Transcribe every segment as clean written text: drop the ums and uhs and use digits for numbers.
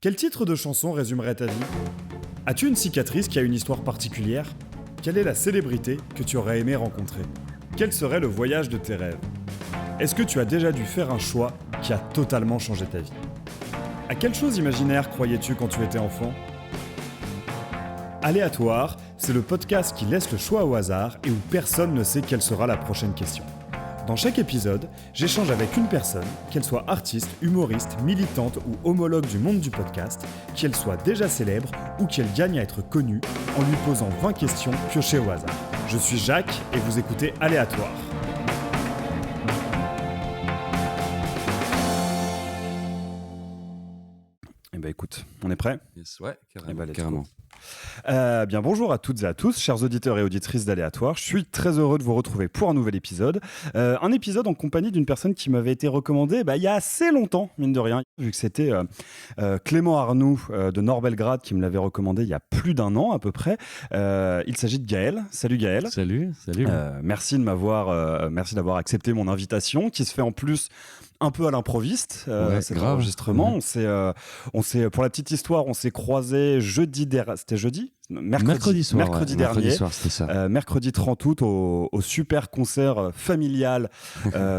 Quel titre de chanson résumerait ta vie ? As-tu une cicatrice qui a une histoire particulière ? Quelle est la célébrité que tu aurais aimé rencontrer ? Quel serait le voyage de tes rêves ? Est-ce que tu as déjà dû faire un choix qui a totalement changé ta vie ? À quelle chose imaginaire croyais-tu quand tu étais enfant ? Aléatoire, c'est le podcast qui laisse le choix au hasard et où personne ne sait quelle sera la prochaine question. Dans chaque épisode, j'échange avec une personne, qu'elle soit artiste, humoriste, militante ou homologue du monde du podcast, qu'elle soit déjà célèbre ou qu'elle gagne à être connue, en lui posant 20 questions piochées au hasard. Je suis Jacques et vous écoutez Aléatoire. Eh ben écoute, on est prêt ? Yes, ouais, carrément. Eh ben, let's carrément. go. Bien bonjour à toutes et à tous, chers auditeurs et auditrices d'Aléatoire. Je suis très heureux de vous retrouver pour un nouvel épisode. Un épisode en compagnie d'une personne qui m'avait été recommandée il y a assez longtemps, mine de rien, vu que c'était Clément Arnoux de Nord-Belgrade qui me l'avait recommandé il y a plus d'un an à peu près. Il s'agit de Gaël. Salut Gaël. Salut. Merci d'avoir accepté mon invitation, qui se fait en plus un peu à l'improviste, cet grave. enregistrement. On s'est, pour la petite histoire, on s'est croisés c'était jeudi ? Mercredi soir, dernier. Mercredi soir, c'était ça. Mercredi 30 août au super concert familial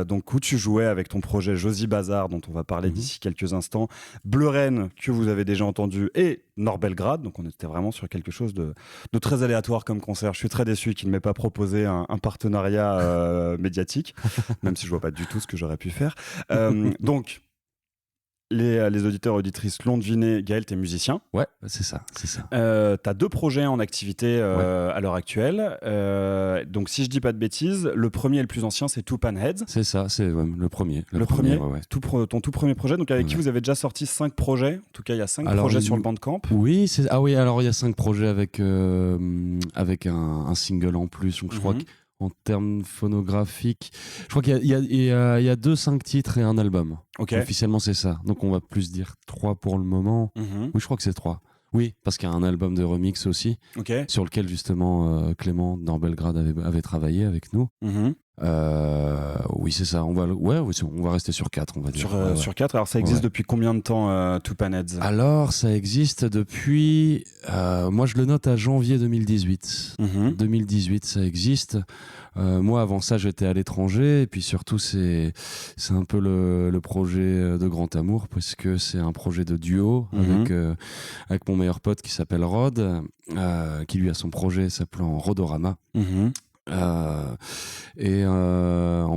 donc où tu jouais avec ton projet Josie Bazar, dont on va parler d'ici quelques instants, Bleu Rennes, que vous avez déjà entendu, et Nord-Belgrade. Donc on était vraiment sur quelque chose de très aléatoire comme concert. Je suis très déçu qu'il ne m'ait pas proposé un partenariat médiatique, même si je vois pas du tout ce que j'aurais pu faire. Donc les auditeurs et auditrices l'ont deviné, Gaël, t'es musicien. Ouais, c'est ça. T'as 2 projets en activité à l'heure actuelle. Donc, si je dis pas de bêtises, le premier et le plus ancien, c'est Two Pan Heads. C'est ça, c'est le premier. Le premier, ouais. ton tout premier projet, donc avec qui vous avez déjà sorti 5 projets. En tout cas, il y a 5 projets sur le Bandcamp. Oui, alors il y a 5 projets avec un single en plus. Donc, je crois qu'en termes phonographiques, je crois qu'il y a 5 titres et un album. Ok. Officiellement, c'est ça. Donc, on va plus dire 3 pour le moment. Oui, je crois que c'est 3. Oui, parce qu'il y a un album de remix aussi, sur lequel justement Clément dans Belgrade avait travaillé avec nous. Oui, c'est ça. On va rester sur 4, on va dire. Sur 4. Alors, ça existe depuis combien de temps, Two Pan Heads ? Alors, ça existe depuis... moi, je le note à janvier 2018. 2018, ça existe. Moi, avant ça, j'étais à l'étranger. Et puis surtout, c'est un peu le projet de Grand Amour, parce que c'est un projet de duo avec mon meilleur pote qui s'appelle Rod, qui lui a son projet s'appelant Rodorama. En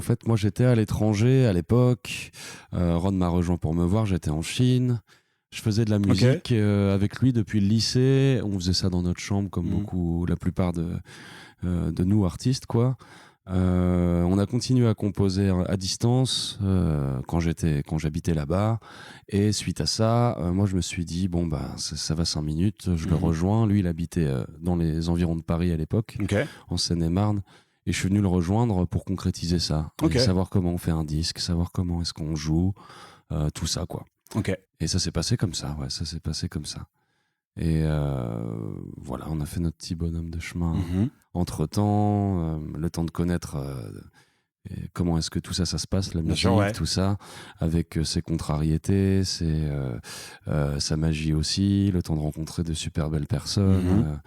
fait, moi, j'étais à l'étranger à l'époque. Rod m'a rejoint pour me voir. J'étais en Chine. Je faisais de la musique avec lui depuis le lycée. On faisait ça dans notre chambre, comme la plupart de nous artistes, quoi. On a continué à composer à distance quand j'habitais là-bas, et suite à ça, moi je me suis dit ça va 5 minutes, je le rejoins. Lui, il habitait dans les environs de Paris à l'époque, en Seine-et-Marne, et je suis venu le rejoindre pour concrétiser ça, et savoir comment on fait un disque, savoir comment est-ce qu'on joue, tout ça, quoi. Et ça s'est passé comme ça, Et voilà, on a fait notre petit bonhomme de chemin entre-temps, le temps de connaître comment est-ce que tout ça se passe, la musique, tout ça, avec ses contrariétés, sa magie aussi, le temps de rencontrer de super belles personnes,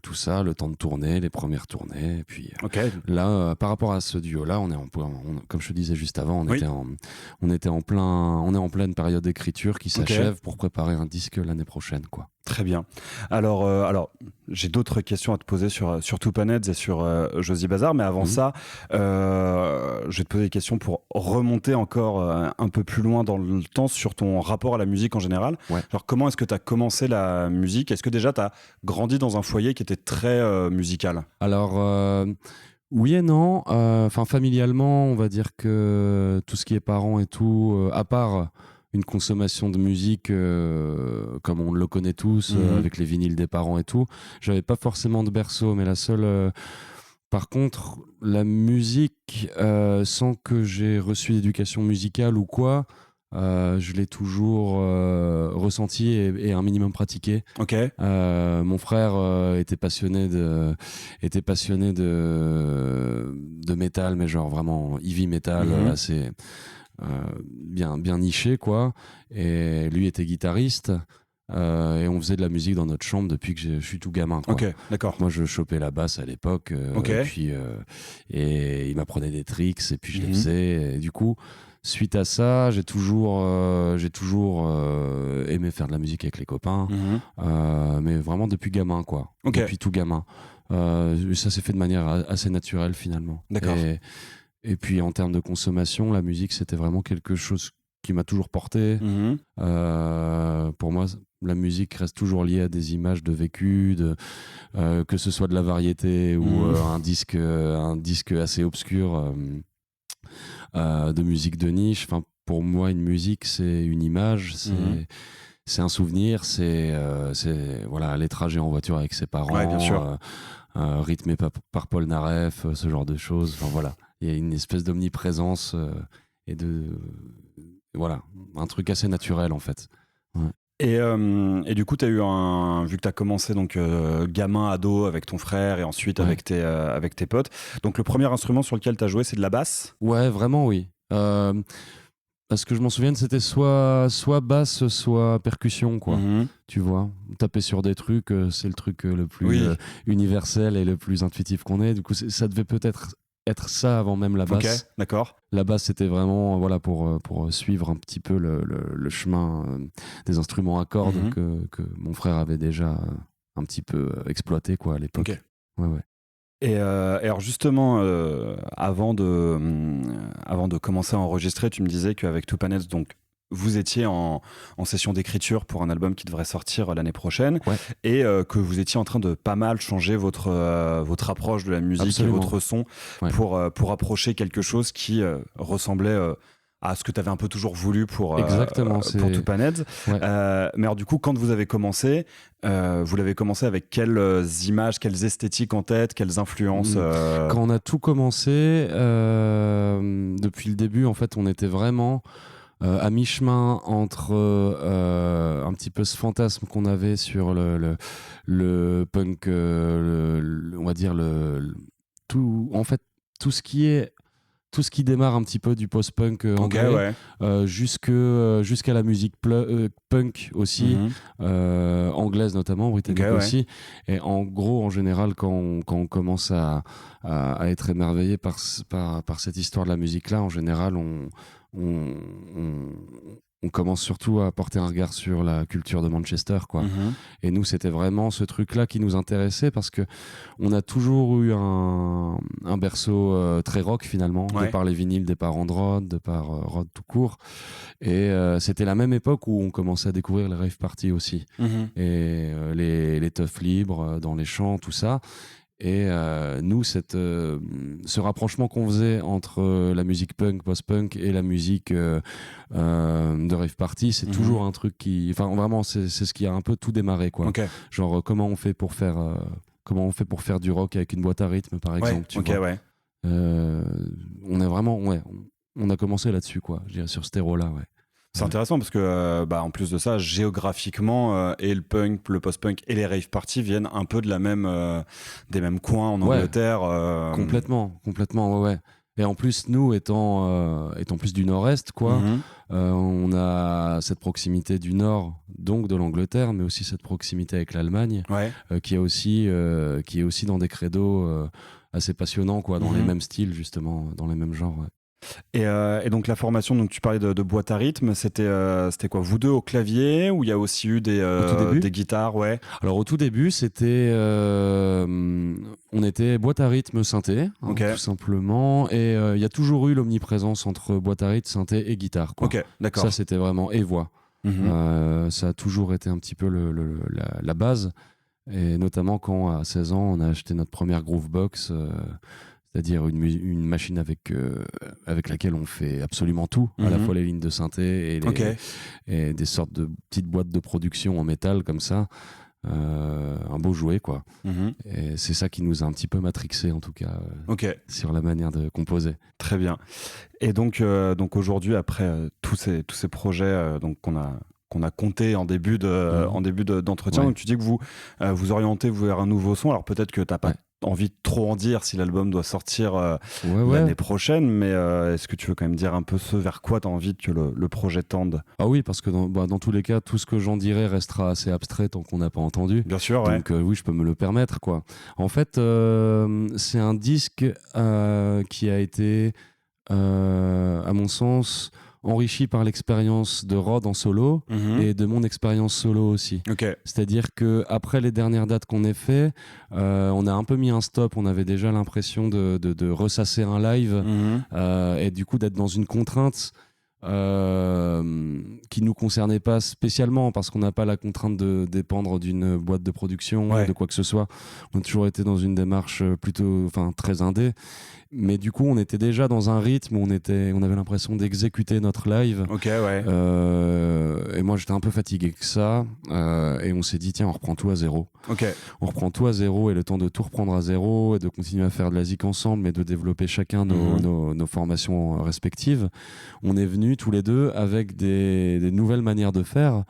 tout ça, le temps de tourner, les premières tournées. Et puis là, par rapport à ce duo-là, comme je te disais juste avant, on est en pleine période d'écriture qui s'achève pour préparer un disque l'année prochaine, quoi. Très bien. Alors, j'ai d'autres questions à te poser sur Two Pan Heads et sur Josie Bazar, mais avant ça, je vais te poser des questions pour remonter encore un peu plus loin dans le temps sur ton rapport à la musique en général. Genre, comment est-ce que tu as commencé la musique ? Est-ce que déjà tu as grandi dans un foyer qui était très musical ? Alors, oui et non. Familialement, on va dire que tout ce qui est parents et tout, à part une consommation de musique comme on le connaît tous, avec les vinyles des parents et tout, j'avais pas forcément de berceau, mais par contre, la musique, sans que j'ai reçu d'éducation musicale ou quoi, je l'ai toujours ressenti et un minimum pratiqué. Mon frère était passionné de métal, mais genre vraiment heavy metal, assez bien niché, quoi. Et lui était guitariste. Et on faisait de la musique dans notre chambre depuis que je suis tout gamin, quoi. Ok, d'accord. Moi, je chopais la basse à l'époque, et puis et il m'apprenait des tricks, et puis je les faisais. Et du coup, suite à ça, j'ai toujours aimé faire de la musique avec les copains, mais vraiment depuis gamin, quoi. Depuis tout gamin. Ça s'est fait de manière assez naturelle finalement. D'accord. Et puis en termes de consommation, la musique, c'était vraiment quelque chose qui m'a toujours porté. Pour moi, la musique reste toujours liée à des images de vécu, que ce soit de la variété ou un disque assez obscur de musique de niche. Enfin, pour moi, une musique, c'est une image, c'est un souvenir, c'est voilà, les trajets en voiture avec ses parents, bien sûr. Rythmé par Paul Naref, ce genre de choses. Enfin, voilà, il y a une espèce d'omniprésence et voilà, un truc assez naturel en fait. Ouais. Et du coup, vu que tu as commencé donc gamin, ado avec ton frère et ensuite avec tes potes, donc le premier instrument sur lequel tu as joué, c'est de la basse? Ouais, vraiment, oui. Parce que je m'en souviens, c'était soit basse, soit percussion, quoi. Tu vois, taper sur des trucs, c'est le truc le plus universel et le plus intuitif qu'on ait. Du coup, ça devait peut-être être ça avant même la basse. Ok, d'accord. La basse, c'était vraiment voilà, pour suivre un petit peu le chemin des instruments à cordes que mon frère avait déjà un petit peu exploité, quoi, à l'époque. Ok. Ouais. Et alors justement, avant de commencer à enregistrer, tu me disais qu'avec Two Planets, donc vous étiez en session d'écriture pour un album qui devrait sortir l'année prochaine, et que vous étiez en train de pas mal changer votre approche de la musique. Absolument. Et votre son pour approcher quelque chose qui ressemblait à ce que tu avais un peu toujours voulu pour Two Planets. Mais alors du coup, quand vous avez commencé, vous l'avez commencé avec quelles images, quelles esthétiques en tête, quelles influences Quand on a tout commencé, depuis le début, en fait, on était vraiment à mi-chemin entre un petit peu ce fantasme qu'on avait sur le punk, on va dire tout ce qui démarre un petit peu du post-punk anglais, jusqu'à la musique punk aussi, anglaise notamment, britannique aussi. Et en gros, en général, quand on commence à être émerveillé par cette histoire de la musique-là, en général, on commence surtout à porter un regard sur la culture de Manchester, quoi. Et nous, c'était vraiment ce truc-là qui nous intéressait parce que on a toujours eu un berceau très rock finalement, de par les vinyles, de par Rod, de par Rod tout court. Et c'était la même époque où on commençait à découvrir les rave parties aussi. Et les teufs libres dans les champs, tout ça. Et nous, ce rapprochement qu'on faisait entre la musique punk, post-punk et la musique de rave party, c'est toujours un truc qui... Enfin, vraiment, c'est ce qui a un peu tout démarré, quoi. Genre, comment on fait pour faire du rock avec une boîte à rythme, par exemple, tu vois. On a vraiment... on a commencé là-dessus, quoi, je dirais, sur ce terreau-là, C'est intéressant parce que, en plus de ça, géographiquement, et le punk, le post-punk et les rave parties viennent un peu de des mêmes coins en Angleterre. Complètement, ouais. Et en plus, nous, étant plus du nord-est, quoi, on a cette proximité du nord, donc de l'Angleterre, mais aussi cette proximité avec l'Allemagne, qui est aussi dans des credos assez passionnants, quoi, dans les mêmes styles, justement, dans les mêmes genres, Et donc la formation, donc tu parlais de boîte à rythme, c'était quoi, vous deux au clavier, ou il y a aussi eu des guitares? Alors au tout début, c'était on était boîte à rythme synthé, tout simplement, et il y a toujours eu l'omniprésence entre boîte à rythme, synthé et guitare, quoi. D'accord. Ça, c'était vraiment et voix. Ça a toujours été un petit peu la base, et notamment quand à 16 ans on a acheté notre première Groovebox, c'est-à-dire une machine avec laquelle on fait absolument tout, à la fois les lignes de synthé et des sortes de petites boîtes de production en métal comme ça. Un beau jouet, quoi. Et c'est ça qui nous a un petit peu matrixé, en tout cas, sur la manière de composer. Très bien. Et donc aujourd'hui, après tous ces projets qu'on a compté en début d'entretien, donc tu dis que vous orientez vers un nouveau son. Alors peut-être que t'as pas envie de trop en dire si l'album doit sortir l'année prochaine, mais est-ce que tu veux quand même dire un peu ce vers quoi tu as envie que le projet tende? Ah oui, parce que dans tous les cas, tout ce que j'en dirai restera assez abstrait tant qu'on n'a pas entendu. Bien sûr, donc oui, je peux me le permettre, quoi. En fait, c'est un disque qui a été, à mon sens, enrichi par l'expérience de Rod en solo et de mon expérience solo aussi. C'est-à-dire que après les dernières dates qu'on ait fait, on a un peu mis un stop. On avait déjà l'impression de ressasser un live et du coup d'être dans une contrainte qui nous concernait pas spécialement, parce qu'on n'a pas la contrainte de dépendre d'une boîte de production ou de quoi que ce soit. On a toujours été dans une démarche plutôt, très indé. Mais du coup, on était déjà dans un rythme où on avait l'impression d'exécuter notre live. Et moi, j'étais un peu fatigué que ça. Et on s'est dit, tiens, on reprend tout à zéro. On reprend tout à zéro, et le temps de tout reprendre à zéro et de continuer à faire de la zik ensemble, mais de développer chacun nos formations respectives. On est venus tous les deux avec des nouvelles manières de faire.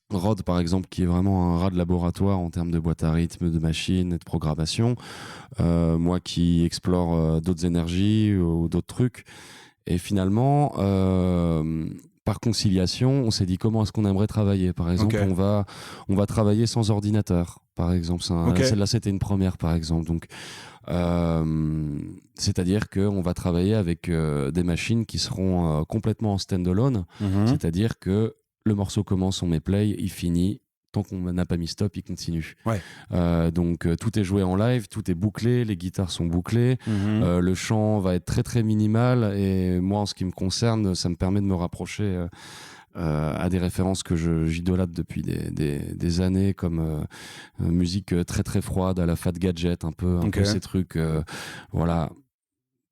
Rod, par exemple, qui est vraiment un rat de laboratoire en termes de boîte à rythme, de machines et de programmation. Moi qui explore d'autres énergies ou d'autres trucs. Et finalement, par conciliation, on s'est dit comment est-ce qu'on aimerait travailler. Par exemple, on va travailler sans ordinateur. Par exemple, celle-là, c'était une première, par exemple. Donc, c'est-à-dire qu'on va travailler avec des machines qui seront complètement en stand-alone. C'est-à-dire que le morceau commence, on met play, il finit. Tant qu'on n'a pas mis stop, il continue. Donc tout est joué en live, tout est bouclé, les guitares sont bouclées, le chant va être très très minimal, et moi, en ce qui me concerne, ça me permet de me rapprocher à des références que j'idolâtre depuis des années, comme musique très très froide à la Fat Gadget, un peu ces trucs,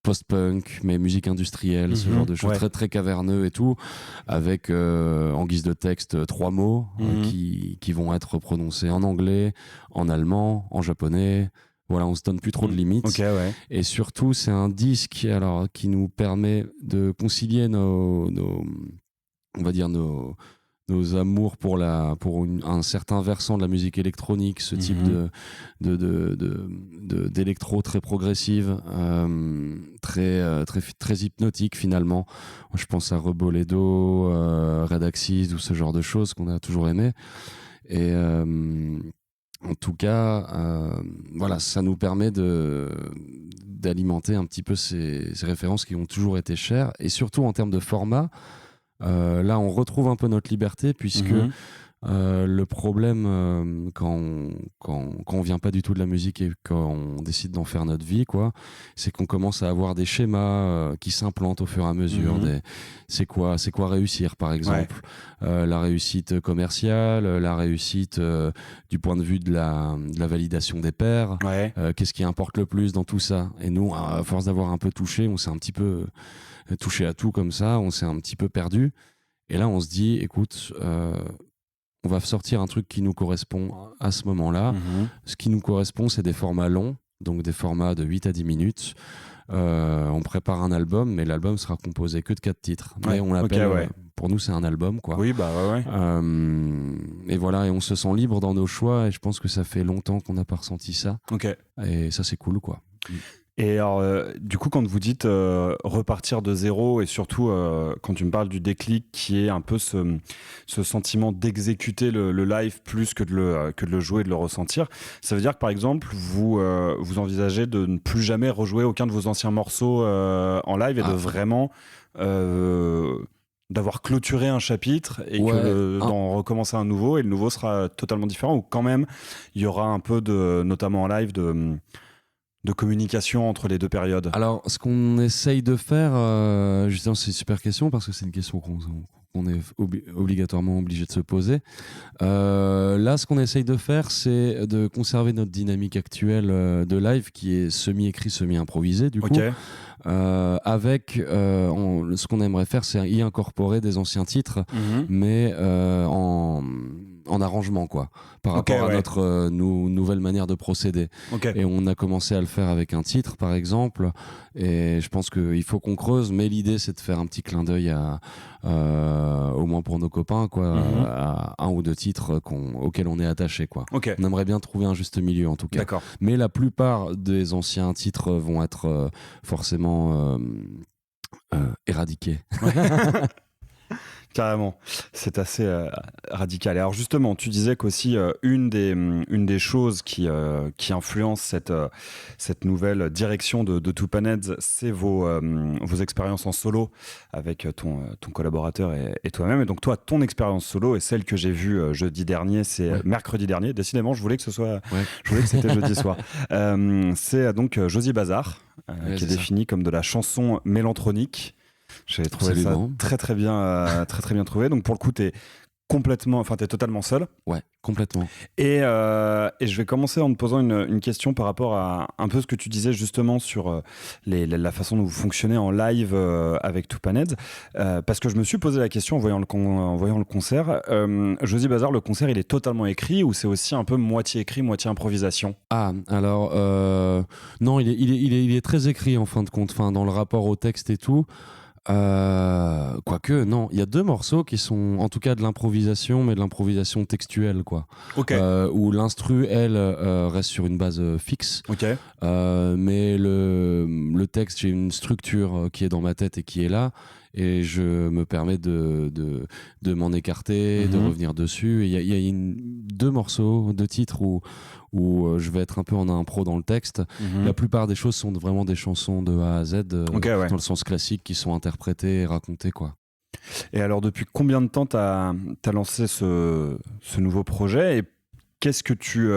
post-punk, mais musique industrielle, ce genre de choses, très très caverneux et tout, avec en guise de texte 3 mots qui vont être prononcés en anglais, en allemand, en japonais. Voilà, on se donne plus trop de limites. Et surtout, c'est un disque qui nous permet de concilier nos amours pour un certain versant de la musique électronique, ce type d'électro très progressive, très, très, très hypnotique finalement. Je pense à Reboledo, Red Axis, ou ce genre de choses qu'on a toujours aimé. Et en tout cas, ça nous permet d'alimenter un petit peu ces références qui ont toujours été chères, et surtout en termes de format. Là, on retrouve un peu notre liberté, puisque le problème quand on vient pas du tout de la musique et quand on décide d'en faire notre vie, c'est qu'on commence à avoir des schémas qui s'implantent au fur et à mesure. C'est quoi réussir, par exemple, la réussite commerciale, la réussite du point de vue de la validation des pairs. Qu'est-ce qui importe le plus dans tout ça? Et nous, à force d'avoir un peu touché, on s'est un petit peu touché à tout comme ça, on s'est un petit peu perdu. Et là, on se dit, écoute, on va sortir un truc qui nous correspond à ce moment-là. Ce qui nous correspond, c'est des formats longs, donc des formats de 8 à 10 minutes. On prépare un album, mais l'album sera composé que de 4 titres. Mais on l'appelle, pour nous, c'est un album, quoi. Et voilà, et on se sent libre dans nos choix, et je pense que ça fait longtemps qu'on n'a pas ressenti ça. Et ça, c'est cool, quoi. Et alors, du coup, quand vous dites repartir de zéro, et surtout quand tu me parles du déclic qui est un peu ce sentiment d'exécuter le live plus que de le jouer et de le ressentir, ça veut dire que par exemple, vous envisagez de ne plus jamais rejouer aucun de vos anciens morceaux en live, et de vraiment d'avoir clôturé un chapitre et d'en recommencer un nouveau, et le nouveau sera totalement différent, ou quand même il y aura un peu notamment en live, de communication entre les deux périodes? Alors, ce qu'on essaye de faire, justement, c'est une super question, parce que c'est une question qu'on est obligatoirement obligé de se poser. Là, ce qu'on essaye de faire, c'est de conserver notre dynamique actuelle de live, qui est semi-écrit, semi-improvisé, du coup. Avec ce qu'on aimerait faire, c'est y incorporer des anciens titres, mais en arrangement arrangements, quoi, par rapport à notre nouvelle manière de procéder. Et on a commencé à le faire avec un titre, par exemple, et je pense qu'il faut qu'on creuse, mais l'idée, c'est de faire un petit clin d'œil au moins pour nos copains, quoi, à un ou deux titres auxquels on est attaché, quoi. On aimerait bien trouver un juste milieu, en tout cas. Mais la plupart des anciens titres vont être forcément éradiqués. Carrément, c'est assez radical. Et alors justement, tu disais qu'aussi une des choses qui influence cette nouvelle direction de Tupanheads, c'est vos expériences en solo avec ton collaborateur et toi-même. Et donc toi, ton expérience solo et celle que j'ai vue jeudi dernier, c'est mercredi dernier. Décidément, je voulais que c'était jeudi soir. C'est donc Josy Bazar, qui est défini comme de la chanson mélantronique. J'avais trouvé ça très bien trouvé. Donc pour le coup, t'es totalement seul. Ouais, complètement. Et je vais commencer en te posant une question par rapport à un peu ce que tu disais justement sur la façon dont vous fonctionnez en live avec Tupanheads. Parce que je me suis posé la question en voyant le concert. Josy Bazar, le concert, il est totalement écrit ou c'est aussi un peu moitié écrit, moitié improvisation? Ah, alors non, il est très écrit en fin de compte, dans le rapport au texte et tout. Quoique, non, il y a 2 morceaux qui sont en tout cas de l'improvisation, mais de l'improvisation textuelle, quoi. Où l'instru, elle, reste sur une base fixe. Mais le texte, j'ai une structure qui est dans ma tête et qui est là. Et je me permets de m'en écarter, de revenir dessus. Il y a 2 morceaux, 2 titres où je vais être un peu en impro dans le texte. La plupart des choses sont vraiment des chansons de A à Z, dans le sens classique, qui sont interprétées et racontées, quoi. Et alors, depuis combien de temps t'as lancé ce nouveau projet et qu'est-ce que tu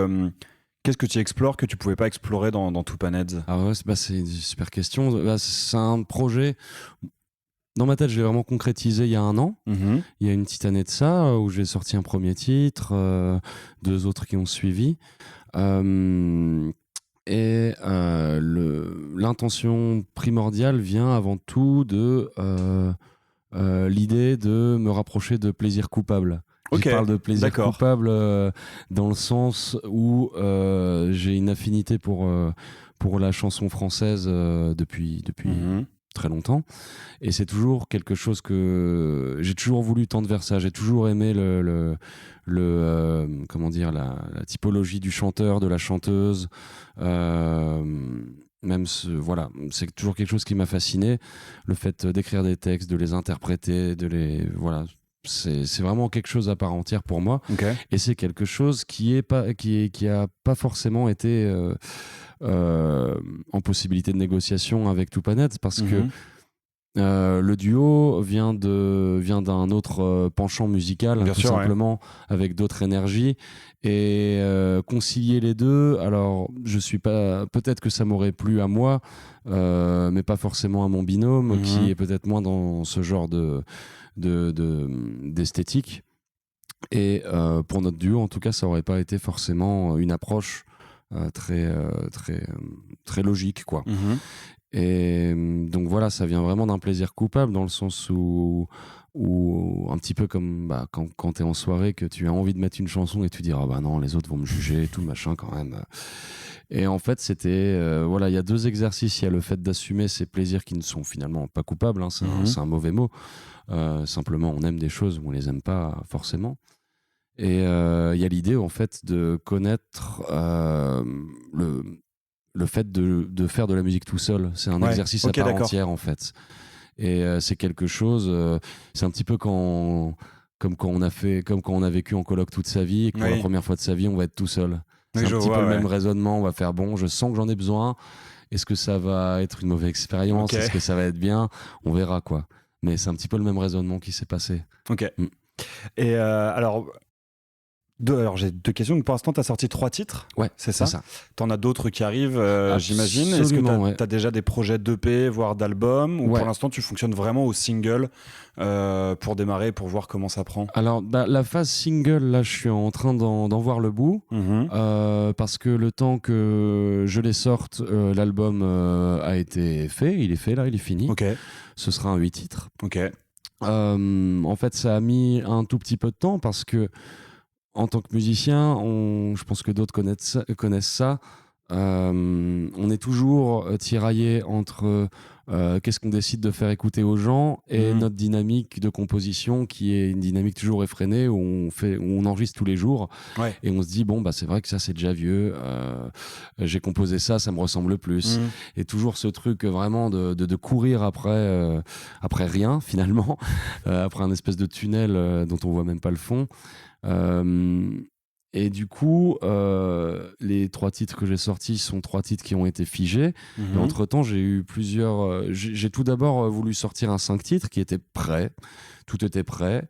explores que tu pouvais pas explorer dans Tupanheads? Ah ouais, c'est une super question. C'est un projet... Dans ma tête, je l'ai vraiment concrétisé il y a 1 an. Il y a une petite année de ça, où j'ai sorti un premier titre, 2 autres qui ont suivi. L'intention primordiale vient avant tout de l'idée de me rapprocher de plaisir coupable. Je parle de plaisir coupable dans le sens où j'ai une affinité pour la chanson française depuis très longtemps, et c'est toujours quelque chose que j'ai toujours voulu tendre vers ça. J'ai toujours aimé comment dire, la typologie du chanteur, de la chanteuse, voilà, c'est toujours quelque chose qui m'a fasciné, le fait d'écrire des textes, de les interpréter, voilà, c'est vraiment quelque chose à part entière pour moi. Et c'est quelque chose qui a pas forcément été en possibilité de négociation avec Tupanheads, parce que le duo vient d'un autre penchant musical, tout simplement, avec d'autres énergies, et concilier les deux. Alors, je suis pas. Peut-être que ça m'aurait plu à moi, mais pas forcément à mon binôme, qui est peut-être moins dans ce genre d'esthétique. Et pour notre duo, en tout cas, ça aurait pas été forcément une approche très logique, quoi. Et donc voilà, ça vient vraiment d'un plaisir coupable, dans le sens où un petit peu comme quand t'es en soirée, que tu as envie de mettre une chanson et tu dis ah bah non, les autres vont me juger et tout machin quand même. Et en fait, c'était voilà, il y a 2 exercices. Il y a le fait d'assumer ces plaisirs qui ne sont finalement pas coupables, hein, c'est un mauvais mot. Simplement, on aime des choses ou on les aime pas forcément. Et il y a l'idée en fait de connaître le fait de faire de la musique tout seul. C'est un exercice à part entière, en fait. Et c'est quelque chose, c'est un petit peu comme quand on a vécu en coloc toute sa vie, et que pour la première fois de sa vie, on va être tout seul. C'est un petit peu le même raisonnement. On va faire, bon, je sens que j'en ai besoin. Est-ce que ça va être une mauvaise expérience? Est-ce que ça va être bien? On verra, quoi. Mais c'est un petit peu le même raisonnement qui s'est passé. Et alors j'ai 2 questions. Pour l'instant, tu as sorti 3 titres. Ouais, c'est ça. T'en as d'autres qui arrivent, j'imagine. Est-ce que tu as déjà des projets d'EP, voire d'albums, ou pour l'instant, tu fonctionnes vraiment au single pour démarrer, pour voir comment ça prend? Alors, la phase single, là, je suis en train d'en voir le bout, parce que le temps que je les sorte, l'album a été fait. Il est fait, là, il est fini. Ce sera un 8 titres. En fait, ça a mis un tout petit peu de temps, parce que en tant que musicien, je pense que d'autres connaissent ça. On est toujours tiraillé entre qu'est-ce qu'on décide de faire écouter aux gens et notre dynamique de composition qui est une dynamique toujours effrénée où on enregistre tous les jours et on se dit bon bah c'est vrai que ça c'est déjà vieux, j'ai composé ça me ressemble plus et toujours ce truc vraiment de courir après rien finalement après un espèce de tunnel dont on voit même pas le fond. Et du coup, les 3 titres que j'ai sortis sont 3 titres qui ont été figés. Et entre-temps, j'ai eu plusieurs... j'ai tout d'abord voulu sortir un 5 titres qui était prêt. Tout était prêt.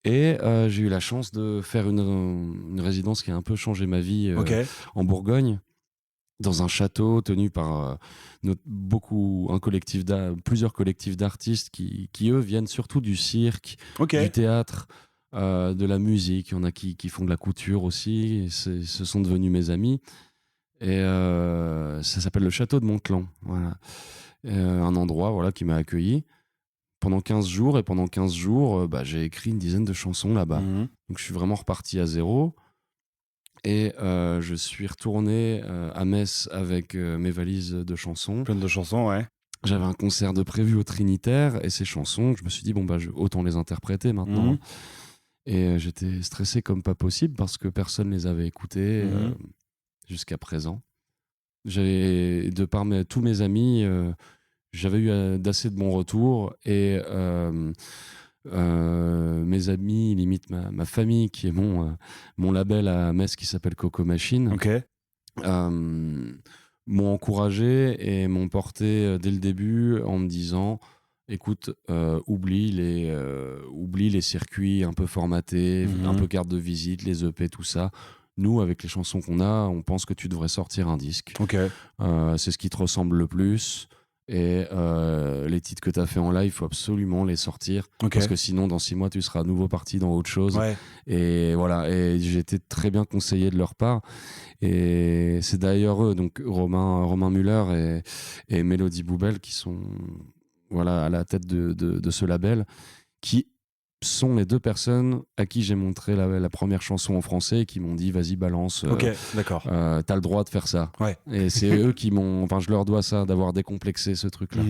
Et j'ai eu la chance de faire une résidence qui a un peu changé ma vie en Bourgogne, dans un château tenu par plusieurs collectifs d'artistes qui, eux, viennent surtout du cirque, du théâtre, de la musique. Il y en a qui font de la couture aussi. Et ce sont devenus mes amis. Et ça s'appelle le Château de Montclan. Voilà. Un endroit qui m'a accueilli pendant 15 jours. Et pendant 15 jours, j'ai écrit une dizaine de chansons là-bas. Donc je suis vraiment reparti à zéro. Et je suis retourné à Metz avec mes valises de chansons. Plein de chansons, ouais. J'avais un concert de prévu au Trinitaire et ces chansons, je me suis dit, autant les interpréter maintenant. Et j'étais stressé comme pas possible parce que personne les avait écoutées jusqu'à présent. De par tous mes amis, j'avais eu d'assez de bons retours et mes amis, limite ma famille, qui est mon label à Metz qui s'appelle Coco Machine, m'ont encouragé et m'ont porté dès le début en me disant écoute, oublie les circuits un peu formatés, un peu carte de visite, les EP, tout ça. Nous, avec les chansons qu'on a, on pense que tu devrais sortir un disque. C'est ce qui te ressemble le plus. Et les titres que tu as fait en live, il faut absolument les sortir. Parce que sinon, dans 6 mois, tu seras à nouveau parti dans autre chose. Et voilà. Et j'ai été très bien conseillé de leur part. Et c'est d'ailleurs eux, donc Romain Muller et Mélodie Boubel, qui sont à la tête de ce label, qui sont les 2 personnes à qui j'ai montré la première chanson en français et qui m'ont dit vas-y balance, d'accord. T'as le droit de faire ça. Et c'est eux qui je leur dois ça, d'avoir décomplexé ce truc là.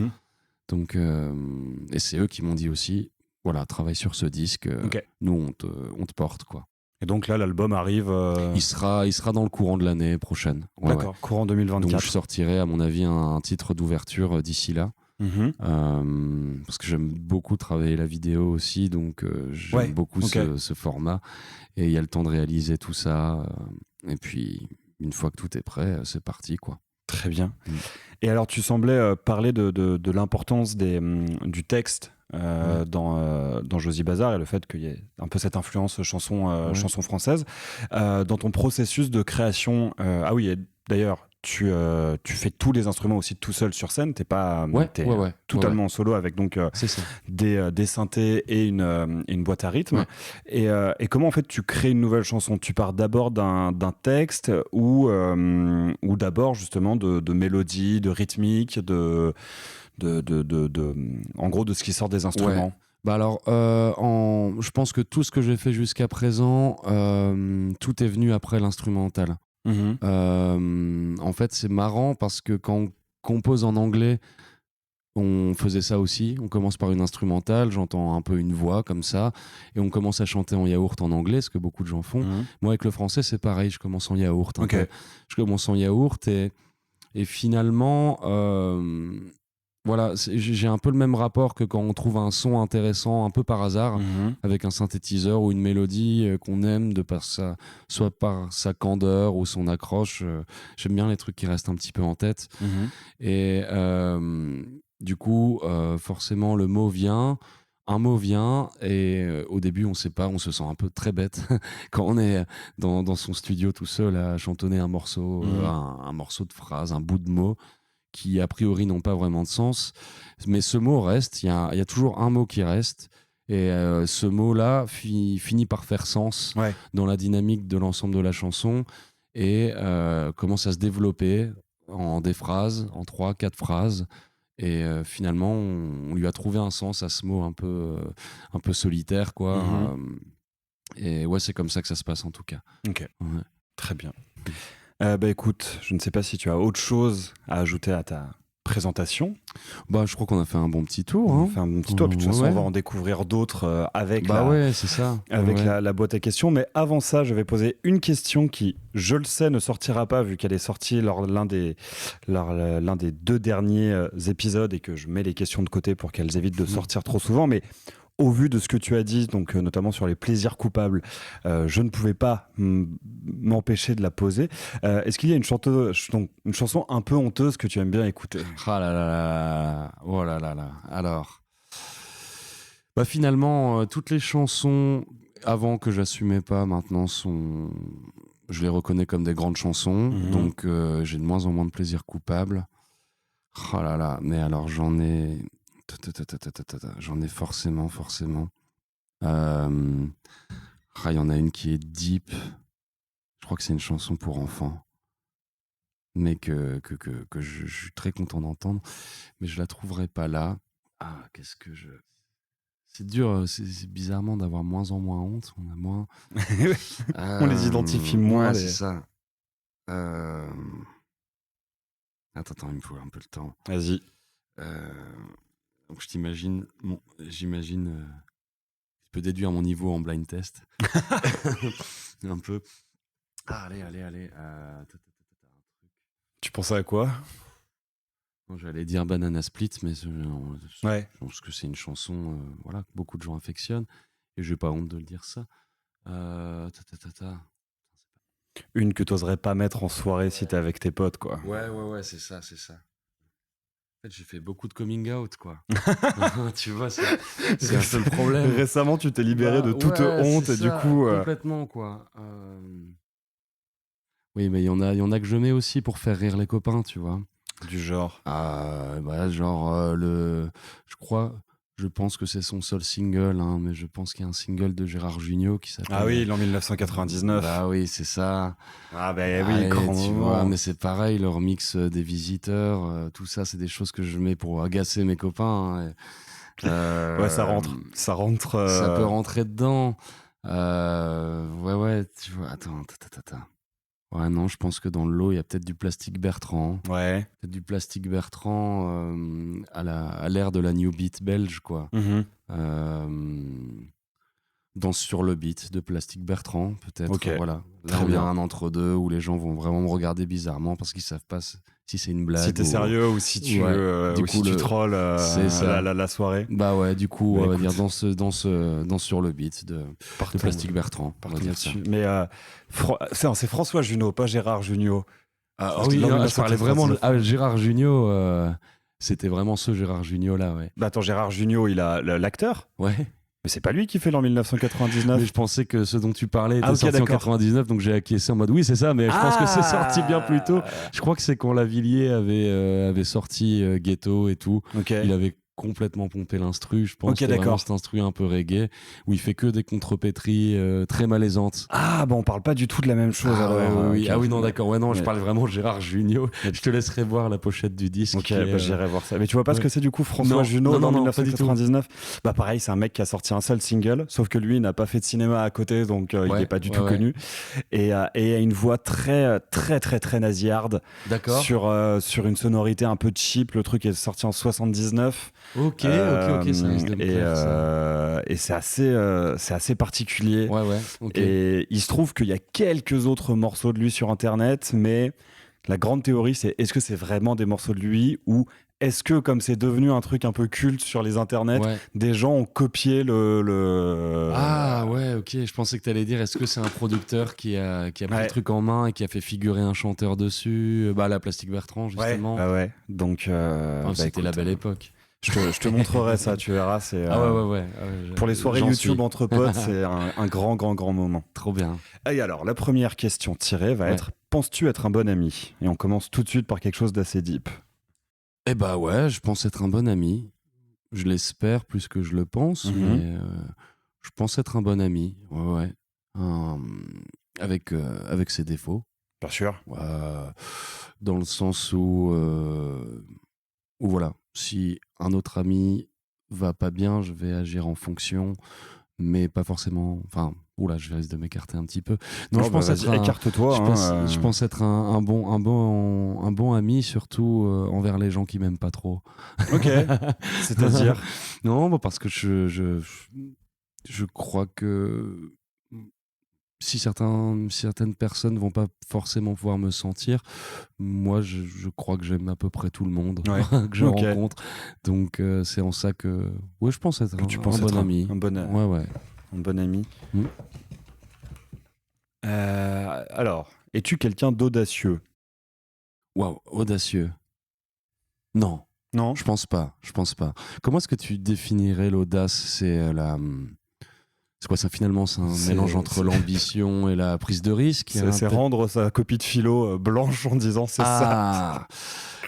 Donc et c'est eux qui m'ont dit aussi voilà, travaille sur ce disque, nous on te porte quoi. Et donc là l'album arrive il sera dans le courant de l'année prochaine. D'accord, courant 2024. Donc je sortirai à mon avis un titre d'ouverture d'ici là. Parce que j'aime beaucoup travailler la vidéo aussi, donc j'aime beaucoup ce format et il y a le temps de réaliser tout ça et puis une fois que tout est prêt, c'est parti quoi. Très bien. Et alors tu semblais parler de l'importance du texte dans Josy Bazar et le fait qu'il y ait un peu cette influence chanson française dans ton processus de création. Ah oui, et d'ailleurs tu fais tous les instruments aussi tout seul sur scène, t'es pas totalement en solo avec donc des synthés et une boîte à rythme. Et comment en fait tu crées une nouvelle chanson? Tu pars d'abord d'un texte ou d'abord justement de mélodie, de rythmique, en gros de ce qui sort des instruments? Alors, je pense que tout ce que j'ai fait jusqu'à présent, tout est venu après l'instrumental. En fait, c'est marrant parce que quand on compose en anglais, on faisait ça aussi. On commence par une instrumentale, j'entends un peu une voix comme ça, et on commence à chanter en yaourt en anglais, ce que beaucoup de gens font. Moi, avec le français, c'est pareil, je commence en yaourt. Je commence en yaourt et finalement, voilà, j'ai un peu le même rapport que quand on trouve un son intéressant un peu par hasard avec un synthétiseur ou une mélodie qu'on aime soit par sa candeur ou son accroche. J'aime bien les trucs qui restent un petit peu en tête. Et du coup, forcément, un mot vient et au début, on sait pas, on se sent un peu très bête quand on est dans son studio tout seul à chantonner un morceau, un morceau de phrase, un bout de mot qui a priori n'ont pas vraiment de sens, mais ce mot reste, il y a toujours un mot qui reste, et ce mot-là finit par faire sens dans la dynamique de l'ensemble de la chanson, et commence à se développer en des phrases, en 3-4 phrases, et finalement on lui a trouvé un sens à ce mot un peu solitaire quoi. Et ouais, c'est comme ça que ça se passe en tout cas. Ok, Ouais. très bien. Écoute, je ne sais pas si tu as autre chose à ajouter à ta présentation. Bah, je crois qu'on a fait un bon petit tour. On a Hein. fait un bon petit tour, puis de toute façon, Ouais. on va en découvrir d'autres avec Bah ouais, c'est ça. avec Ouais. la boîte à questions. Mais avant ça, je vais poser une question qui, je le sais, ne sortira pas vu qu'elle est sortie lors l'un des 2 derniers épisodes et que je mets les questions de côté pour qu'elles évitent de sortir trop souvent. Mais au vu de ce que tu as dit, donc notamment sur les plaisirs coupables, je ne pouvais pas m'empêcher de la poser. Est-ce qu'il y a une chanson un peu honteuse que tu aimes bien écouter? Ah là là là là. Oh là là là. Alors, bah finalement, toutes les chansons avant que j'assumais pas, maintenant je les reconnais comme des grandes chansons. Mhm. Donc j'ai de moins en moins de plaisir coupable. Oh là là. Mais alors j'en ai forcément. Il y en a une qui est deep. Je crois que c'est une chanson pour enfants, mais que je suis très content d'entendre. Mais je la trouverai pas là. Ah, qu'est-ce que je... C'est dur, c'est bizarrement d'avoir moins en moins honte. On a moins... On les identifie moins. Ouais, c'est ça. Attends, il me faut un peu le temps. Vas-y. Donc je t'imagine... j'imagine... tu peux déduire mon niveau en blind test. Un peu. Ah, allez. Tu pensais à quoi? Bon, j'allais dire Banana Split, mais Ouais. je pense que c'est une chanson voilà, que beaucoup de gens affectionnent. Et j'ai pas honte de le dire ça. Une que t'oserais pas mettre en soirée si t'es avec tes potes, quoi. Ouais, c'est ça. En fait, j'ai fait beaucoup de coming out, quoi. Tu vois, c'est un peu le problème. Récemment, tu t'es libéré de toute honte c'est et du ça, coup... complètement, quoi. Oui, mais il y en a que je mets aussi pour faire rire les copains, tu vois. Du genre. Je pense que c'est son seul single, hein, mais je pense qu'il y a un single de Gérard Jugnot qui s'appelle... Ah oui, l'an 1999. Bah oui, c'est ça. Ah bah oui, Allez, grand tu moment. vois, mais c'est pareil, le remix des Visiteurs, tout ça, c'est des choses que je mets pour agacer mes copains. Hein, Ouais, ça rentre. Ça peut rentrer dedans. Ouais, tu vois, attends. Ouais, non, je pense que dans le lot, il y a peut-être du Plastique Bertrand. Ouais. Peut-être du Plastique Bertrand à l'ère de la new beat belge, quoi. Mhm. Danse sur le beat de Plastique Bertrand, peut-être. Ok. Voilà. Très Là, il y a bien. un entre-deux où les gens vont vraiment me regarder bizarrement parce qu'ils savent pas si c'est une blague. Si t'es sérieux ou si tu, Ouais. Du ou si coup, tu trolls c'est ça. la soirée. Bah ouais, du coup, Bah, on va écoute. dire danse sur le beat de Plastique Bertrand. On va dire ça. Mais c'est François Junot, pas Gérard Jugnot. Ah oui, non, je parlais vraiment de Gérard Jugnot. C'était vraiment ce Gérard Jugnot là, ouais. Bah attends, Gérard Jugnot, il a l'acteur. Ouais. Mais c'est pas lui qui fait l'an 1999. Mais je pensais que ce dont tu parlais était Ah, ok, sorti d'accord. en 99, donc j'ai acquiescé en mode oui, c'est ça, mais je pense que c'est sorti bien plus tôt. Je crois que c'est quand Lavillier avait sorti Ghetto et tout. Ok. Il avait complètement pompé l'instru, je pense. Ok, C'était d'accord. vraiment cet instru un peu reggae, où il fait que des contrepétries très malaisantes. Ah, bah on parle pas du tout de la même chose alors. Oui. Ok. Ah oui, non, d'accord. Ouais, non, je Mais- parlais vraiment de Gérard Jugnot. Je te laisserai voir la pochette du disque. Ok, qui est, bah, j'irai voir ça. Mais tu vois pas ce ouais. que c'est du coup François Non, Junot non, en non, pas du tout. 1999? Bah pareil, c'est un mec qui a sorti un seul single, sauf que lui il n'a pas fait de cinéma à côté, donc il Ouais, n'est pas du ouais, tout ouais. connu. Et a une voix très nasillarde D'accord. sur une sonorité un peu cheap. Le truc est sorti en 79. Ok, ça risque de me plaire, ça. Et c'est assez particulier. Ouais, ok. Et il se trouve qu'il y a quelques autres morceaux de lui sur Internet, mais la grande théorie, c'est est-ce que c'est vraiment des morceaux de lui ou est-ce que, comme c'est devenu un truc un peu culte sur les internets, Ouais. des gens ont copié le... Ah ouais, ok. Je pensais que tu allais dire est-ce que c'est un producteur qui a pris Ouais. le truc en main et qui a fait figurer un chanteur dessus? Bah, la Plastique Bertrand, justement. Ouais. Donc, Enfin, c'était écoute, la belle époque. Je te montrerai ça, tu verras. C'est, Ouais. pour les soirées J'en YouTube suis. entre potes, c'est un grand moment. Trop bien. Et alors, la première question tirée va être penses-tu être un bon ami? Et on commence tout de suite par quelque chose d'assez deep. Eh bah ouais, je pense être un bon ami. Je l'espère plus que je le pense, Mhm. mais je pense être un bon ami. Ouais. Avec ses défauts. Bien sûr. Dans le sens où voilà, si un autre ami va pas bien, je vais agir en fonction, mais pas forcément Oula, je risque de m'écarter un petit peu. Non, je bah, pense être écarte-toi. je pense être un bon ami, surtout envers les gens qui m'aiment pas trop. Ok, c'est-à-dire. Non, bah, parce que je crois que si certaines personnes vont pas forcément pouvoir me sentir, moi, je crois que j'aime à peu près tout le monde Ouais. que je Ok. rencontre. Donc, c'est en ça que ouais, je pense être Que tu un penses bon être ami. un bon, Ouais. un bon ami. Mm. Alors, es-tu quelqu'un d'audacieux? Waouh, audacieux. Non, Non? je pense pas. Comment est-ce que tu définirais l'audace? C'est quoi ça finalement? C'est un mélange entre l'ambition et la prise de risque. C'est rendre sa copie de philo blanche en disant c'est ça.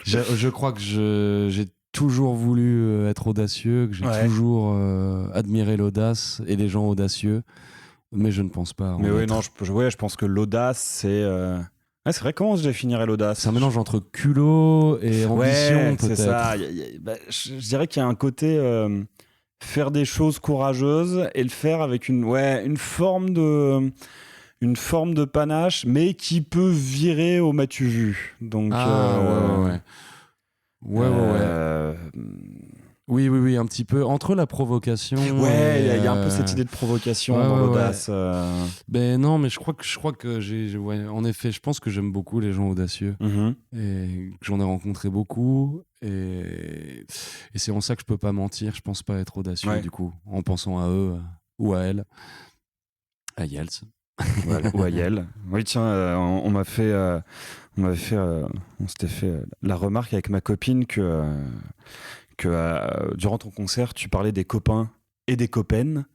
Je crois que j'ai toujours voulu être audacieux, que j'ai Ouais. toujours admiré l'audace et les gens audacieux, mais je ne pense pas. Mais oui, non, je pense que l'audace, c'est. Ouais, c'est vrai, comment je définirais l'audace? C'est un mélange entre culot et ambition, Ouais, peut-être. c'est ça. Je dirais qu'il y a un côté faire des choses courageuses et le faire avec une forme de panache, mais qui peut virer au m'as-tu vu. Donc, Ouais. Oui, un petit peu. Entre la provocation ouais, et... il y a un peu cette idée de provocation ouais, dans ouais, l'audace. Ben non, mais je crois que ouais, en effet, je pense que j'aime beaucoup les gens audacieux Mhm. et que j'en ai rencontré beaucoup et c'est en ça que je peux pas mentir. Je pense pas être audacieux Ouais. du coup, en pensant à eux ou à elles, à Yels. Ou à Yale. Oui, tiens, on s'était fait la remarque avec ma copine que durant ton concert, tu parlais des copains et des copaines,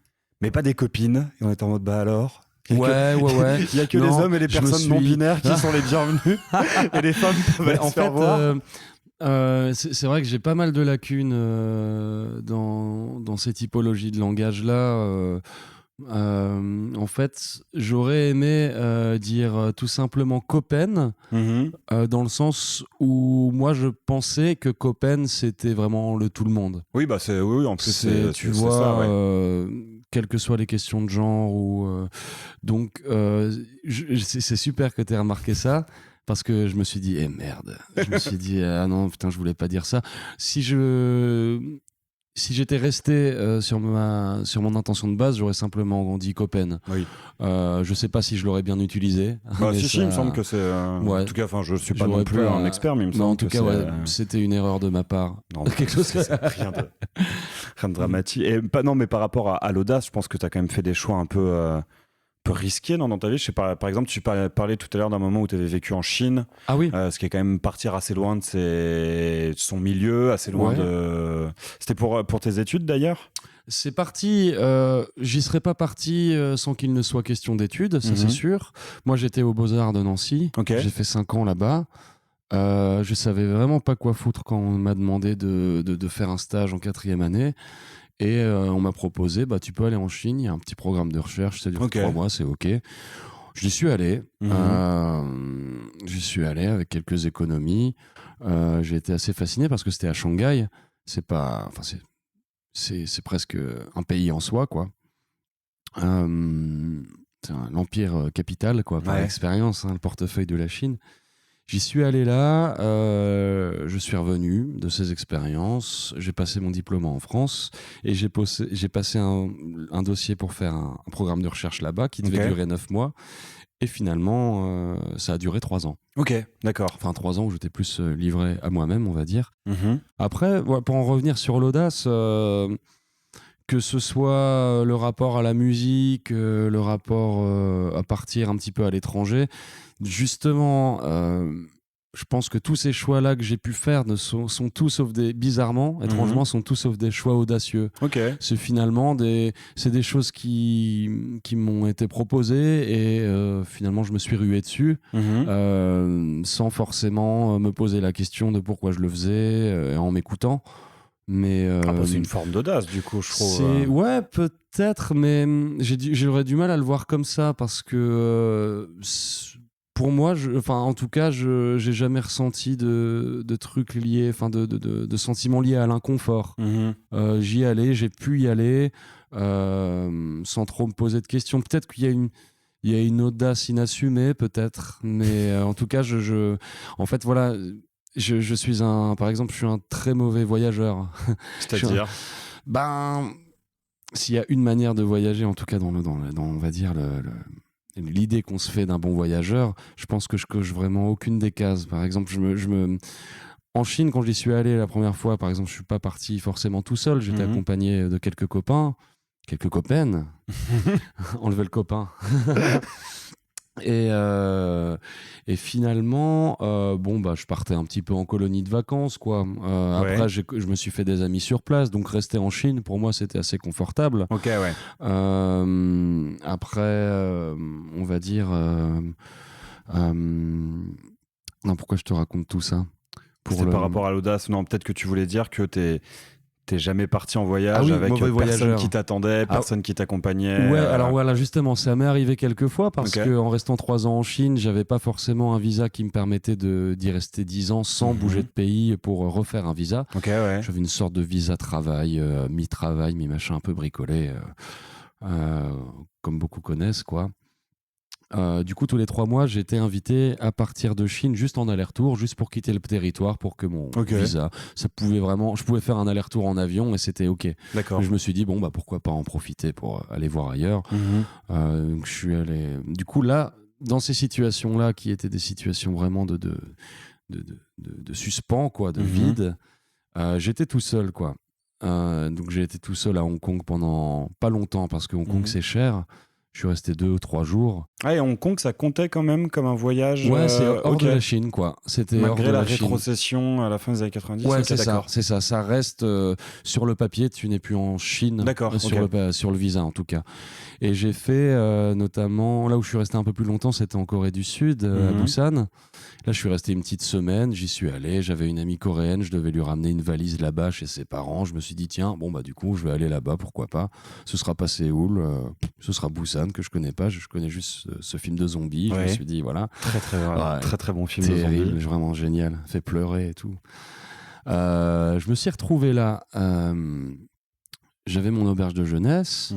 mais pas des copines. Et on était en mode, bah alors, Ouais. il y a que les Non, hommes et les je me personnes suis- non binaires qui sont les bienvenus, et les femmes peuvent Mais aller en se faire fait, voir. c'est vrai que j'ai pas mal de lacunes dans ces typologies de langage-là. En fait, j'aurais aimé dire tout simplement Copen, Mhm. dans le sens où moi je pensais que Copen c'était vraiment le tout le monde. Oui, bah oui, en plus Tu c'est vois, ça, ouais. quelles que soient les questions de genre donc c'est super que tu aies remarqué ça. Parce que je me suis dit, merde. Je me suis dit, ah non, putain, je voulais pas dire ça. Si j'étais resté sur mon intention de base, j'aurais simplement dit Copen. Oui. Je sais pas si je l'aurais bien utilisé. Bah mais si, il me semble que c'est. Ouais. En tout cas, enfin, je suis pas non J'aurais plus un expert, mais il me Mais semble en tout que cas, c'est. ouais, c'était une erreur de ma part. Non, Quelque chose c'est rien de dramatique. Et non, mais par rapport à l'audace, je pense que tu as quand même fait des choix un peu risqués dans ta vie. Je sais pas, par exemple, tu parlais tout à l'heure d'un moment où tu avais vécu en Chine, Ah oui. ce qui est quand même partir assez loin de son milieu, assez loin Ouais. de. C'était pour tes études d'ailleurs? C'est parti. J'y serais pas parti sans qu'il ne soit question d'études, ça c'est sûr. Moi, j'étais aux Beaux-Arts de Nancy. Ok. J'ai fait 5 ans là-bas. Je savais vraiment pas quoi foutre quand on m'a demandé de faire un stage en 4e année. Et on m'a proposé, bah, tu peux aller en Chine, il y a un petit programme de recherche, ça dure Ok. 3 mois, c'est OK. J'y suis allé. J'y suis allé avec quelques économies. J'ai été assez fasciné parce que c'était à Shanghai. C'est pas, enfin, c'est presque un pays en soi, quoi. C'est l'empire capital, quoi, par expérience, hein, le portefeuille de la Chine. J'y suis allé là, je suis revenu de ces expériences, j'ai passé mon diplôme en France et j'ai passé un dossier pour faire un programme de recherche là-bas qui devait durer 9 mois. Et finalement, ça a duré 3 ans. Ok, d'accord. Enfin, 3 ans où j'étais plus livré à moi-même, on va dire. Après, pour en revenir sur l'audace, que ce soit le rapport à la musique, le rapport à partir un petit peu à l'étranger, justement, je pense que tous ces choix-là que j'ai pu faire sont tous sauf bizarrement, étrangement, sont tous sauf des choix audacieux. Ok. C'est finalement c'est des choses qui m'ont été proposées et finalement je me suis rué dessus sans forcément me poser la question de pourquoi je le faisais en m'écoutant. Mais c'est une forme d'audace, du coup, je trouve. Ouais, peut-être, mais j'aurais du mal à le voir comme ça parce que pour moi, en tout cas, j'ai jamais ressenti de trucs liés, enfin de sentiments liés à l'inconfort. J'y allais, j'ai pu y aller. sans trop me poser de questions. Peut-être qu'il y a une audace inassumée, peut-être, mais en tout cas, en fait, voilà, je suis par exemple, je suis un très mauvais voyageur. C'est-à-dire Ben, s'il y a une manière de voyager, en tout cas dans on va dire l'idée qu'on se fait d'un bon voyageur, je pense que je coche vraiment aucune des cases. Par exemple, en Chine, quand j'y suis allé la première fois, par exemple, je suis pas parti forcément tout seul. J'étais accompagné de quelques copains, quelques copaines. Enlever le copain. Et finalement, je partais un petit peu en colonie de vacances, quoi. Après, je me suis fait des amis sur place, donc rester en Chine, pour moi, c'était assez confortable. Ok, ouais. Après, on va dire... non, pourquoi je te raconte tout ça? C'était par rapport à l'audace. Non, peut-être que tu voulais dire que t'es jamais parti en voyage avec personne qui t'attendait, personne qui t'accompagnait. Ouais, alors voilà, justement, ça m'est arrivé quelques fois parce qu'en restant 3 ans en Chine, j'avais pas forcément un visa qui me permettait d'y rester 10 ans sans bouger de pays pour refaire un visa. Ok, ouais. J'avais une sorte de visa travail, mi-travail, mi-machin un peu bricolé, comme beaucoup connaissent, quoi. Du coup, tous les 3 mois, j'ai été invité à partir de Chine juste en aller-retour, juste pour quitter le territoire, pour que mon visa, je pouvais faire un aller-retour en avion et c'était ok. D'accord. Je me suis dit pourquoi pas en profiter pour aller voir ailleurs. Donc je suis allé. Du coup là, dans ces situations-là, qui étaient des situations vraiment de suspens, quoi, de vide, j'étais tout seul, quoi. Donc j'ai été tout seul à Hong Kong pendant pas longtemps parce que Hong Kong c'est cher. Je suis resté 2 ou 3 jours. Ah, et Hong Kong, ça comptait quand même comme un voyage. Ouais, c'est hors de la Chine, quoi. C'était malgré hors de la Chine. rétrocession à la fin des années 90. Ouais, c'est ça. C'est ça. Ça reste sur le papier. Tu n'es plus en Chine. D'accord. Sur le visa, en tout cas. Et j'ai fait notamment là où je suis resté un peu plus longtemps, c'était en Corée du Sud, à Busan. Là, je suis resté une petite semaine. J'y suis allé. J'avais une amie coréenne. Je devais lui ramener une valise là-bas chez ses parents. Je me suis dit tiens, du coup, je vais aller là-bas. Pourquoi pas? Ce sera pas Séoul. Ce sera Busan que je connais pas. Je connais juste ce film de zombies. Je me suis dit voilà. Très bon film terrible, de zombies. Vraiment génial. Fait pleurer et tout. Je me suis retrouvé là. J'avais mon auberge de jeunesse.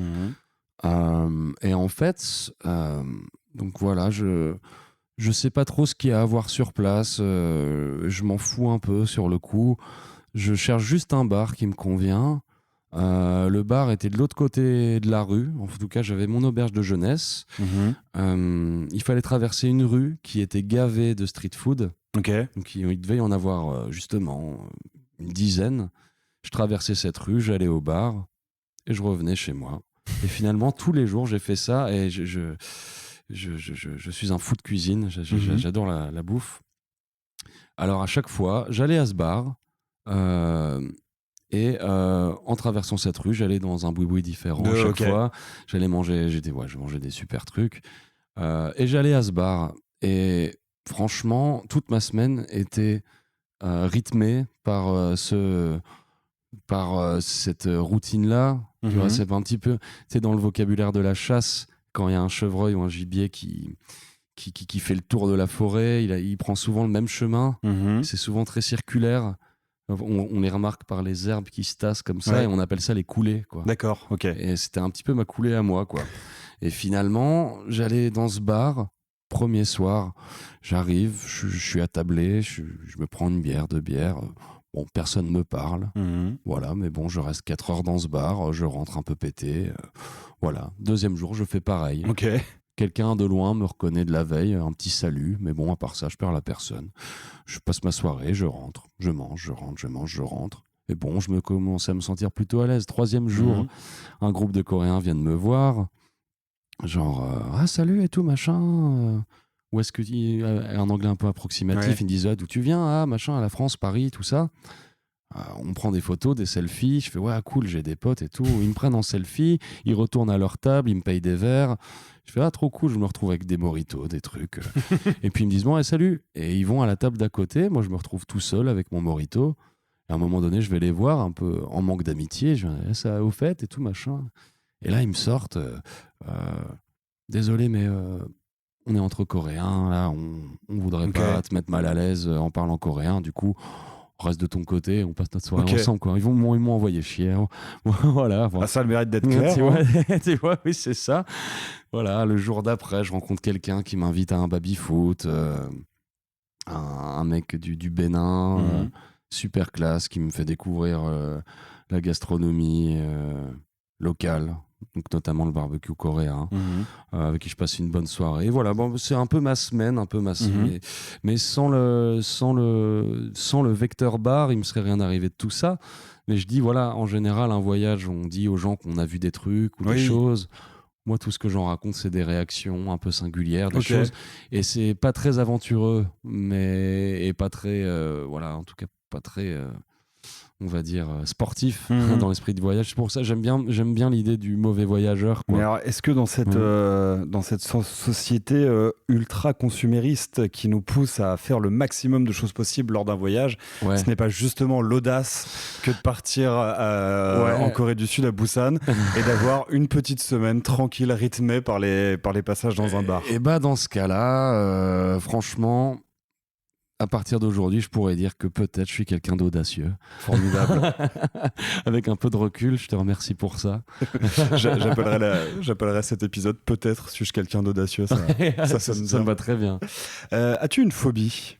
Et en fait, donc voilà, je sais pas trop ce qu'il y a à voir sur place. Je m'en fous un peu sur le coup. Je cherche juste un bar qui me convient. Le bar était de l'autre côté de la rue. En tout cas, j'avais mon auberge de jeunesse. Il fallait traverser une rue qui était gavée de street food. Ok. Donc il devait y en avoir justement une dizaine. Je traversais cette rue, j'allais au bar et je revenais chez moi. Et finalement, tous les jours, j'ai fait ça et je suis un fou de cuisine. J'adore la bouffe. Alors à chaque fois, j'allais à ce bar. En traversant cette rue, j'allais dans un boui-boui différent. Chaque fois, j'allais manger, je mangeais des super trucs. Et j'allais à ce bar. Et franchement, toute ma semaine était rythmée par cette routine-là. Tu vois, c'est un petit peu, dans le vocabulaire de la chasse, quand il y a un chevreuil ou un gibier qui fait le tour de la forêt, il prend souvent le même chemin. C'est souvent très circulaire. On les remarque par les herbes qui se tassent comme ça et on appelle ça les coulées, quoi. D'accord, ok. Et c'était un petit peu ma coulée à moi, quoi. Et finalement, j'allais dans ce bar, premier soir, j'arrive, je suis attablé, je me prends une bière, 2 bières. Bon, personne ne me parle. Voilà, mais bon, je reste 4 heures dans ce bar, je rentre un peu pété. Voilà, 2e jour, je fais pareil. Ok. Quelqu'un de loin me reconnaît de la veille, un petit salut, mais bon, à part ça, je perds la personne. Je passe ma soirée, je rentre, je mange, je rentre, je mange, je rentre. Et bon, je commence à me sentir plutôt à l'aise. 3e jour, un groupe de Coréens vient de me voir. Genre, ah salut et tout, machin. Où est-ce que un anglais un peu approximatif, ils me disent d'où tu viens, ah machin, à la France, Paris, tout ça. On prend des photos, des selfies. Je fais ouais cool, j'ai des potes et tout. Ils me prennent en selfie, ils retournent à leur table, ils me payent des verres. Je fais ah trop cool, je me retrouve avec des mojitos, des trucs. Et puis ils me disent bon salut. Et ils vont à la table d'à côté. Moi je me retrouve tout seul avec mon mojito. Et à un moment donné, je vais les voir un peu en manque d'amitié. Je dis ça au fait et tout machin. Et là ils me sortent. Désolé mais on est entre Coréens là, on voudrait pas te mettre mal à l'aise en parlant coréen. Du coup reste de ton côté, on passe notre soirée ensemble, quoi. Ils m'ont envoyé chier. Voilà. Ah, ça a le mérite d'être clair. Tu vois, oui, c'est ça. Voilà, le jour d'après, je rencontre quelqu'un qui m'invite à un baby-foot, un mec du Bénin, super classe, qui me fait découvrir la gastronomie locale, donc notamment le barbecue coréen, avec qui je passe une bonne soirée. Et voilà, bon, c'est un peu ma semaine, mais sans le vecteur bar, il me serait rien arrivé de tout ça. Mais je dis, voilà, en général, un voyage, on dit aux gens qu'on a vu des trucs ou des choses. Moi, tout ce que j'en raconte, c'est des réactions un peu singulières, des choses. Et c'est pas très aventureux, et pas très, voilà, en tout cas, pas très... on va dire sportif dans l'esprit de voyage. C'est pour ça j'aime bien l'idée du mauvais voyageur, quoi. Mais alors, est-ce que dans cette société ultra consumériste qui nous pousse à faire le maximum de choses possibles lors d'un voyage, ce n'est pas justement l'audace que de partir en Corée du Sud à Busan et d'avoir une petite semaine tranquille, rythmée par les passages dans un bar? Et dans ce cas-là, franchement, à partir d'aujourd'hui, je pourrais dire que peut-être je suis quelqu'un d'audacieux. Formidable. Avec un peu de recul, je te remercie pour ça. J'appellerai cet épisode peut-être suis-je quelqu'un d'audacieux. Ça me va très bien. As-tu une phobie?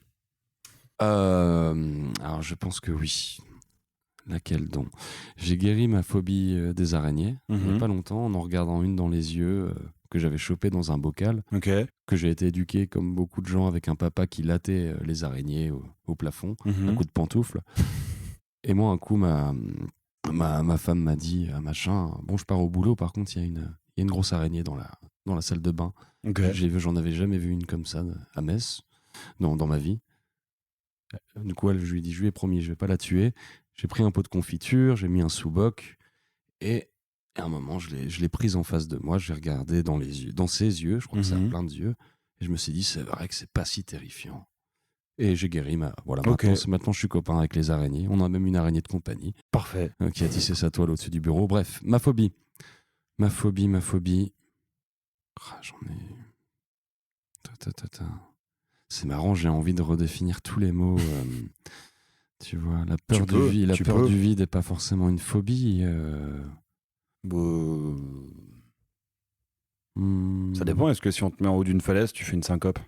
Alors, je pense que oui. Laquelle donc? J'ai guéri ma phobie des araignées il n'y a pas longtemps en regardant une dans les yeux que j'avais chopée dans un bocal, que j'ai été éduqué comme beaucoup de gens avec un papa qui lattait les araignées au plafond, un coup de pantoufle. Et moi, un coup, ma femme m'a dit, machin, bon, je pars au boulot, par contre, il y a une grosse araignée dans la salle de bain. J'en avais jamais vu une comme ça à Metz, dans ma vie. Du coup, je lui ai promis, je vais pas la tuer. J'ai pris un pot de confiture, j'ai mis un sous-boc, et à un moment, je l'ai prise en face de moi, j'ai regardé dans ses yeux, je crois que ça a plein de yeux, et je me suis dit, c'est vrai que c'est pas si terrifiant. Et j'ai guéri maintenant, je suis copain avec les araignées. On a même une araignée de compagnie. Parfait. Qui a tissé sa toile au-dessus du bureau. Bref, ma phobie. Ah, j'en ai... C'est marrant, j'ai envie de redéfinir tous les mots. Tu vois, la peur du vide n'est pas forcément une phobie. Ça dépend. Est-ce que si on te met en haut d'une falaise, tu fais une syncope?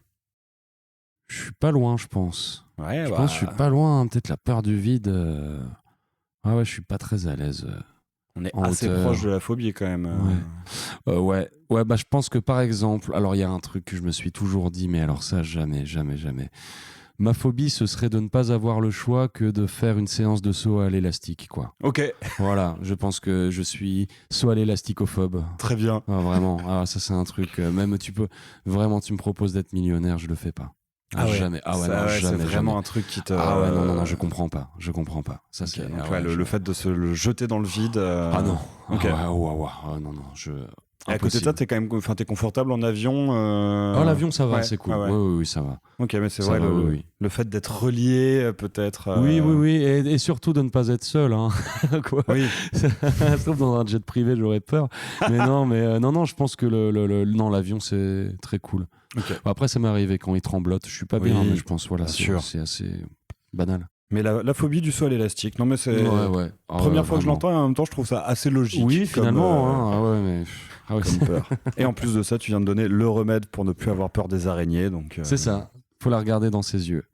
Je suis pas loin, je pense. Ouais, je pense que je suis pas loin. Peut-être la peur du vide. Je suis pas très à l'aise. On est assez proche de la phobie quand même. Je pense que par exemple, alors il y a un truc que je me suis toujours dit, mais alors ça, jamais. Ma phobie, ce serait de ne pas avoir le choix que de faire une séance de saut à l'élastique, quoi. Ok. Voilà, je pense que je suis saut à l'élasticophobe. Très bien. Vraiment. Ça, c'est un truc. Même tu me proposes d'être millionnaire, je le fais pas. Jamais. Jamais. C'est vraiment un truc qui te. Non, je comprends pas. Ça, okay. Donc, le fait de se jeter dans le vide. Ah non. Ok. Non. Et à côté de ça, t'es confortable en avion. L'avion, ça va, c'est cool. Oui, ça va. Ok, mais c'est vrai, le fait d'être relié, peut-être. Oui, et surtout de ne pas être seul. Hein. Quoi. Oui. Sauf dans un jet privé, j'aurais peur. Mais non, je pense que l'avion, c'est très cool. Okay. Après, ça m'est arrivé quand il tremblote. Je suis pas bien, mais je pense, c'est assez banal. Mais la phobie du saut à l'élastique, non mais c'est première fois que je l'entends et en même temps je trouve ça assez logique. Oui, finalement. Comme peur. Et en plus de ça, tu viens de donner le remède pour ne plus avoir peur des araignées. Donc, c'est ça, faut la regarder dans ses yeux.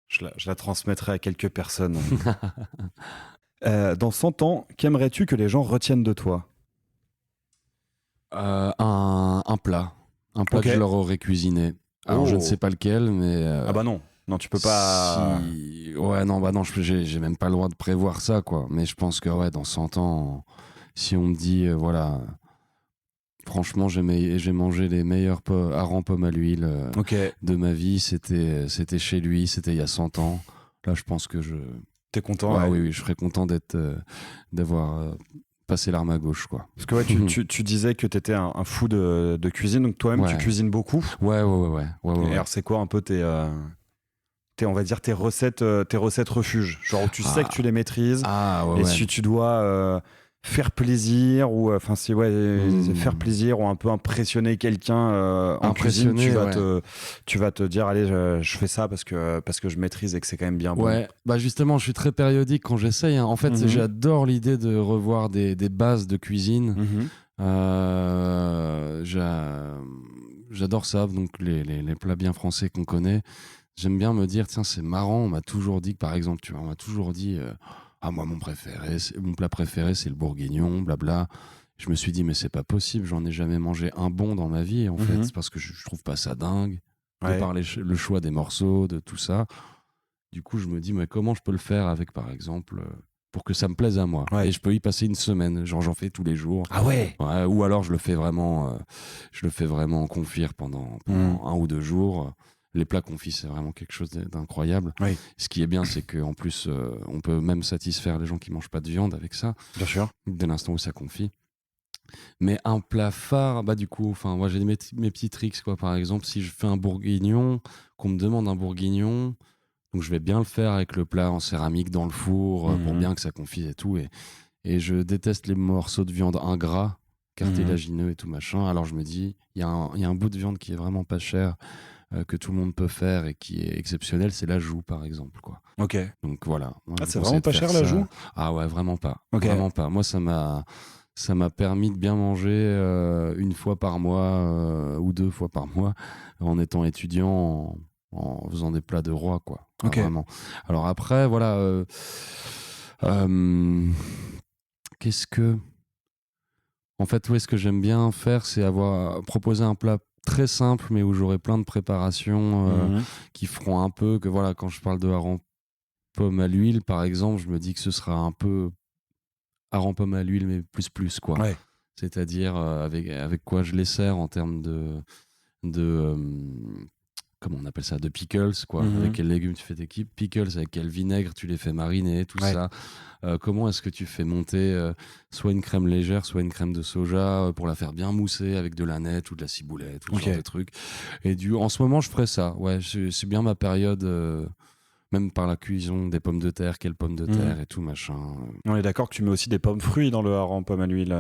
je la transmettrai à quelques personnes. Dans 100 ans, qu'aimerais-tu que les gens retiennent de toi? Un plat que je leur aurais cuisiné. Alors je ne sais pas lequel, mais... Ah bah non, tu peux pas... j'ai même pas le droit de prévoir ça, quoi. Mais je pense que dans 100 ans, si on me dit, franchement, j'ai mangé les meilleurs harengs pommes à l'huile de ma vie, c'était chez lui, c'était il y a 100 ans. Là, je pense que T'es content? Oui, je serais content d'avoir... passer l'arme à gauche, quoi. Parce que tu disais que t'étais un fou de cuisine, donc toi-même tu cuisines beaucoup. Ouais. Et alors c'est quoi un peu on va dire tes recettes refuges, genre où tu sais que tu les maîtrises, et si tu dois faire plaisir ou enfin c'est faire plaisir ou un peu impressionner quelqu'un en cuisine, tu vas te dire allez je fais ça parce que je maîtrise et que c'est quand même bien bon. Ouais, bah justement, je suis très périodique quand j'essaye. En fait, j'adore l'idée de revoir des bases de cuisine. J'adore ça, donc les plats bien français qu'on connaît. J'aime bien me dire, tiens, c'est marrant, on m'a toujours dit que, par exemple, tu vois, on m'a toujours dit, moi, mon plat préféré, c'est le bourguignon, blabla. Je me suis dit, mais c'est pas possible, j'en ai jamais mangé un bon dans ma vie, en fait, c'est parce que je trouve pas ça dingue, de par le choix des morceaux, de tout ça. Du coup, je me dis, mais comment je peux le faire avec, par exemple, pour que ça me plaise à moi. Et je peux y passer une semaine, genre j'en fais tous les jours. Ah ouais, ou alors je le fais vraiment en confire pendant 1 ou 2 jours. Les plats confits, c'est vraiment quelque chose d'incroyable. Ce qui est bien, c'est qu'en plus, on peut même satisfaire les gens qui mangent pas de viande avec ça. Bien sûr. Dès l'instant où ça confie. Mais un plat phare, bah du coup, enfin, moi j'ai mes petits tricks, quoi. Par exemple, si je fais un bourguignon, qu'on me demande un bourguignon, donc je vais bien le faire avec le plat en céramique dans le four pour bien que ça confise et tout. Et je déteste les morceaux de viande ingrats, cartilagineux et tout machin. Alors je me dis, il y a un bout de viande qui est vraiment pas cher, que tout le monde peut faire et qui est exceptionnel, c'est la joue par exemple, quoi. Ok. Donc voilà. Moi, c'est vraiment pas cher la joue ? Ah ouais, vraiment pas. Okay. Vraiment pas. Moi, ça m'a permis de bien manger 1 fois par mois ou 2 fois par mois en étant étudiant, en faisant des plats de roi, quoi. Ok. Vraiment. Alors après, voilà. Qu'est-ce que... En fait, ce que j'aime bien faire, c'est proposer un plat très simple, mais où j'aurai plein de préparations qui feront un peu que, voilà, quand je parle de hareng pomme à l'huile, par exemple, je me dis que ce sera un peu hareng pomme à l'huile, mais plus, quoi. Ouais. C'est-à-dire avec quoi je les sers en termes de comment on appelle ça, de pickles, quoi. Avec quels légumes tu fais tes pickles, avec quel vinaigre tu les fais mariner, tout ça. Comment est-ce que tu fais monter soit une crème légère, soit une crème de soja pour la faire bien mousser avec de la nette ou de la ciboulette, tout ce genre de trucs. Et en ce moment, je ferais ça. Ouais, c'est bien ma période, même par la cuisson des pommes de terre, quelles pommes de terre et tout machin. On est d'accord que tu mets aussi des pommes fruits dans le hareng pomme à l'huile.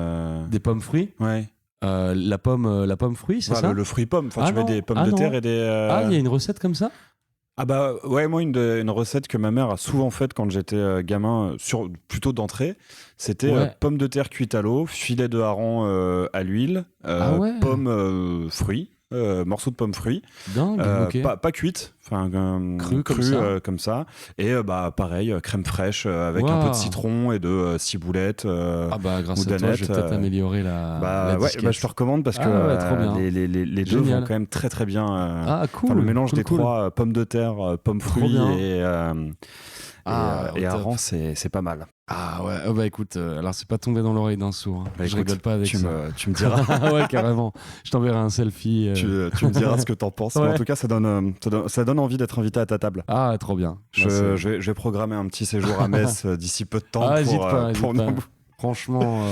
Des pommes fruits ? Ouais. La pomme fruit, c'est ça ? Le fruit pomme. Enfin, tu mets des pommes de terre et des. Ah, il y a une recette comme ça ? Ah bah ouais, moi une recette que ma mère a souvent faite quand j'étais gamin, plutôt d'entrée, c'était pommes de terre cuites à l'eau, filet de hareng à l'huile, pommes fruits, morceaux de pommes fruits, dingue, pas cuites, enfin cru comme ça, et pareil crème fraîche avec un peu de citron et de ciboulette. Grâce à toi, je vais peut-être améliorer la disquette. Je te recommande parce que les deux vont quand même très très bien. Cool. Le mélange des trois, pommes de terre, pommes fruits et hareng, c'est pas mal. Ah ouais, bah écoute, alors c'est pas tombé dans l'oreille d'un sourd. Je rigole pas avec ça. Tu me diras. Ouais, carrément. Je t'enverrai un selfie. Tu me diras ce que t'en penses. Mais en tout cas, ça donne envie d'être invité à ta table. Ah, trop bien. Je vais programmer un petit séjour à Metz d'ici peu de temps pour nous. Franchement.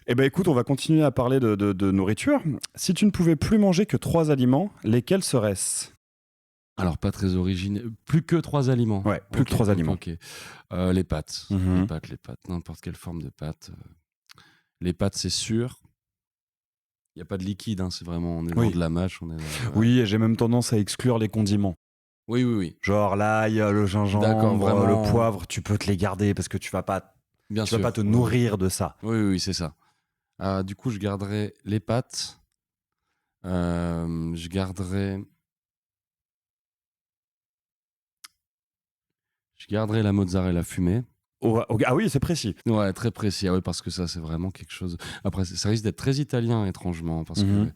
Eh ben écoute, on va continuer à parler de nourriture. Si tu ne pouvais plus manger que 3 aliments, lesquels seraient-ce ? Alors, pas très original. Plus que 3 aliments. Ouais, plus que 3 aliments. Ok. Les pâtes. Les pâtes. N'importe quelle forme de pâtes. Les pâtes, c'est sûr. Il n'y a pas de liquide, c'est vraiment, on est dans de la mâche. Oui, et j'ai même tendance à exclure les condiments. Oui. Genre l'ail, le gingembre, le poivre, tu peux te les garder parce que tu vas pas te nourrir de ça. Oui, c'est ça. Du coup, je garderai les pâtes. Je garderai la mozzarella fumée. Ah oui, c'est précis. Ouais, très précis. Ah oui, parce que ça, c'est vraiment quelque chose. Après, ça risque d'être très italien, étrangement, parce que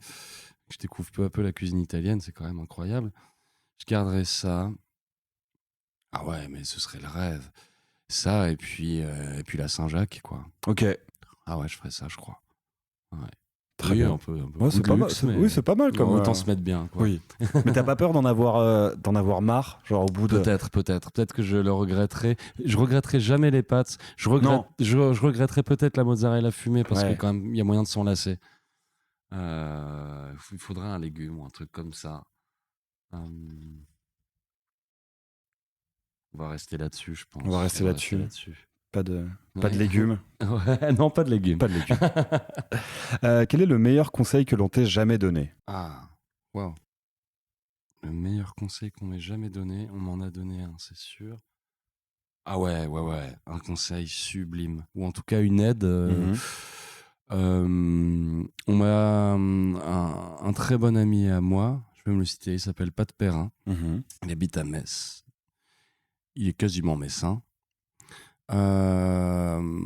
je découvre peu à peu la cuisine italienne, c'est quand même incroyable. Je garderai ça. Ah ouais, mais ce serait le rêve. Ça, et puis la Saint-Jacques, quoi. Ok. Ah ouais, je ferais ça, je crois. Ouais. Très bien. Un peu c'est pas mal. Oui, c'est pas mal comme. Autant se mettre bien, quoi. Oui. Mais t'as pas peur d'en avoir marre, genre au bout de. Peut-être que je le regretterai. Je regretterai jamais les pâtes. Je regretterai peut-être la mozzarella fumée parce que quand même il y a moyen de s'en lasser. Il faudrait un légume ou un truc comme ça. On va rester là-dessus, je pense. On va rester là-dessus. Pas de Ouais. légumes. Ouais, non, pas de légumes. Pas de légumes. Quel est le meilleur conseil que l'on t'ait jamais donné? Ah, waouh. Le meilleur conseil qu'on m'ait jamais donné, on m'en a donné un, c'est sûr. Ah ouais, ouais, ouais, un conseil sublime. Ou en tout cas une aide. Mhm. On m'a un très bon ami à moi, je peux me le citer, il s'appelle Pat Perrin. Mhm. Il habite à Metz. Il est quasiment messin. Euh,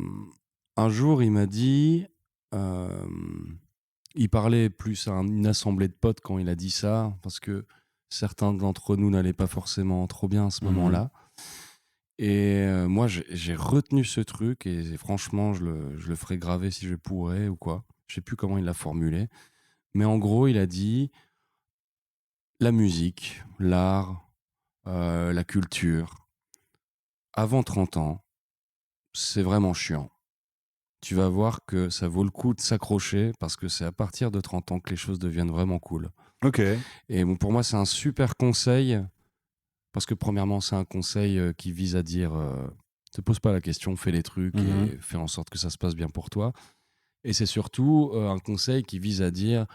un jour, il m'a dit, euh, il parlait plus à une assemblée de potes quand il a dit ça, parce que certains d'entre nous n'allaient pas forcément trop bien à ce Mhm. moment-là. Et moi, j'ai retenu ce truc et franchement, je le ferai graver si je pourrais ou quoi. Je sais plus comment il l'a formulé. Mais en gros, il a dit la musique, l'art, la culture, avant 30 ans, c'est vraiment chiant. Tu vas voir que ça vaut le coup de s'accrocher parce que c'est à partir de 30 ans que les choses deviennent vraiment cool. Ok. Et bon, pour moi, c'est un super conseil parce que premièrement, c'est un conseil qui vise à dire te pose pas la question, fais les trucs Mhm. et fais en sorte que ça se passe bien pour toi. Et c'est surtout un conseil qui vise à dire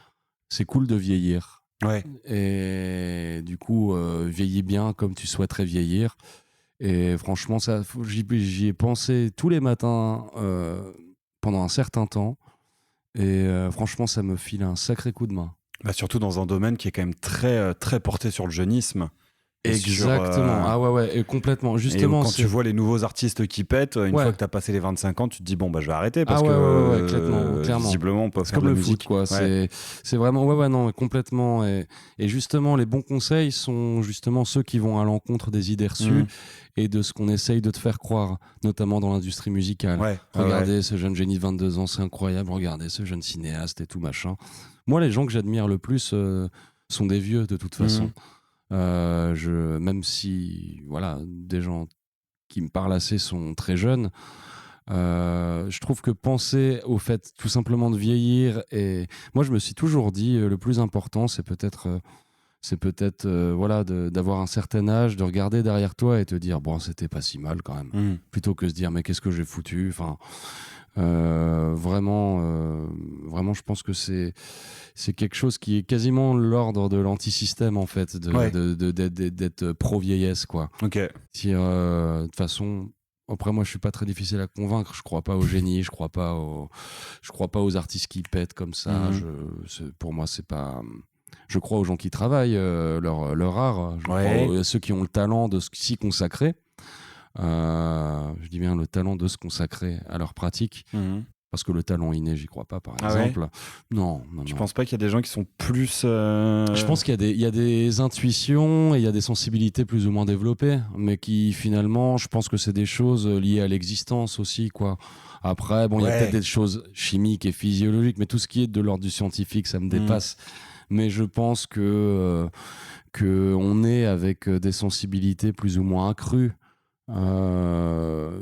c'est cool de vieillir. Ouais. Et du coup, vieillis bien comme tu souhaiterais vieillir. Et franchement, j'y ai pensé tous les matins pendant un certain temps. Et franchement, ça me file un sacré coup de main. Bah, surtout dans un domaine qui est quand même très porté sur le jeunisme. Et sur, Exactement. Ah ouais, ouais, et complètement. et Justement, quand tu vois les nouveaux artistes qui pètent, une Ouais. fois que tu as passé les 25 ans, tu te dis bon, bah, je vais arrêter parce Ah ouais, que ouais, ouais, clairement. visiblement, on peut C'est faire comme de la le foot, musique. quoi. Ouais. C'est vraiment, ouais, ouais, non, complètement. Et justement, les bons conseils sont justement ceux qui vont à l'encontre des idées reçues Mhm. et de ce qu'on essaye de te faire croire, notamment dans l'industrie musicale. Ouais. Regardez ce jeune génie de 22 ans, c'est incroyable. Regardez ce jeune cinéaste et tout machin. Moi, les gens que j'admire le plus sont des vieux, de toute façon. Mhm. Même si, voilà, des gens qui me parlent assez sont très jeunes. Je trouve que penser au fait tout simplement de vieillir et moi je me suis toujours dit le plus important c'est peut être voilà d'avoir un certain âge, de regarder derrière toi et te dire bon c'était pas si mal quand même, Mhm. plutôt que se dire mais qu'est-ce que j'ai foutu, enfin vraiment je pense que c'est quelque chose qui est quasiment l'ordre de l'antisystème en fait Ouais. d'être pro vieillesse quoi. Ok. Si, de toute façon, après moi je suis pas très difficile à convaincre. Je crois pas au génie, je crois pas aux artistes qui pètent comme ça. Mhm. Pour moi c'est pas. Je crois aux gens qui travaillent leur art. Je Ouais. crois à ceux qui ont le talent de s'y consacrer. Je dis bien le talent de se consacrer à leur pratique. Mhm. Parce que le talent inné, j'y crois pas, par Ah ouais. exemple. Non, non, Je non. pense pas qu'il y a des gens qui sont plus. Je pense qu'il y a des intuitions et il y a des sensibilités plus ou moins développées, mais qui finalement, je pense que c'est des choses liées à l'existence aussi, quoi. Après, bon, il y a peut-être Ouais. des choses chimiques et physiologiques, mais tout ce qui est de l'ordre du scientifique, ça me Mhm. dépasse. Mais je pense que on est avec des sensibilités plus ou moins accrues.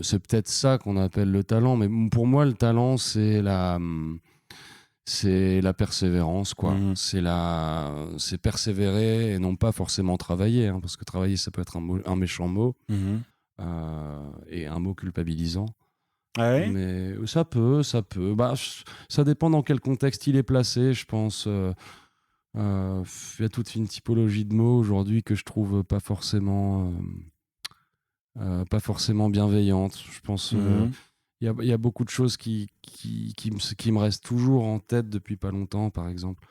C'est peut-être ça qu'on appelle le talent, mais pour moi, le talent, c'est la persévérance, quoi. Mhm. C'est persévérer et non pas forcément travailler, hein, parce que travailler, ça peut être un méchant mot Mhm. et un mot culpabilisant. Ah ouais. Mais ça peut. Bah, ça dépend dans quel contexte il est placé, je pense. Il y a toute une typologie de mots aujourd'hui que je trouve pas forcément bienveillante. Je pense. Mhm. Il y a beaucoup de choses qui me restent toujours en tête depuis pas longtemps, par exemple.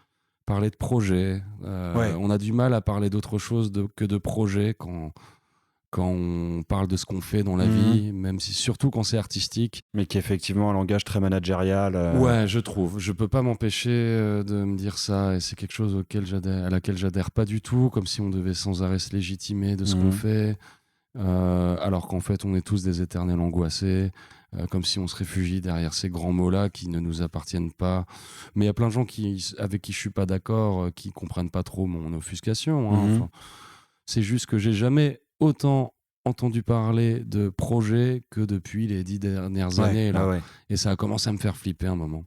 Parler de projet. Ouais. On a du mal à parler d'autre chose que de projet quand on parle de ce qu'on fait dans la Mhm. vie, même si surtout quand c'est artistique. Mais qui est effectivement un langage très managérial. Ouais, je trouve. Je peux pas m'empêcher de me dire ça, et c'est quelque chose à laquelle j'adhère pas du tout, comme si on devait sans arrêt se légitimer de ce qu'on Mhm. fait, alors qu'en fait on est tous des éternels angoissés, comme si on se réfugie derrière ces grands mots-là qui ne nous appartiennent pas. Mais il y a plein de gens avec qui je suis pas d'accord, qui comprennent pas trop mon offuscation, hein. Mhm. Enfin, c'est juste que j'ai jamais autant entendu parler de projets que depuis les 10 dernières Ouais. années Ah là, ouais. et ça a commencé à me faire flipper un moment.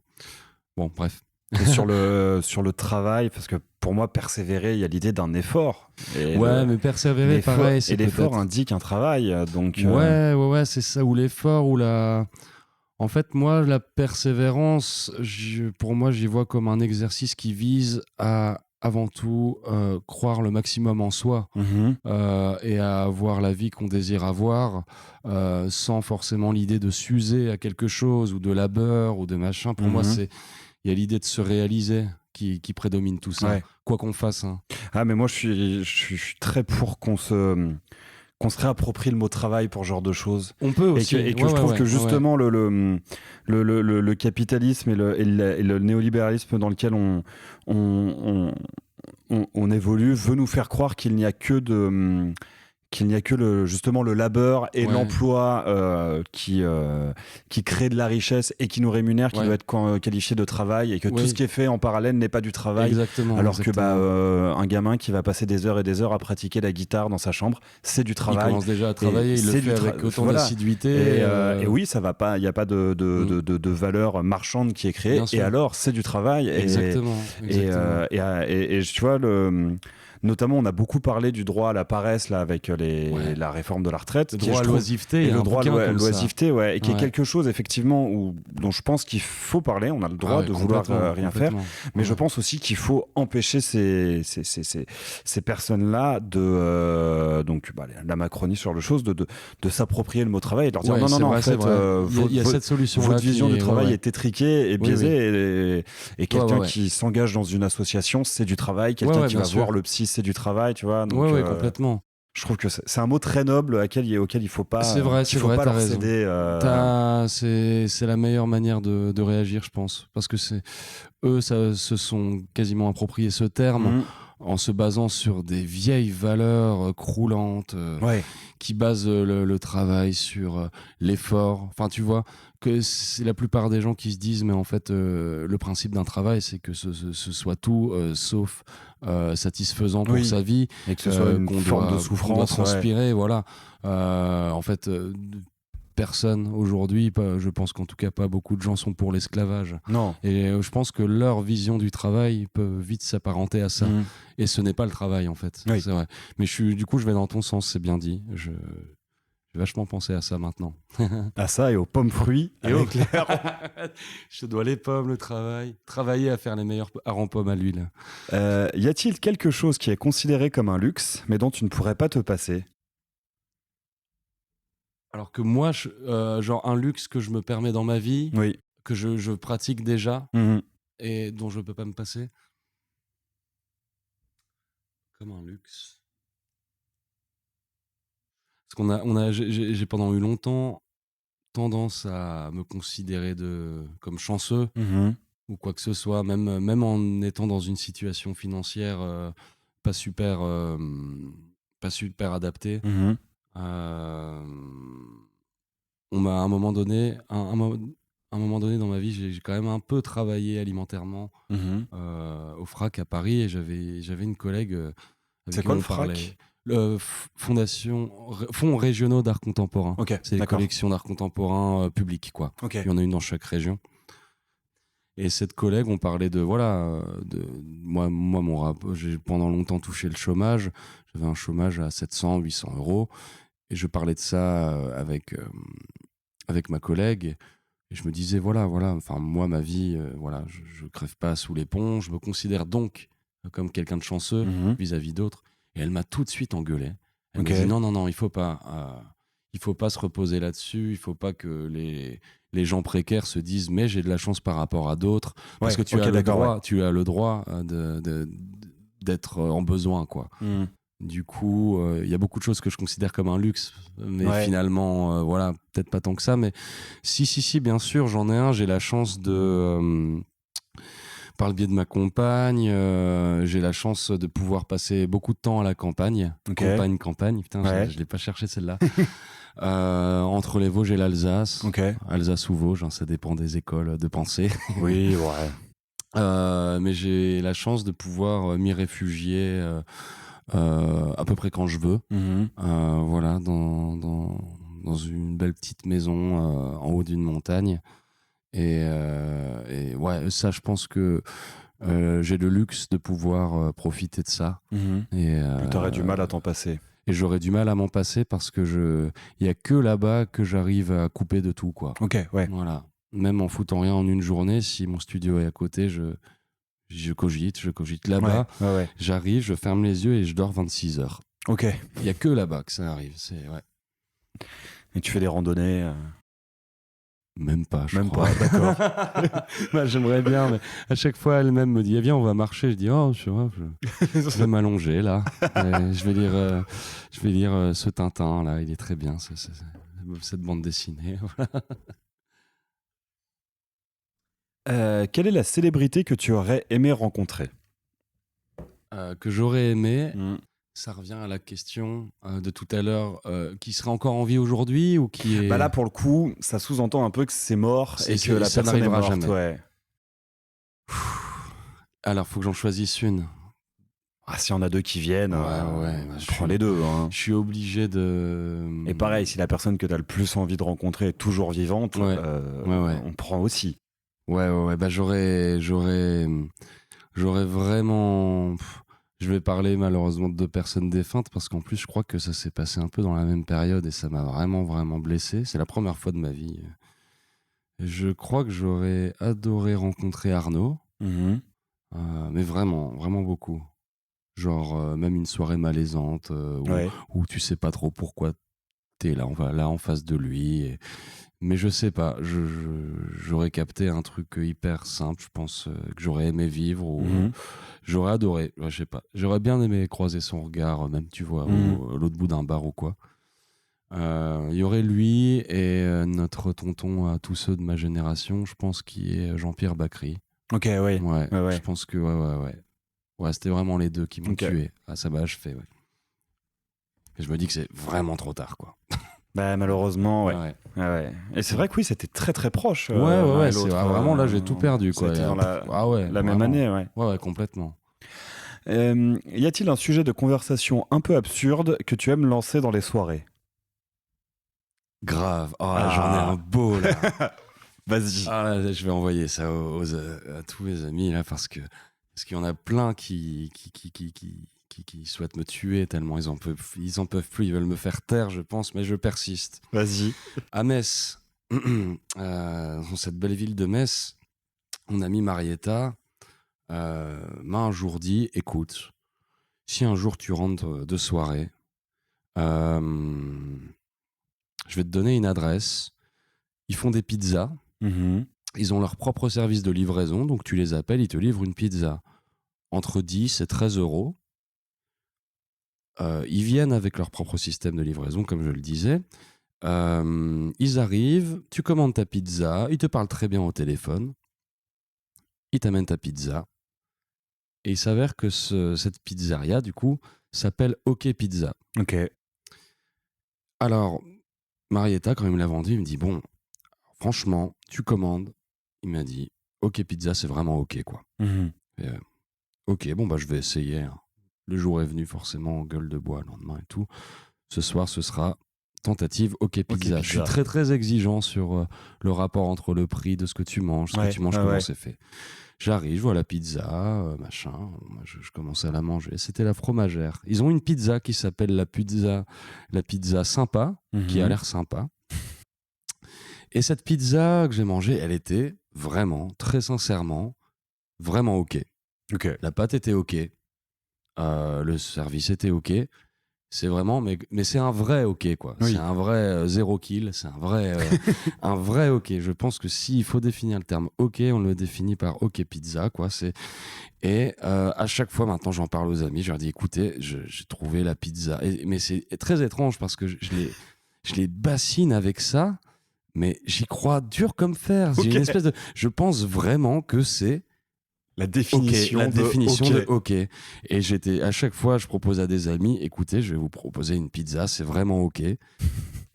Bon, bref. Et sur le travail, parce que pour moi, persévérer, il y a l'idée d'un effort. Et mais persévérer, pareil, c'est et l'effort peut-être... indique un travail. Donc, Ouais, c'est ça, ou l'effort, ou la... En fait, moi, la persévérance, pour moi, j'y vois comme un exercice qui vise à, avant tout, croire le maximum en soi mhm, et à avoir la vie qu'on désire avoir, sans forcément l'idée de s'user à quelque chose, ou de labeur, ou de machin. Pour moi, mhm. il y a l'idée de se réaliser qui prédomine tout ça, Ouais. quoi qu'on fasse. Hein. Ah, mais moi, je suis très pour qu'on se réapproprie le mot travail pour ce genre de choses. On peut aussi. Et que je trouve que justement le capitalisme et le néolibéralisme dans lequel on évolue veut nous faire croire qu'il n'y a que justement le labeur et l'emploi qui crée de la richesse et qui nous rémunère, qui doit être qualifié de travail, et que tout ce qui est fait en parallèle n'est pas du travail. Alors que un gamin qui va passer des heures et des heures à pratiquer la guitare dans sa chambre, c'est du travail. Il commence déjà à travailler, il le fait avec autant d'assiduité. Et oui, ça va pas, il n'y a pas de valeur marchande qui est créée. Et alors, c'est du travail. Exactement. Et tu vois, notamment, on a beaucoup parlé du droit à la paresse là, avec la réforme de la retraite. Le droit à l'oisiveté. Et le droit à l'oisiveté, et qui est quelque chose, effectivement, dont je pense qu'il faut parler. On a le droit de vouloir rien faire. Mais je pense aussi qu'il faut empêcher ces personnes-là la Macronie sur le chose, de s'approprier le mot travail et de leur dire non, en fait, il y a cette solution. Votre vision du travail est étriquée et biaisée. Et quelqu'un qui s'engage dans une association, c'est du travail. Quelqu'un qui va voir le psy, c'est du travail, tu vois. Donc, complètement. Je trouve que c'est un mot très noble auquel il faut pas. C'est vrai, pas leur céder. C'est la meilleure manière de réagir, je pense, parce que eux, se sont quasiment appropriés ce terme. En se basant sur des vieilles valeurs croulantes qui basent le travail sur l'effort. Enfin, tu vois, que c'est la plupart des gens qui se disent, mais en fait, le principe d'un travail, c'est que ce soit tout sauf satisfaisant pour sa vie. Et que ce soit une forme de souffrance. Qu'on doit transpirer, voilà. En fait... personne aujourd'hui, je pense qu'en tout cas pas beaucoup de gens sont pour l'esclavage. Non. Et je pense que leur vision du travail peut vite s'apparenter à ça. Et ce n'est pas le travail en fait. Oui. C'est vrai. Mais du coup, je vais dans ton sens, c'est bien dit. Je vais vachement penser à ça maintenant. À ça et aux pommes fruits et au clair. Je dois les pommes, le travail. Travailler à faire les meilleurs harengs pommes à l'huile. Y a-t-il quelque chose qui est considéré comme un luxe, mais dont tu ne pourrais pas te passer ? Alors que moi, genre un luxe que je me permets dans ma vie, que je pratique déjà et dont je ne peux pas me passer. Comme un luxe. Parce j'ai pendant longtemps tendance à me considérer comme chanceux ou quoi que ce soit, même en étant dans une situation financière pas super adaptée. On m'a à un moment donné, un moment donné dans ma vie, j'ai quand même un peu travaillé alimentairement au FRAC à Paris, et j'avais une collègue avec C'est qui quoi on le FRAC ? parlait. Fonds régionaux d'art contemporain. C'est les collections d'art contemporain publiques, quoi. Il y en a une dans chaque région. Et cette collègue, on parlait de moi mon rapport, j'ai pendant longtemps touché le chômage. J'avais un chômage à 700-800 €. Et je parlais de ça avec ma collègue. Et je me disais, voilà, enfin, moi, ma vie, je crève pas sous les ponts. Je me considère donc comme quelqu'un de chanceux vis-à-vis d'autres. Et elle m'a tout de suite engueulé. Elle m'a dit, non, il faut pas se reposer là-dessus. Il faut pas que les gens précaires se disent, mais j'ai de la chance par rapport à d'autres. Parce que tu as le droit d'être en besoin, quoi. Du coup, il y a beaucoup de choses que je considère comme un luxe, mais finalement, peut-être pas tant que ça. Mais si, bien sûr, j'en ai un. J'ai la chance par le biais de ma compagne, j'ai la chance de pouvoir passer beaucoup de temps à la campagne. Campagne, putain, je l'ai pas cherché celle-là. Entre les Vosges et l'Alsace. Alsace ou Vosges, ça dépend des écoles de pensée. Oui, ouais. Mais j'ai la chance de pouvoir m'y réfugier à peu près quand je veux. Dans une belle petite maison en haut d'une montagne. Et ouais, ça, je pense que j'ai le luxe de pouvoir profiter de ça. Et t'aurais du mal à t'en passer. Et j'aurais du mal à m'en passer parce que il y a que là-bas que j'arrive à couper de tout, quoi. Ok, ouais. Voilà. Même en foutant rien en une journée, si mon studio est à côté, je cogite là-bas. Ouais. J'arrive, je ferme les yeux et je dors 26 heures. Ok. Il y a que là-bas que ça arrive. Ouais. Et tu fais des randonnées Même pas, je Même crois. pas, d'accord. Bah, j'aimerais bien, mais à chaque fois, elle-même me dit viens, on va marcher. Je dis oh, je vais m'allonger là. Et je vais lire ce Tintin là, il est très bien, cette bande dessinée. Quelle est la célébrité que tu aurais aimé rencontrer? Que j'aurais aimé. Ça revient à la question de tout à l'heure, qui serait encore en vie aujourd'hui ou qui est... Bah là, pour le coup, ça sous-entend un peu que c'est mort et que la ça personne est n'arrivera morte. jamais. Ouais. Alors, faut que j'en choisisse une. Ah, s'il y en a deux qui viennent, prends les deux. Hein. Je suis obligé de... Et pareil, si la personne que tu as le plus envie de rencontrer est toujours vivante, on prend aussi. Ouais. Bah, j'aurais vraiment... Je vais parler malheureusement de 2 personnes défuntes parce qu'en plus, je crois que ça s'est passé un peu dans la même période et ça m'a vraiment, vraiment blessé. C'est la première fois de ma vie. Je crois que j'aurais adoré rencontrer Arnaud, mais vraiment, vraiment beaucoup. Genre, même une soirée malaisante où tu sais pas trop pourquoi t'es là en face de lui. Mais je sais pas, j'aurais capté un truc hyper simple, je pense, que j'aurais aimé vivre ou j'aurais adoré, je sais pas. J'aurais bien aimé croiser son regard, même tu vois, à l'autre bout d'un bar ou quoi. Il y aurait lui et notre tonton à tous ceux de ma génération, je pense, qui est Jean-Pierre Bacry. Ok, ouais. Je pense que ouais, c'était vraiment les deux qui m'ont tué. À ça je fais, ouais. Et je me dis que c'est vraiment trop tard, quoi. Bah, malheureusement, ouais. Et c'est vrai que oui, c'était très très proche. Ouais, c'est vraiment là, j'ai tout perdu, quoi. C'était dans la même année, ouais. Ouais, complètement. Y a-t-il un sujet de conversation un peu absurde que tu aimes lancer dans les soirées? Grave. J'en ai un beau, là. Vas-y. Là, je vais envoyer ça à tous mes amis, là, parce qu'il y en a plein qui souhaitent me tuer tellement ils en peuvent plus, ils veulent me faire taire, je pense, mais je persiste. Vas-y. À Metz, dans cette belle ville de Metz, mon amie Marietta m'a un jour dit écoute, si un jour tu rentres de soirée, je vais te donner une adresse. Ils font des pizzas. Ils ont leur propre service de livraison, donc tu les appelles, ils te livrent une pizza entre 10 et 13 euros. Ils viennent avec leur propre système de livraison, comme je le disais. Ils arrivent, tu commandes ta pizza, ils te parlent très bien au téléphone, ils t'amènent ta pizza. Et il s'avère que cette pizzeria, du coup, s'appelle OK Pizza. Ok. Alors, Marietta, quand il me l'a vendu, il me dit bon, franchement, tu commandes. Il m'a dit OK Pizza, c'est vraiment OK, quoi. Et, ok, bon, bah, je vais essayer. Hein. Le jour est venu, forcément, gueule de bois, le lendemain et tout. Ce soir, ce sera tentative OK Pizza. Je suis très, très exigeant sur le rapport entre le prix de ce que tu manges, comment c'est fait. J'arrive, je vois la pizza, machin. Je commence à la manger. C'était la fromagère. Ils ont une pizza qui s'appelle la pizza sympa, qui a l'air sympa. Et cette pizza que j'ai mangée, elle était vraiment, très sincèrement, vraiment OK. La pâte était OK. Le service était OK. C'est vraiment, mais c'est un vrai OK, quoi. Oui. C'est un vrai 0 kill. C'est un vrai OK. Je pense que s'il faut définir le terme OK, on le définit par OK Pizza, quoi. Et à chaque fois, maintenant, j'en parle aux amis. Je leur dis, écoutez, j'ai trouvé la pizza. Mais c'est très étrange parce que je les bassine avec ça, mais j'y crois dur comme fer. Okay. J'ai une espèce de... Je pense vraiment que c'est la définition de OK. Et à chaque fois, je propose à des amis, écoutez, je vais vous proposer une pizza, c'est vraiment OK.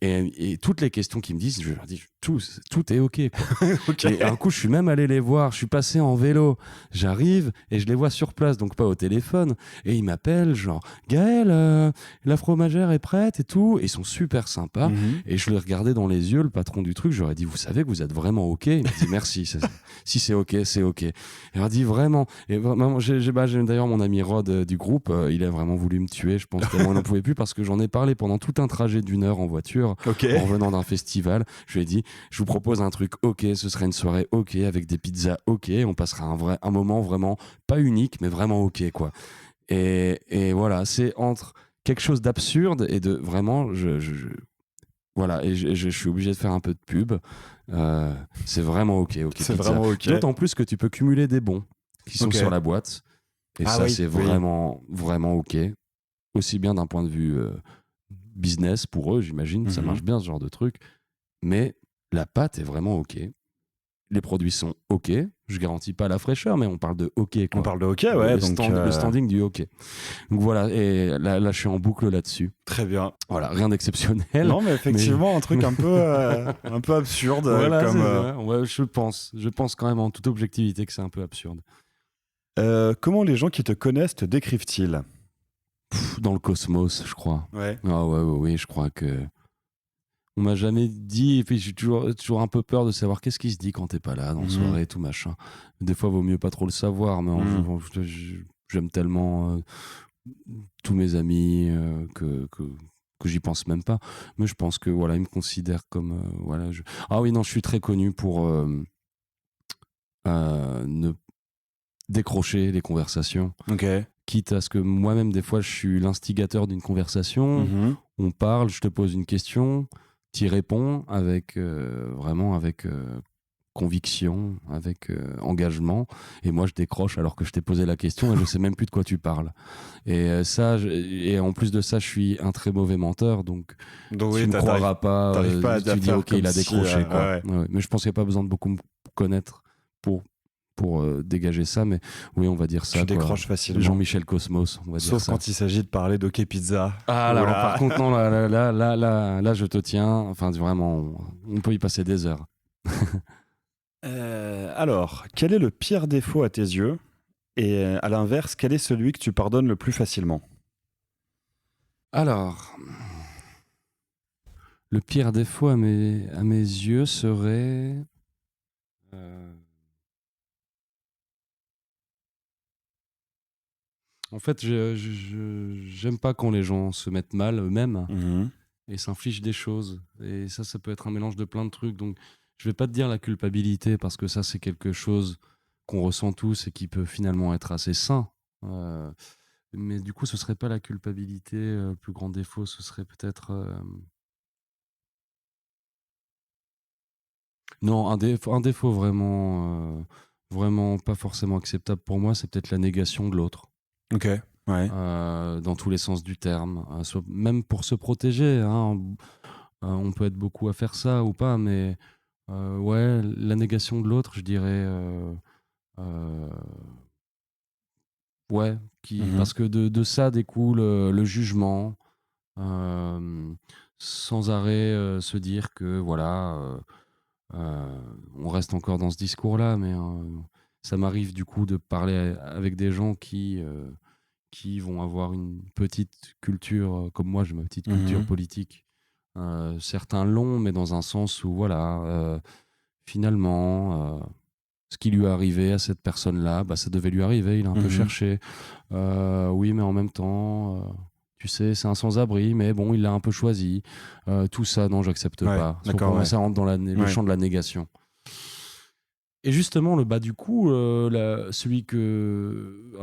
Et toutes les questions qu'ils me disent, je leur dis tout est ok, quoi. Okay. Et un coup, je suis même allé les voir. Je suis passé en vélo. J'arrive et je les vois sur place, donc pas au téléphone. Et ils m'appellent, genre Gaël, la fromagère est prête et tout. Et ils sont super sympas. Et je les regardais dans les yeux, le patron du truc. J'aurais dit, vous savez que vous êtes vraiment ok. Il m'a dit merci. Si c'est ok, c'est ok. Et il m'a dit vraiment. Et vraiment, j'ai d'ailleurs mon ami Rod du groupe. Il a vraiment voulu me tuer. Je pense tellement il n'en pouvait plus parce que j'en ai parlé pendant tout un trajet d'1 heure en voiture, en revenant d'un festival. Je lui ai dit, je vous propose un truc ok, ce serait une soirée ok, avec des pizzas ok, on passera un moment vraiment pas unique, mais vraiment ok, quoi. Et voilà, c'est entre quelque chose d'absurde et de vraiment, voilà, et je suis obligé de faire un peu de pub. C'est vraiment ok, c'est pizza. vraiment ok. D'autant plus que tu peux cumuler des bons qui sont sur la boîte. Et ça, c'est vraiment, vraiment ok. Aussi bien d'un point de vue business pour eux, j'imagine, ça marche bien ce genre de truc. Mais la pâte est vraiment ok. Les produits sont ok. Je garantis pas la fraîcheur, mais on parle de ok, quoi. On parle de ok, ouais. Le standing du ok. Donc voilà, et là je suis en boucle là-dessus. Très bien. Voilà, rien d'exceptionnel. Non, mais effectivement, un truc un peu absurde. Voilà, comme, ouais, je pense quand même en toute objectivité que c'est un peu absurde. Comment les gens qui te connaissent te décrivent-ils ? Dans le cosmos, je crois. Ouais. Ah ouais, je crois que on m'a jamais dit, et puis j'ai toujours un peu peur de savoir qu'est-ce qui se dit quand t'es pas là dans la soirée et tout machin. Des fois, vaut mieux pas trop le savoir, mais j'aime tellement tous mes amis que j'y pense même pas. Mais je pense que voilà, ils me considèrent comme voilà. Ah oui, non, je suis très connu pour ne décrocher les conversations. Ok. Quitte à ce que moi-même, des fois, je suis l'instigateur d'une conversation. On parle, je te pose une question, tu y réponds avec vraiment avec conviction, avec engagement. Et moi, je décroche alors que je t'ai posé la question et je sais même plus de quoi tu parles. Et et en plus de ça, je suis un très mauvais menteur, donc tu ne me croiras pas. Tu dis ok, il a décroché, quoi. Ouais. Mais je pense qu'il n'y a pas besoin de beaucoup me connaître pour dégager ça, mais oui, on va dire ça. Tu décroches facilement. Jean-Michel Cosmos, on va dire ça. Sauf quand il s'agit de parler d'Ok Pizza. Ah là, par contre, non, là, je te tiens. Enfin, vraiment, on peut y passer des heures. Alors, quel est le pire défaut à tes yeux ? Et à l'inverse, quel est celui que tu pardonnes le plus facilement ? Alors, le pire défaut à mes yeux serait... En fait, j'aime pas quand les gens se mettent mal eux-mêmes et s'infligent des choses. Et ça peut être un mélange de plein de trucs. Donc, je vais pas te dire la culpabilité parce que ça, c'est quelque chose qu'on ressent tous et qui peut finalement être assez sain. Mais du coup, ce serait pas la culpabilité. Le plus grand défaut, ce serait peut-être... Non, un défaut vraiment, vraiment pas forcément acceptable pour moi, c'est peut-être la négation de l'autre. Ok, ouais. Dans tous les sens du terme. Même pour se protéger, hein, on peut être beaucoup à faire ça ou pas, mais ouais, la négation de l'autre, je dirais... ouais, parce que de ça découle le jugement, sans arrêt se dire que voilà, on reste encore dans ce discours-là, mais ça m'arrive du coup de parler avec des gens qui vont avoir une petite culture, comme moi j'ai ma petite culture politique. Certains l'ont, mais dans un sens où voilà, finalement... ce qui lui est arrivé à cette personne-là, bah, ça devait lui arriver, il a un peu cherché. Oui, mais en même temps, tu sais, c'est un sans-abri, mais bon, il l'a un peu choisi. Tout ça, non, j'accepte pas. Pour moi, ça rentre dans le champ de la négation. Et justement, du coup, un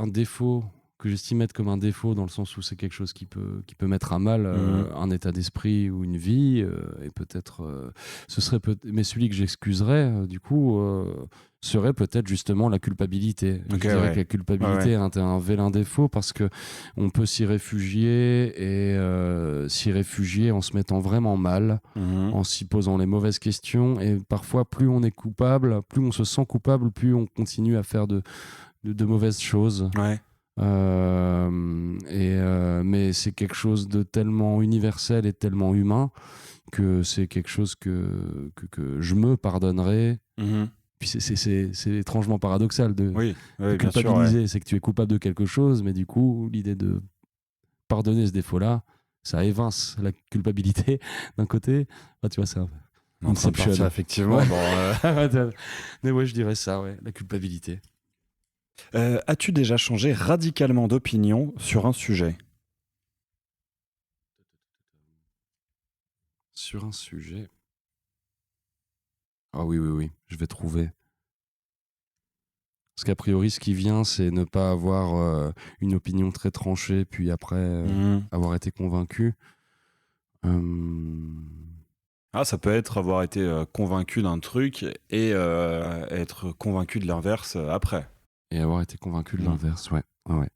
défaut que j'estime être comme un défaut, dans le sens où c'est quelque chose qui peut mettre à mal un état d'esprit ou une vie, et peut-être, mais celui que j'excuserais, du coup, serait peut-être justement la culpabilité. Je dirais que la culpabilité est un vilain défaut parce que on peut s'y réfugier et en se mettant vraiment mal, en s'y posant les mauvaises questions, et parfois plus on est coupable, plus on se sent coupable, plus on continue à faire de mauvaises choses. Mais c'est quelque chose de tellement universel et tellement humain que c'est quelque chose que je me pardonnerai. Puis c'est étrangement paradoxal de Oui, oui, bien sûr. culpabiliser. C'est que tu es coupable de quelque chose, mais du coup, l'idée de pardonner ce défaut-là, ça évince la culpabilité d'un côté. Enfin, tu vois, c'est un peu On est en train de partir, effectivement. Ouais. Dans, Mais ouais, je dirais ça, ouais, la culpabilité. As-tu déjà changé radicalement d'opinion sur un sujet? Sur un sujet. Ah oui, oui, oui, je vais trouver. Parce qu'a priori, ce qui vient, c'est ne pas avoir une opinion très tranchée, puis après avoir été convaincu. Ah, ça peut être avoir été convaincu d'un truc et être convaincu de l'inverse après. Et avoir été convaincu de l'inverse, ouais. Ah ouais.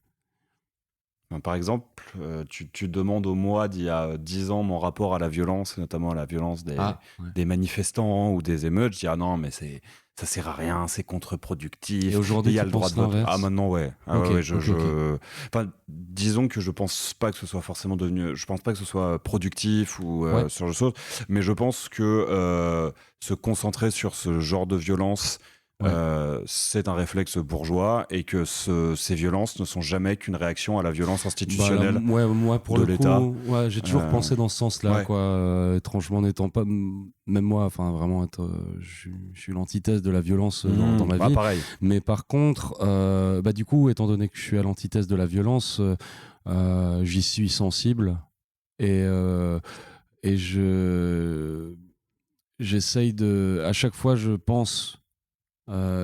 Par exemple, tu demandes au moi d'il y a 10 ans mon rapport à la violence, et notamment à la violence des manifestants ou des émeutes. Je dis ah non, mais ça sert à rien, c'est contre-productif. Et aujourd'hui, il y a tu le droit penses de vote. l'inverse? Ah maintenant, ouais. Ah, Ok, ouais, ok. Enfin, disons que je pense pas que ce soit forcément devenu. Je pense pas que ce soit productif ou Ouais. ce genre de choses, mais je pense que se concentrer sur ce genre de violence. Ouais. C'est un réflexe bourgeois et que ces violences ne sont jamais qu'une réaction à la violence institutionnelle moi, pour de le l'État. coup, ouais, j'ai toujours pensé dans ce sens-là, ouais. quoi. Étrangement n'étant pas, même moi, enfin vraiment, je suis l'antithèse de la violence dans ma vie. Pareil. Mais par contre, du coup, étant donné que je suis à l'antithèse de la violence, j'y suis sensible et j'essaye à chaque fois, je pense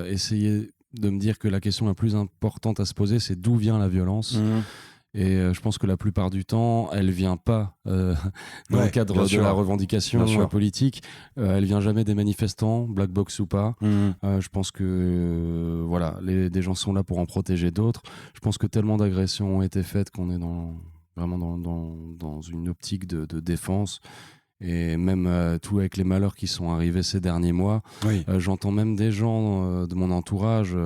essayer de me dire que la question la plus importante à se poser, c'est d'où vient la violence. Et je pense que la plupart du temps, elle vient pas dans le cadre de la revendication politique. Elle vient jamais des manifestants, black box ou pas. Je pense que voilà, des gens sont là pour en protéger d'autres. Je pense que tellement d'agressions ont été faites qu'on est vraiment dans une optique de défense. Et même tout avec les malheurs qui sont arrivés ces derniers mois, j'entends même des gens de mon entourage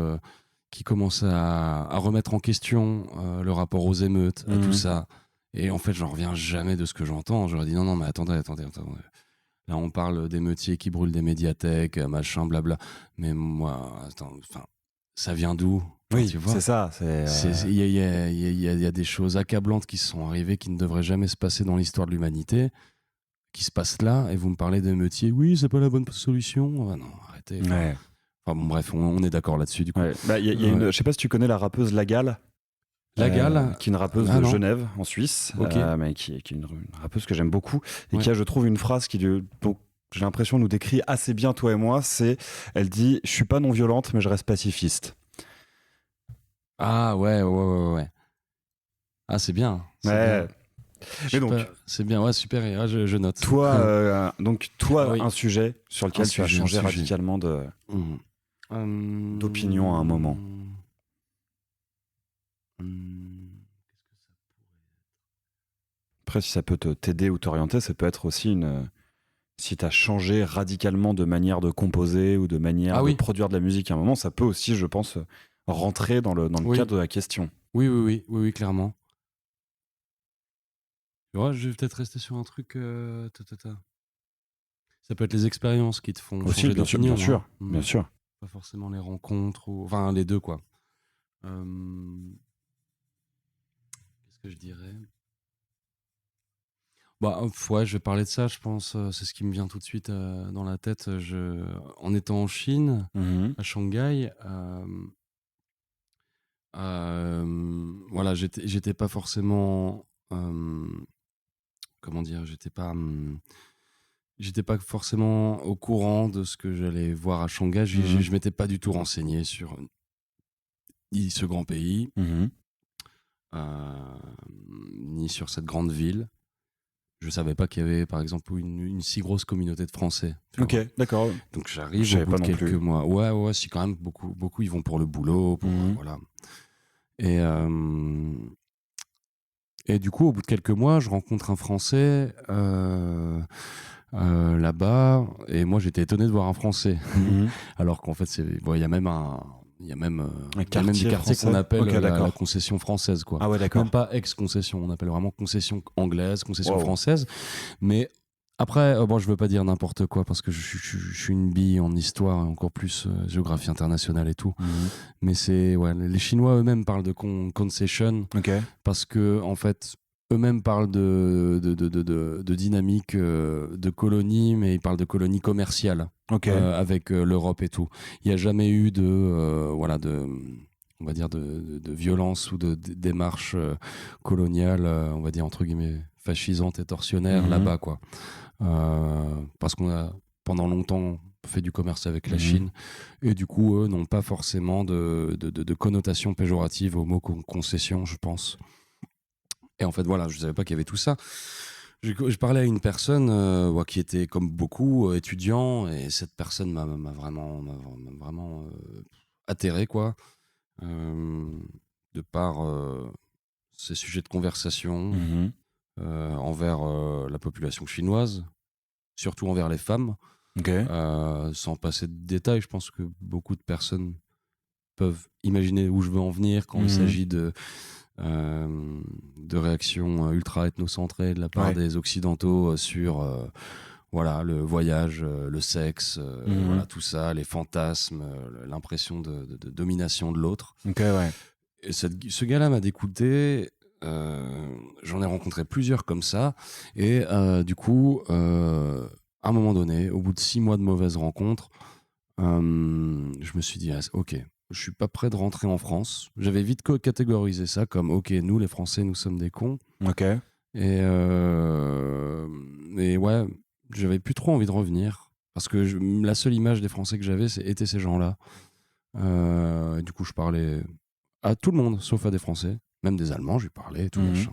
qui commencent à remettre en question le rapport aux émeutes, à tout ça. Et en fait, j'en reviens jamais de ce que j'entends. Je leur dis non, mais attendez. Là, on parle d'émeutiers qui brûlent des médiathèques, machin, blabla. Mais moi, ça vient d'où? Oui, tu vois, c'est ça. Il y a des choses accablantes qui sont arrivées qui ne devraient jamais se passer dans l'histoire de l'humanité, qui se passe là, et vous me parlez d'émeutiers. Oui, c'est pas la bonne solution. Ah non, arrêtez. Enfin bon, bref, on est d'accord là-dessus du coup. Je sais pas si tu connais la rappeuse Lagal. Lagal, qui est une rappeuse de Genève en Suisse, mais qui est une rappeuse que j'aime beaucoup et qui a, je trouve, une phrase donc j'ai l'impression nous décrit assez bien toi et moi. Elle dit: je suis pas non violente, mais je reste pacifiste. Ah ouais. Ah c'est bien. Bien. Mais donc, c'est bien, ouais, super. Je note. Toi, un sujet sur lequel tu as changé radicalement d'opinion à un moment. Après, si ça peut t'aider ou t'orienter, ça peut être aussi si tu as changé radicalement de manière de composer ou de manière de produire de la musique à un moment, ça peut aussi, je pense, rentrer dans le cadre de la question. Oui, clairement. Ouais, je vais peut-être rester sur un truc. Ça peut être les expériences qui te font changer d'opinion. Bien sûr. Pas forcément les rencontres, enfin les deux, quoi. Qu'est-ce que je dirais? Je vais parler de ça, je pense. C'est ce qui me vient tout de suite dans la tête. En étant en Chine, à Shanghai, voilà, j'étais pas forcément. Comment dire? J'étais pas forcément au courant de ce que j'allais voir à Shanghai. Je m'étais pas du tout renseigné sur ce grand pays, ni sur cette grande ville. Je savais pas qu'il y avait, par exemple, une si grosse communauté de Français. Ok, d'accord. Donc j'arrive au bout de quelques mois. Ouais, si quand même beaucoup ils vont pour le boulot, voilà. Et du coup, au bout de quelques mois, je rencontre un Français là-bas, et moi j'étais étonné de voir un Français, alors qu'en fait il y a même il y a même Un des quartiers français. qu'on appelle Ok, la concession française, quoi. Ah ouais, d'accord. Même pas ex-concession, on appelle vraiment concession anglaise, concession Wow. française. Mais après, bon, je veux pas dire n'importe quoi parce que je suis une bille en histoire et encore plus géographie internationale et tout. Mais les Chinois eux-mêmes parlent de concession Ok. parce que en fait, eux-mêmes parlent de dynamique de colonie, mais ils parlent de colonie commerciale Ok. avec l'Europe et tout. Il n'y a jamais eu on va dire de violence ou de démarche coloniale, on va dire entre guillemets fascisante et torsionnaire là-bas, quoi. Parce qu'on a pendant longtemps fait du commerce avec la Chine et du coup eux n'ont pas forcément de connotation péjorative au mot concession, je pense. Et en fait voilà, je savais pas qu'il y avait tout ça. Je parlais à une personne qui était comme beaucoup étudiant et cette personne m'a vraiment atterré, quoi, de par ses sujets de conversation envers la population chinoise, surtout envers les femmes. Ok. Sans passer de détails, je pense que beaucoup de personnes peuvent imaginer où je veux en venir quand il s'agit de réactions ultra ethnocentrées de la part des Occidentaux sur le voyage, le sexe, voilà, tout ça, les fantasmes, l'impression de domination de l'autre. Ok, ouais. Et ce gars-là m'a dégoûté. J'en ai rencontré plusieurs comme ça. Et du coup, à un moment donné, au bout de 6 mois de mauvaises rencontres, je me suis dit, ok, je suis pas prêt de rentrer en France. J'avais vite catégorisé ça comme, ok, nous les Français, nous sommes des cons. Ok. Et ouais, j'avais plus trop envie de revenir. Parce que la seule image des Français que j'avais, étaient ces gens-là. Du coup, je parlais à tout le monde, sauf à des Français. Même des Allemands, je lui parlais et tout machin.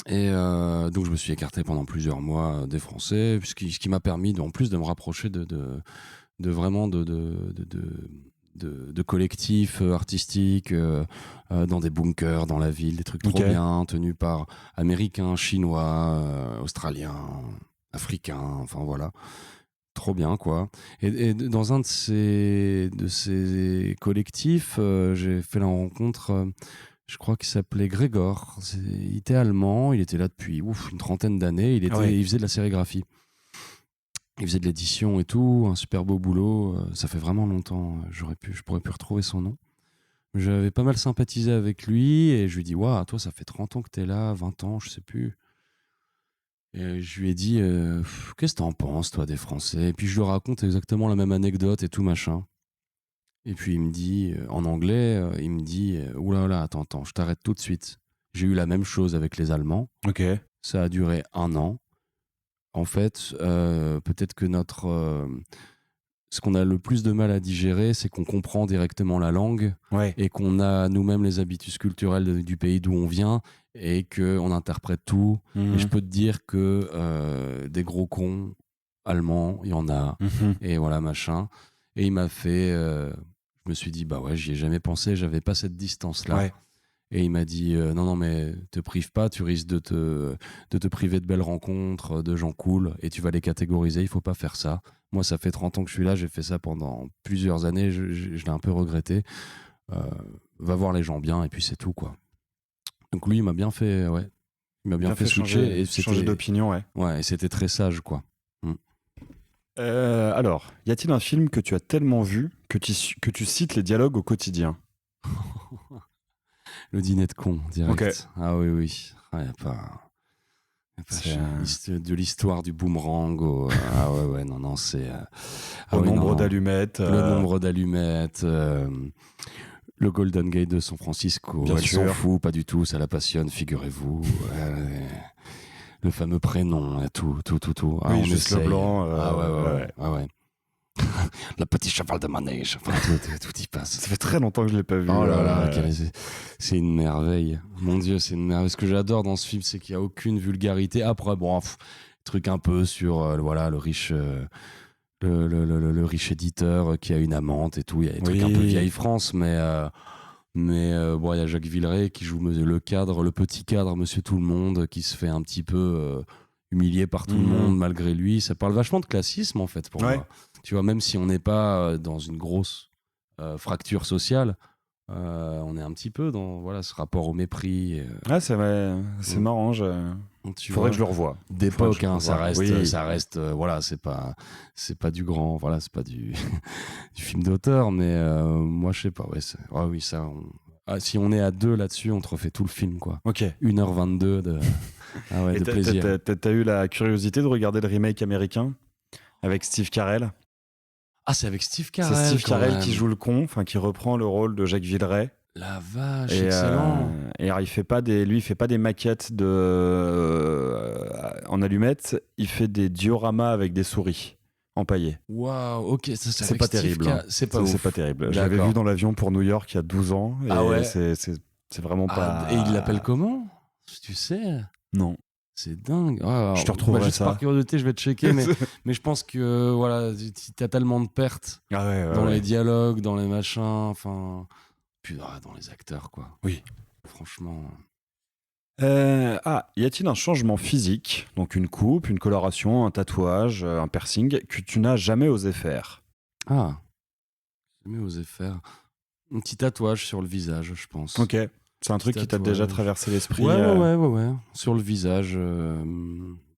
Et donc je me suis écarté pendant plusieurs mois des Français, ce qui m'a permis en plus de me rapprocher de vraiment de collectifs artistiques dans des bunkers dans la ville, des trucs trop bien tenus par Américains, Chinois, Australiens, Africains, enfin voilà, trop bien, quoi. Et dans un de ces collectifs, j'ai fait la rencontre. Je crois qu'il s'appelait Grégor. Il était allemand, il était là depuis une trentaine d'années. Il faisait de la sérigraphie. Il faisait de l'édition et tout, un super beau boulot. Ça fait vraiment longtemps. Je pourrais plus retrouver son nom. J'avais pas mal sympathisé avec lui et je lui ai dit, waouh, toi, ça fait 30 ans que t'es là, 20 ans, je sais plus. Et je lui ai dit, qu'est-ce que t'en penses, toi, des Français? Et puis je lui raconte exactement la même anecdote et tout machin. Et puis il me dit, en anglais, il me dit, oulala, attends, je t'arrête tout de suite. J'ai eu la même chose avec les Allemands. Ok. Ça a duré 1 an. En fait, peut-être que ce qu'on a le plus de mal à digérer, c'est qu'on comprend directement la langue et qu'on a nous-mêmes les habitudes culturelles du pays d'où on vient et qu'on interprète tout. Et je peux te dire que des gros cons allemands, il y en a. Et voilà, machin. Et il m'a fait... je me suis dit, bah ouais, j'y ai jamais pensé, j'avais pas cette distance-là. Ouais. Et il m'a dit, non, mais te prive pas, tu risques de te priver de belles rencontres, de gens cool, et tu vas les catégoriser, il faut pas faire ça. Moi, ça fait 30 ans que je suis là, j'ai fait ça pendant plusieurs années, je l'ai un peu regretté. Va voir les gens bien, et puis c'est tout, quoi. Donc lui, il m'a bien fait, il m'a bien fait switcher. Changer d'opinion, ouais. Ouais, et c'était très sage, quoi. Alors, y a-t-il un film que tu as tellement vu que tu cites les dialogues au quotidien? Le dîner de con, direct. Okay. Ah oui. Il n'y a pas de l'histoire du boomerang. Ah ouais, non, c'est... au nombre d'allumettes. Le nombre d'allumettes. Le Golden Gate de San Francisco. Bien sûr. Elle s'en fout, pas du tout, ça la passionne, figurez-vous. Le fameux prénom, tout. Ah, oui, juste le blanc. Ah ouais. Le petit cheval de manège, enfin, tout y passe. Ça fait très longtemps que je l'ai pas vu. Oh là là, c'est une merveille. Mon Dieu, c'est une merveille. Ce que j'adore dans ce film, c'est qu'il n'y a aucune vulgarité. Après, bon, truc un peu sur le riche, le riche éditeur qui a une amante et tout. Il y a des trucs un peu vieille France, mais bon, il y a Jacques Villeray qui joue le cadre, le petit cadre, Monsieur Tout le Monde, qui se fait un petit peu humilié par tout le monde malgré lui. Ça parle vachement de classisme en fait pour moi. Tu vois, même si on n'est pas dans une grosse fracture sociale. On est un petit peu dans ce rapport au mépris. Ah, c'est marrant. Faudrait que je le revoie. D'époque, ça reste, oui. c'est pas du grand, c'est pas du film d'auteur, mais moi je sais pas. Oui, ça. Si on est à 2 là-dessus, on te refait tout le film, quoi. Ok. 1h22 de plaisir. T'as eu la curiosité de regarder le remake américain avec Steve Carell? Ah, c'est avec Steve Carell. C'est Steve Carell qui joue le con, qui reprend le rôle de Jacques Villeray. La vache, excellent. Et alors, il fait pas des maquettes en allumettes, il fait des dioramas avec des souris empaillées. Waouh, ok, ça c'est pas terrible. C'est pas terrible. Je l'avais vu dans l'avion pour New York il y a 12 ans. Et ah ouais. C'est vraiment pas. Et il l'appelle comment? Tu sais? Non. C'est dingue. Je te retrouverai ça. Par curiosité, je vais te checker, mais je pense que t'as tellement de pertes dans les dialogues, dans les machins, puis dans les acteurs, quoi. Oui. Franchement. Y a-t-il un changement physique, donc une coupe, une coloration, un tatouage, un piercing, que tu n'as jamais osé faire? Jamais osé faire. Un petit tatouage sur le visage, je pense. Ok. C'est un truc qui t'a déjà traversé l'esprit? Ouais. Sur le visage.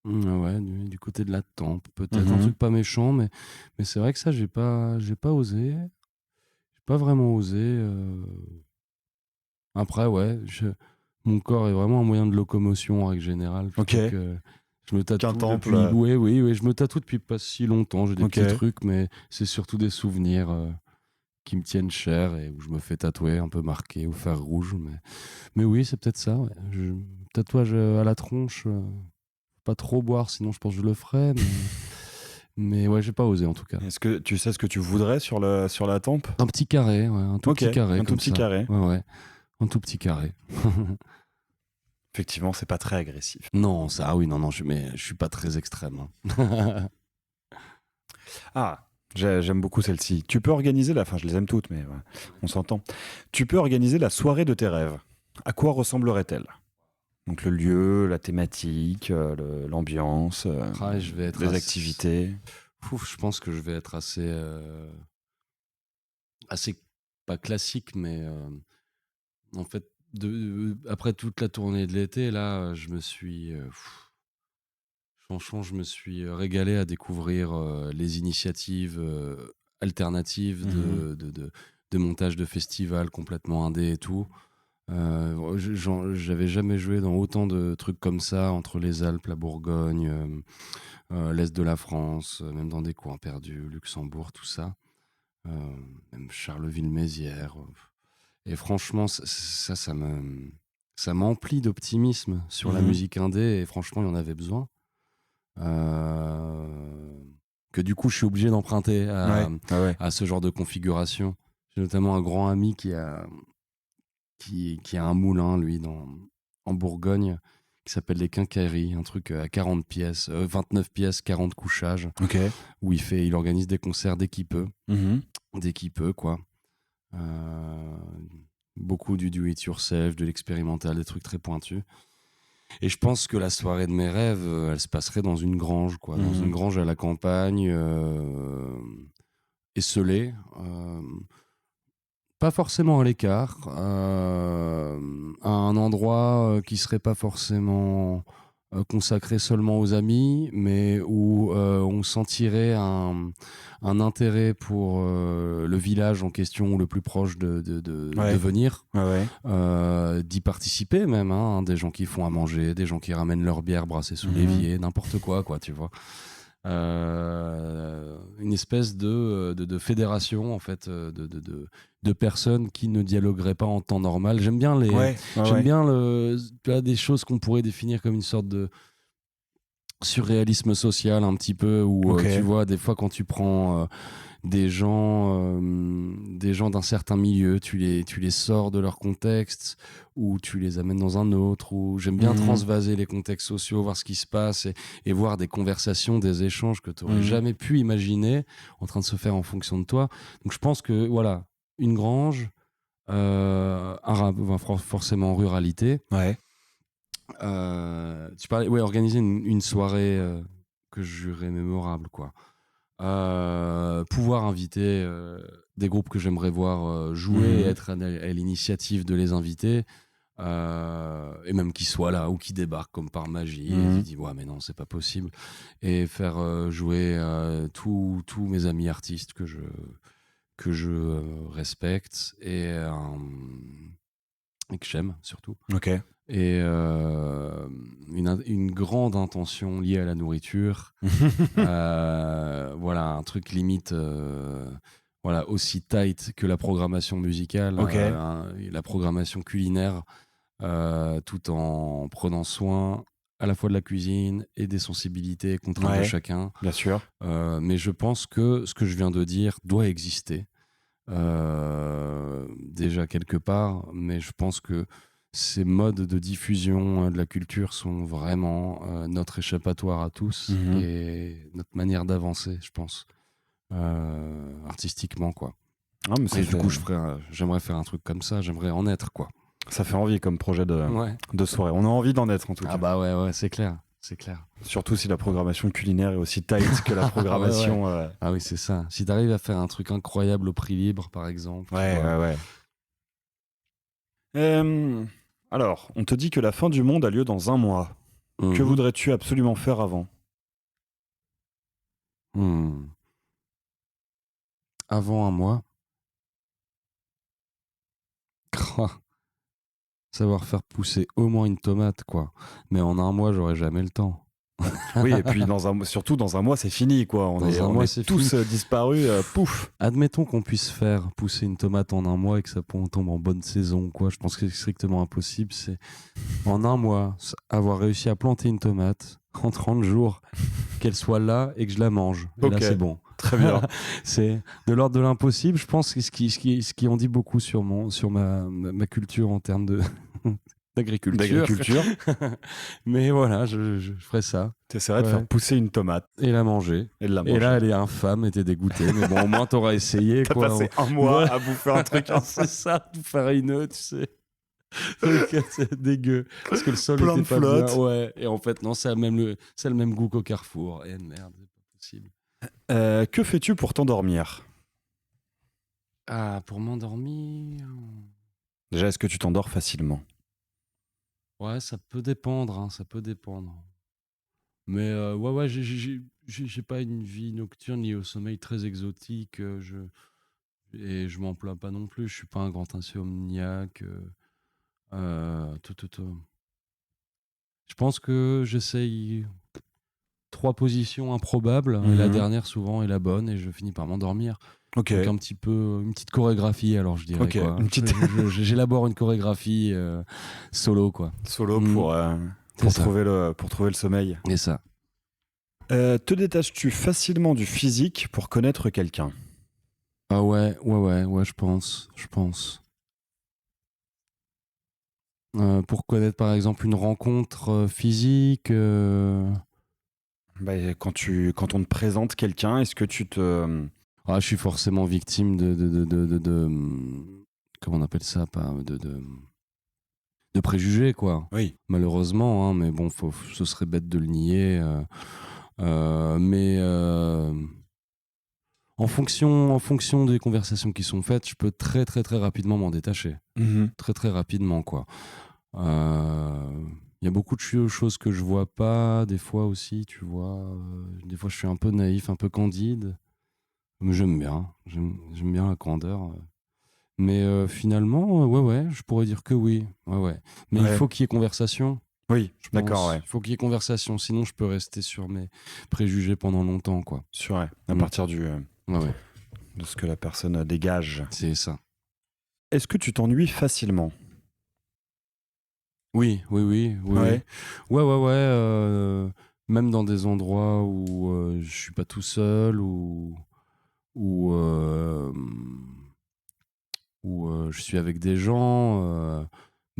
Du côté de la tempe, peut-être. Un truc pas méchant, mais c'est vrai que ça, j'ai pas osé. J'ai pas vraiment osé. Après, mon corps est vraiment un moyen de locomotion en règle générale. Ok. Je me tatoue temple. Oui, je me tatoue depuis pas si longtemps. J'ai des petits trucs, mais c'est surtout des souvenirs qui me tiennent cher et où je me fais tatouer, un peu marqué au fer rouge. Mais oui, c'est peut-être ça. Ouais. Tatouage à la tronche, pas trop boire, sinon je pense que je le ferais. Mais ouais, j'ai pas osé en tout cas. Est-ce que tu sais ce que tu voudrais sur la tempe? Un petit carré, un tout petit carré. Un tout petit carré. Ouais. Un tout petit carré. Effectivement, c'est pas très agressif. Non, je suis pas très extrême. J'aime beaucoup celle-ci. Tu peux organiser je les aime toutes, mais on s'entend. Tu peux organiser la soirée de tes rêves. À quoi ressemblerait-elle? Donc le lieu, la thématique, l'ambiance, les activités. Je pense que je vais être assez pas classique, mais en fait, après toute la tournée de l'été, là, je me suis franchement, je me suis régalé à découvrir les initiatives alternatives de montage de festivals complètement indé et tout. J'avais jamais joué dans autant de trucs comme ça, entre les Alpes, la Bourgogne, l'Est de la France, même dans des coins perdus, Luxembourg, tout ça. Même Charleville-Mézières. Et franchement, ça m'emplit d'optimisme sur la musique indé, et franchement, il y en avait besoin. Que du coup je suis obligé d'emprunter à ce genre de configuration. J'ai notamment un grand ami qui a un moulin, lui, en Bourgogne, qui s'appelle les Quincailleries, un truc à 40 pièces, 29 pièces, 40 couchages, où il organise des concerts dès qu'il peut, quoi. Beaucoup du do-it-yourself, de l'expérimental, des trucs très pointus. Et je pense que la soirée de mes rêves, elle se passerait dans une grange, quoi. Dans une grange à la campagne, esselée. Pas forcément à l'écart. À un endroit qui serait pas forcément consacré seulement aux amis, mais où on sentirait un intérêt pour le village en question, ou le plus proche de venir, d'y participer même, hein, des gens qui font à manger, des gens qui ramènent leur bière brassée sous l'évier, n'importe quoi, tu vois. Une espèce de fédération, en fait, de personnes qui ne dialogueraient pas en temps normal. J'aime bien des choses qu'on pourrait définir comme une sorte de surréalisme social, un petit peu, où tu vois, des fois, quand tu prends des gens d'un certain milieu, tu les sors de leur contexte, ou tu les amènes dans un autre, ou j'aime bien transvaser les contextes sociaux, voir ce qui se passe, et voir des conversations, des échanges que tu n'aurais jamais pu imaginer en train de se faire en fonction de toi. Donc je pense que voilà, une grange, forcément en ruralité. Tu parlais, organiser une soirée que je jugerais mémorable, quoi. Pouvoir inviter des groupes que j'aimerais voir jouer et être à l'initiative de les inviter. Et même qu'ils soient là ou qu'ils débarquent comme par magie et tu dis ouais mais non c'est pas possible et faire jouer tous mes amis artistes que je respecte et que j'aime surtout Ok. et une grande intention liée à la nourriture. Voilà un truc limite voilà aussi tight que la programmation musicale. Ok. La programmation culinaire, tout en prenant soin à la fois de la cuisine et des sensibilités et contraintes de chacun. Bien sûr. Mais je pense que ce que je viens de dire doit exister déjà quelque part, mais je pense que ces modes de diffusion de la culture sont vraiment notre échappatoire à tous et notre manière d'avancer, je pense, artistiquement, quoi. Ah, mais et du coup, j'aimerais faire un truc comme ça, j'aimerais en être, quoi. Ça fait envie comme projet Ouais. de soirée. On a envie d'en être en tout cas. Ah bah ouais, c'est clair. C'est clair. Surtout si la programmation culinaire est aussi tight que la programmation. Ouais. Ah oui, c'est ça. Si t'arrives à faire un truc incroyable au prix libre, par exemple. Ouais. Alors, on te dit que la fin du monde a lieu dans un mois. Que voudrais-tu absolument faire avant ? Avant un mois. Savoir faire pousser au moins une tomate, quoi. Mais en un mois, j'aurais jamais le temps. Oui, et puis surtout dans un mois, c'est fini, quoi. On est tous disparus, pouf. Admettons qu'on puisse faire pousser une tomate en un mois et que ça tombe en bonne saison, quoi. Je pense que c'est strictement impossible. C'est en un mois, avoir réussi à planter une tomate en 30 jours, qu'elle soit là et que je la mange. Et là, c'est bon. Très bien. C'est de l'ordre de l'impossible. Je pense que ce qui en dit beaucoup sur ma culture en termes d'agriculture. Mais voilà, je ferais ça. T'essaierais de faire pousser une tomate. Et la manger. Et là, elle est infâme et t'es dégoûté. Mais bon, au moins, t'auras essayé. T'as passé un mois à bouffer un truc. C'est ça, tout farineux, tu sais. C'est dégueu. Parce que le sol plein était de pas flotte. bien. Ouais. Et en fait, non, c'est le même goût qu'au Carrefour. Et merde, c'est pas possible. Que fais-tu pour t'endormir ? Ah, pour m'endormir... Déjà, est-ce que tu t'endors facilement ? Ouais, ça peut dépendre, hein, ça peut dépendre. Mais ouais, j'ai pas une vie nocturne liée au sommeil très exotique. Et je m'en plains pas non plus. Je suis pas un grand insomniaque. Je pense que j'essaye 3 positions improbables. Et la dernière, souvent, est la bonne. Et je finis par m'endormir. Ok. Avec une petite chorégraphie, alors je dirais. Okay. Quoi. J'élabore une chorégraphie solo, quoi. Solo pour trouver le sommeil. Et ça. Te détaches-tu facilement du physique pour connaître quelqu'un ? Ah ouais, je pense. Pour connaître par exemple une rencontre physique. Bah, quand on te présente quelqu'un, est-ce que tu te... je suis forcément victime de comment on appelle ça, pas de préjugés, quoi. Oui. Malheureusement, hein, mais bon, ce serait bête de le nier. Mais en fonction des conversations qui sont faites, je peux très très très rapidement m'en détacher. Très très rapidement, quoi. Il y a beaucoup de choses que je vois pas, des fois aussi, tu vois. Des fois, je suis un peu naïf, un peu candide. Mais j'aime bien la candeur. Mais finalement, ouais, je pourrais dire que oui. Ouais. Mais il faut qu'il y ait conversation. Oui, d'accord, ouais. Il faut qu'il y ait conversation, sinon je peux rester sur mes préjugés pendant longtemps, quoi. À partir de ce que la personne dégage. C'est ça. Est-ce que tu t'ennuies facilement ? Oui. Ouais. Même dans des endroits où je suis pas tout seul, où je suis avec des gens,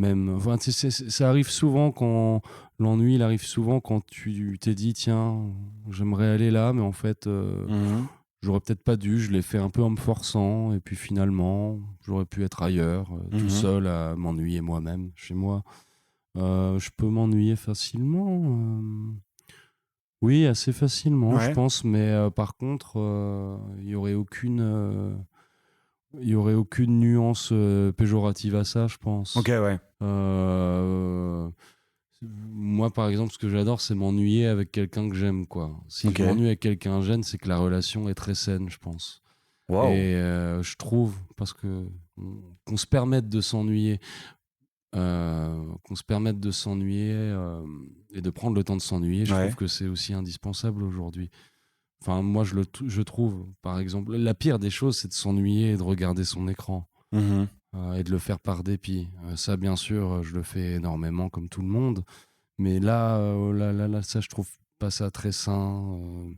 enfin, ça arrive souvent quand l'ennui, il arrive souvent quand tu t'es dit tiens, j'aimerais aller là, mais en fait, j'aurais peut-être pas dû, je l'ai fait un peu en me forçant, et puis finalement, j'aurais pu être ailleurs, tout seul à m'ennuyer moi-même, chez moi. Je peux m'ennuyer facilement. Oui, assez facilement, je Ouais. pense, mais par contre, il y aurait aucune nuance péjorative à ça, je Ok, pense. ouais. Euh, Moi, par exemple, ce que j'adore, c'est m'ennuyer avec quelqu'un que j'aime, quoi. Si Ok. je m'ennuie avec quelqu'un que j'aime, c'est que la relation est très saine, je pense. Waouh. Et je trouve, parce que qu'on se permette de s'ennuyer, et de prendre le temps de s'ennuyer, je trouve Ouais. que c'est aussi indispensable aujourd'hui. Enfin, moi, je trouve, par exemple, la pire des choses, c'est de s'ennuyer et de regarder son écran. Mhm. Et de le faire par dépit. Ça, bien sûr, je le fais énormément comme tout le monde. Mais là, ça, je trouve pas ça très sain.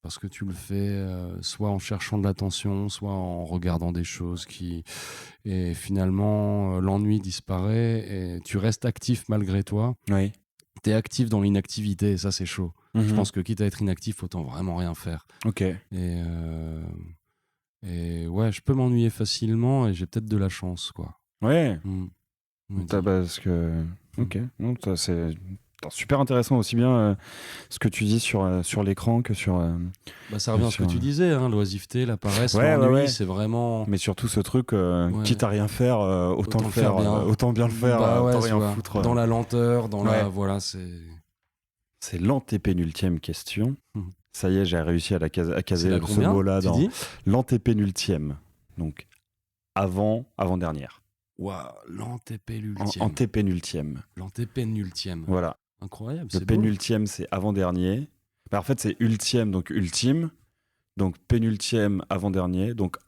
Parce que tu le fais soit en cherchant de l'attention, soit en regardant des choses qui. Et finalement, l'ennui disparaît et tu restes actif malgré toi. Oui. Tu es actif dans l'inactivité et ça, c'est chaud. Je Mhm. pense que quitte à être inactif, autant vraiment rien faire. Ok. Et ouais, je peux m'ennuyer facilement et j'ai peut-être de la chance, quoi. Ouais. On me dit. Parce que. Ok. Non, c'est super intéressant aussi bien ce que tu dis sur l'écran que sur. Bah, ça revient à ce que tu disais, hein, l'oisiveté, la paresse, Ouais, l'ennui, ouais. c'est vraiment. Mais surtout ce truc, Ouais. quitte à rien faire, autant le faire bien. Autant bien le faire, Bah ouais, autant tu rien vois, foutre. dans la lenteur, dans Ouais. la. Voilà, c'est. C'est l'antépénultième question. Mhm. Ça y est, j'ai réussi à C'est caser la ce combien, mot-là tu dans dis l'antépénultième. Donc, avant-dernière. Waouh, l'antépénultième. Antépénultième. L'antépénultième. Voilà. Incroyable, Le c'est beau. pénultième, c'est avant-dernier. Bah, en fait, c'est ultième, donc ultime. Donc, pénultième, avant-dernier. Donc,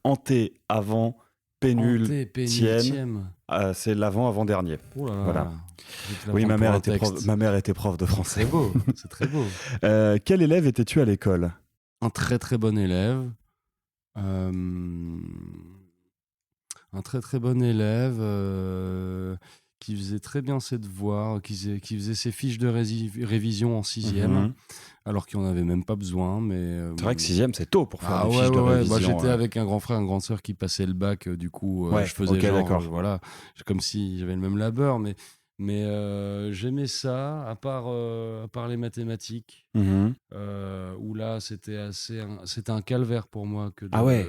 avant, pénultième. Antépénultième. C'est l'avant-avant-dernier. Oh là là. Voilà. Je vais te la Oui, prendre ma pour un texte. mère était prof de C'est français. très beau, c'est très beau. Quel élève étais-tu à l'école? Un très très bon élève. Euh, un très très bon élève qui faisait très bien ses devoirs, qui faisait ses fiches de révision en sixième, Mhm. alors qu'il n'en avait même pas besoin. Mais C'est vrai que sixième, c'est tôt pour faire des ouais, fiches de ouais, ouais. révision. Bah, j'étais avec un grand frère, une grande sœur qui passait le bac, du coup, Ouais, je faisais ok, genre, d'accord. voilà, comme si j'avais le même labeur, mais j'aimais ça, à part les mathématiques. Mhm. Où là c'était un calvaire pour moi Ah ouais.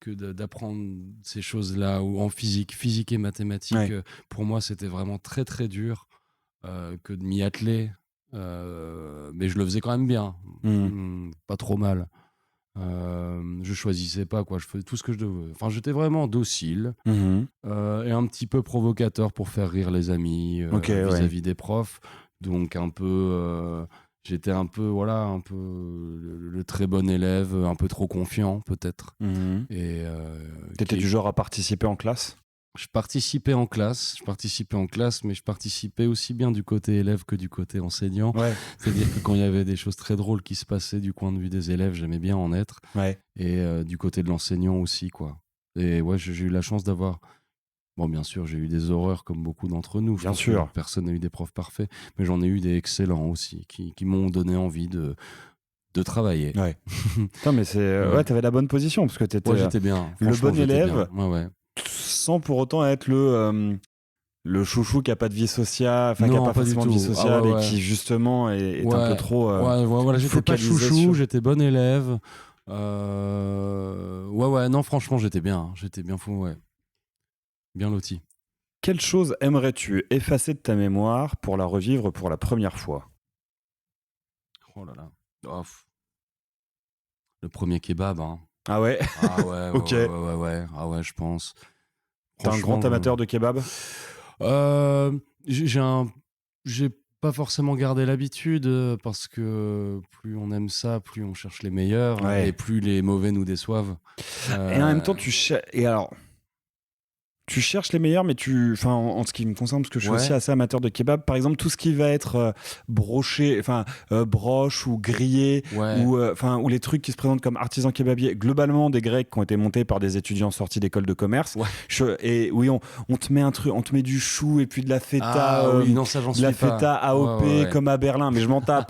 d'apprendre ces choses-là, ou en physique et mathématiques. Ouais. Pour moi c'était vraiment très très dur que de m'y atteler, mais je le faisais quand même bien. Mhm. Pas trop mal. Je choisissais pas, quoi, je faisais tout ce que je devais. Enfin, j'étais vraiment docile Mhm. et un petit peu provocateur pour faire rire les amis Ok, ouais. vis-à-vis des profs. Donc un peu, j'étais un peu, voilà, un peu le très bon élève, un peu trop confiant peut-être. Mhm. Et T'étais du genre à participer en classe? je participais en classe, mais je participais aussi bien du côté élève que du côté enseignant. Ouais. C'est-à-dire que quand il y avait des choses très drôles qui se passaient du point de vue des élèves, j'aimais bien en être. Ouais. Et du côté de l'enseignant aussi, quoi. Et ouais, j'ai eu la chance d'avoir. Bon, bien sûr, j'ai eu des horreurs comme beaucoup d'entre nous. Je Bien pense sûr. que personne n'a eu des profs parfaits, mais j'en ai eu des excellents aussi, qui m'ont donné envie de travailler. Ouais. Putain, mais c'est. Ouais. Ouais, t'avais la bonne position parce que t'étais Ouais, j'étais bien. le Franchement, bon j'étais élève bien. Ouais. sans pour autant être le chouchou qui a pas de vie sociale, enfin qui a Non, pas pas du forcément de vie tout. sociale Ouais. et qui justement est un Ouais. peu trop. Ouais, voilà, j'étais pas focalisé chouchou, sur- j'étais bon élève. Ouais, non, franchement, j'étais bien. J'étais bien fou, ouais. Bien loti. Quelle chose aimerais-tu effacer de ta mémoire pour la revivre pour la première fois? Oh là là. Oh, le premier kebab, hein. Ah ouais. Ah ouais, Ok. ouais. Ah ouais, je pense. T'es un grand Franchement, amateur de kebab? j'ai pas forcément gardé l'habitude, parce que plus on aime ça, plus on cherche les meilleurs, Ouais. et plus les mauvais nous déçoivent. Et en même temps, tu cherches les meilleurs, mais enfin, en ce qui me concerne, parce que je suis Ouais. aussi assez amateur de kebab, par exemple, tout ce qui va être broché, enfin, broche ou grillé, Ouais. ou les trucs qui se présentent comme artisans kebabiers, globalement des grecs qui ont été montés par des étudiants sortis d'école de commerce. Ouais. Et oui, on te met un truc, on te met du chou et puis de la feta, Ah oui, non, ça j'en de suis la pas. feta AOP Ouais. comme à Berlin, mais je m'en tape.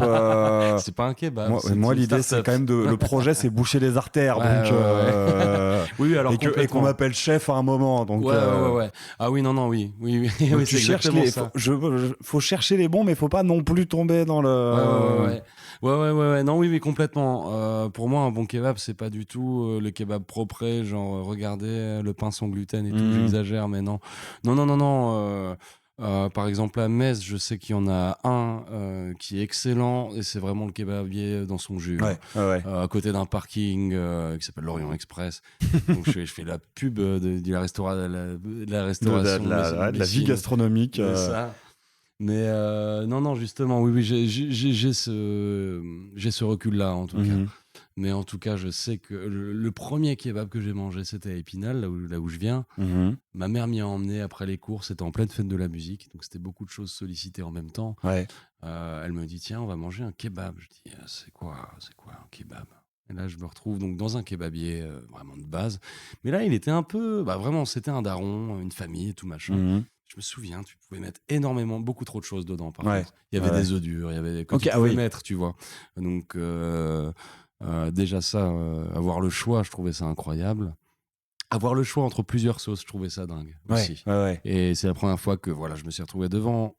C'est pas un kebab. Moi, une l'idée, c'est start-up. quand même le projet, c'est boucher les artères, Ouais, donc. ouais. Oui, alors Et qu'on complètement. m'appelle chef à un moment, donc. Ouais, Ouais. Ah oui, non, oui. Oui, oui, c'est exactement ça. Faut chercher les bons, mais faut pas non plus tomber dans le. Ouais. Non, oui, mais complètement. Pour moi, un bon kebab, c'est pas du tout le kebab propre, genre regardez le pain sans gluten et tout. J'exagère, mais non. Non. Par exemple, à Metz, je sais qu'il y en a un qui est excellent et c'est vraiment le kebabier dans son jus. À côté d'un parking qui s'appelle l'Orient Express. Donc je fais la pub de la restauration. De la vie gastronomique. Ça. Mais non, justement, oui, j'ai ce recul-là, en tout cas. Mais en tout cas, je sais que le premier kebab que j'ai mangé, c'était à Épinal, là où je viens. Ma mère m'y a emmené après les cours, c'était en pleine fête de la musique, donc c'était beaucoup de choses sollicitées en même temps. Elle me dit, tiens, on va manger un kebab. Je dis, c'est quoi un kebab? Et là, je me retrouve donc dans un kebabier vraiment de base. Mais là, il était un peu... vraiment, c'était un daron, une famille et tout machin. Je me souviens, tu pouvais mettre beaucoup trop de choses dedans, par contre. Il y avait des œufs durs, il y avait que tu pouvais mettre, tu vois. Donc, déjà ça, avoir le choix, je trouvais ça incroyable. Avoir le choix entre plusieurs sauces, je trouvais ça dingue aussi. Et c'est la première fois que je me suis retrouvé devant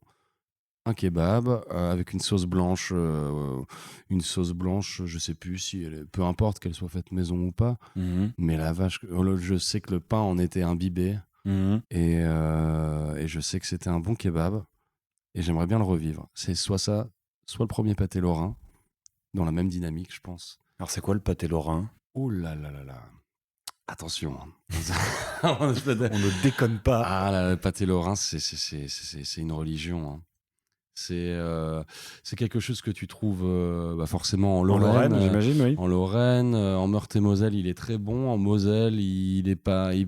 un kebab avec une sauce blanche, je sais plus si peu importe qu'elle soit faite maison ou pas, mais la vache, je sais que le pain en était imbibé et je sais que c'était un bon kebab et j'aimerais bien le revivre. C'est soit ça, soit le premier pâté lorrain, dans la même dynamique, je pense. Alors c'est quoi le pâté lorrain? Oh là. Attention. On ne déconne pas. Ah là, le pâté lorrain, c'est une religion. Hein. C'est quelque chose que tu trouves forcément en Lorraine, j'imagine, oui. En Lorraine, en Meurthe-et-Moselle, il est très bon. En Moselle, il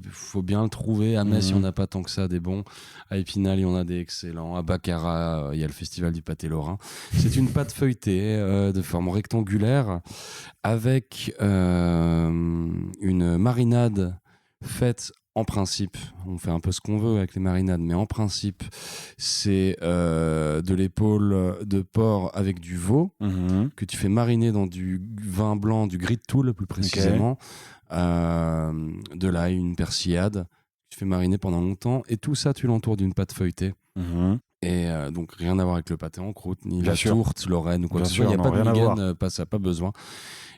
faut bien le trouver. À Metz, il n'y en a pas tant que ça des bons. À Épinal, il y en a des excellents. À Baccarat, il y a le festival du pâté lorrain. C'est une pâte feuilletée de forme rectangulaire avec une marinade faite. En principe, on fait un peu ce qu'on veut avec les marinades, mais en principe, c'est de l'épaule de porc avec du veau que tu fais mariner dans du vin blanc, du gris de Toul plus précisément, de l'ail, une persillade, tu fais mariner pendant longtemps, et tout ça, tu l'entoures d'une pâte feuilletée. Et donc, rien à voir avec le pâté en croûte, ni la tourte, Lorraine ou quoi que ce soit. Il n'y a pas de migaine, ça n'a pas besoin.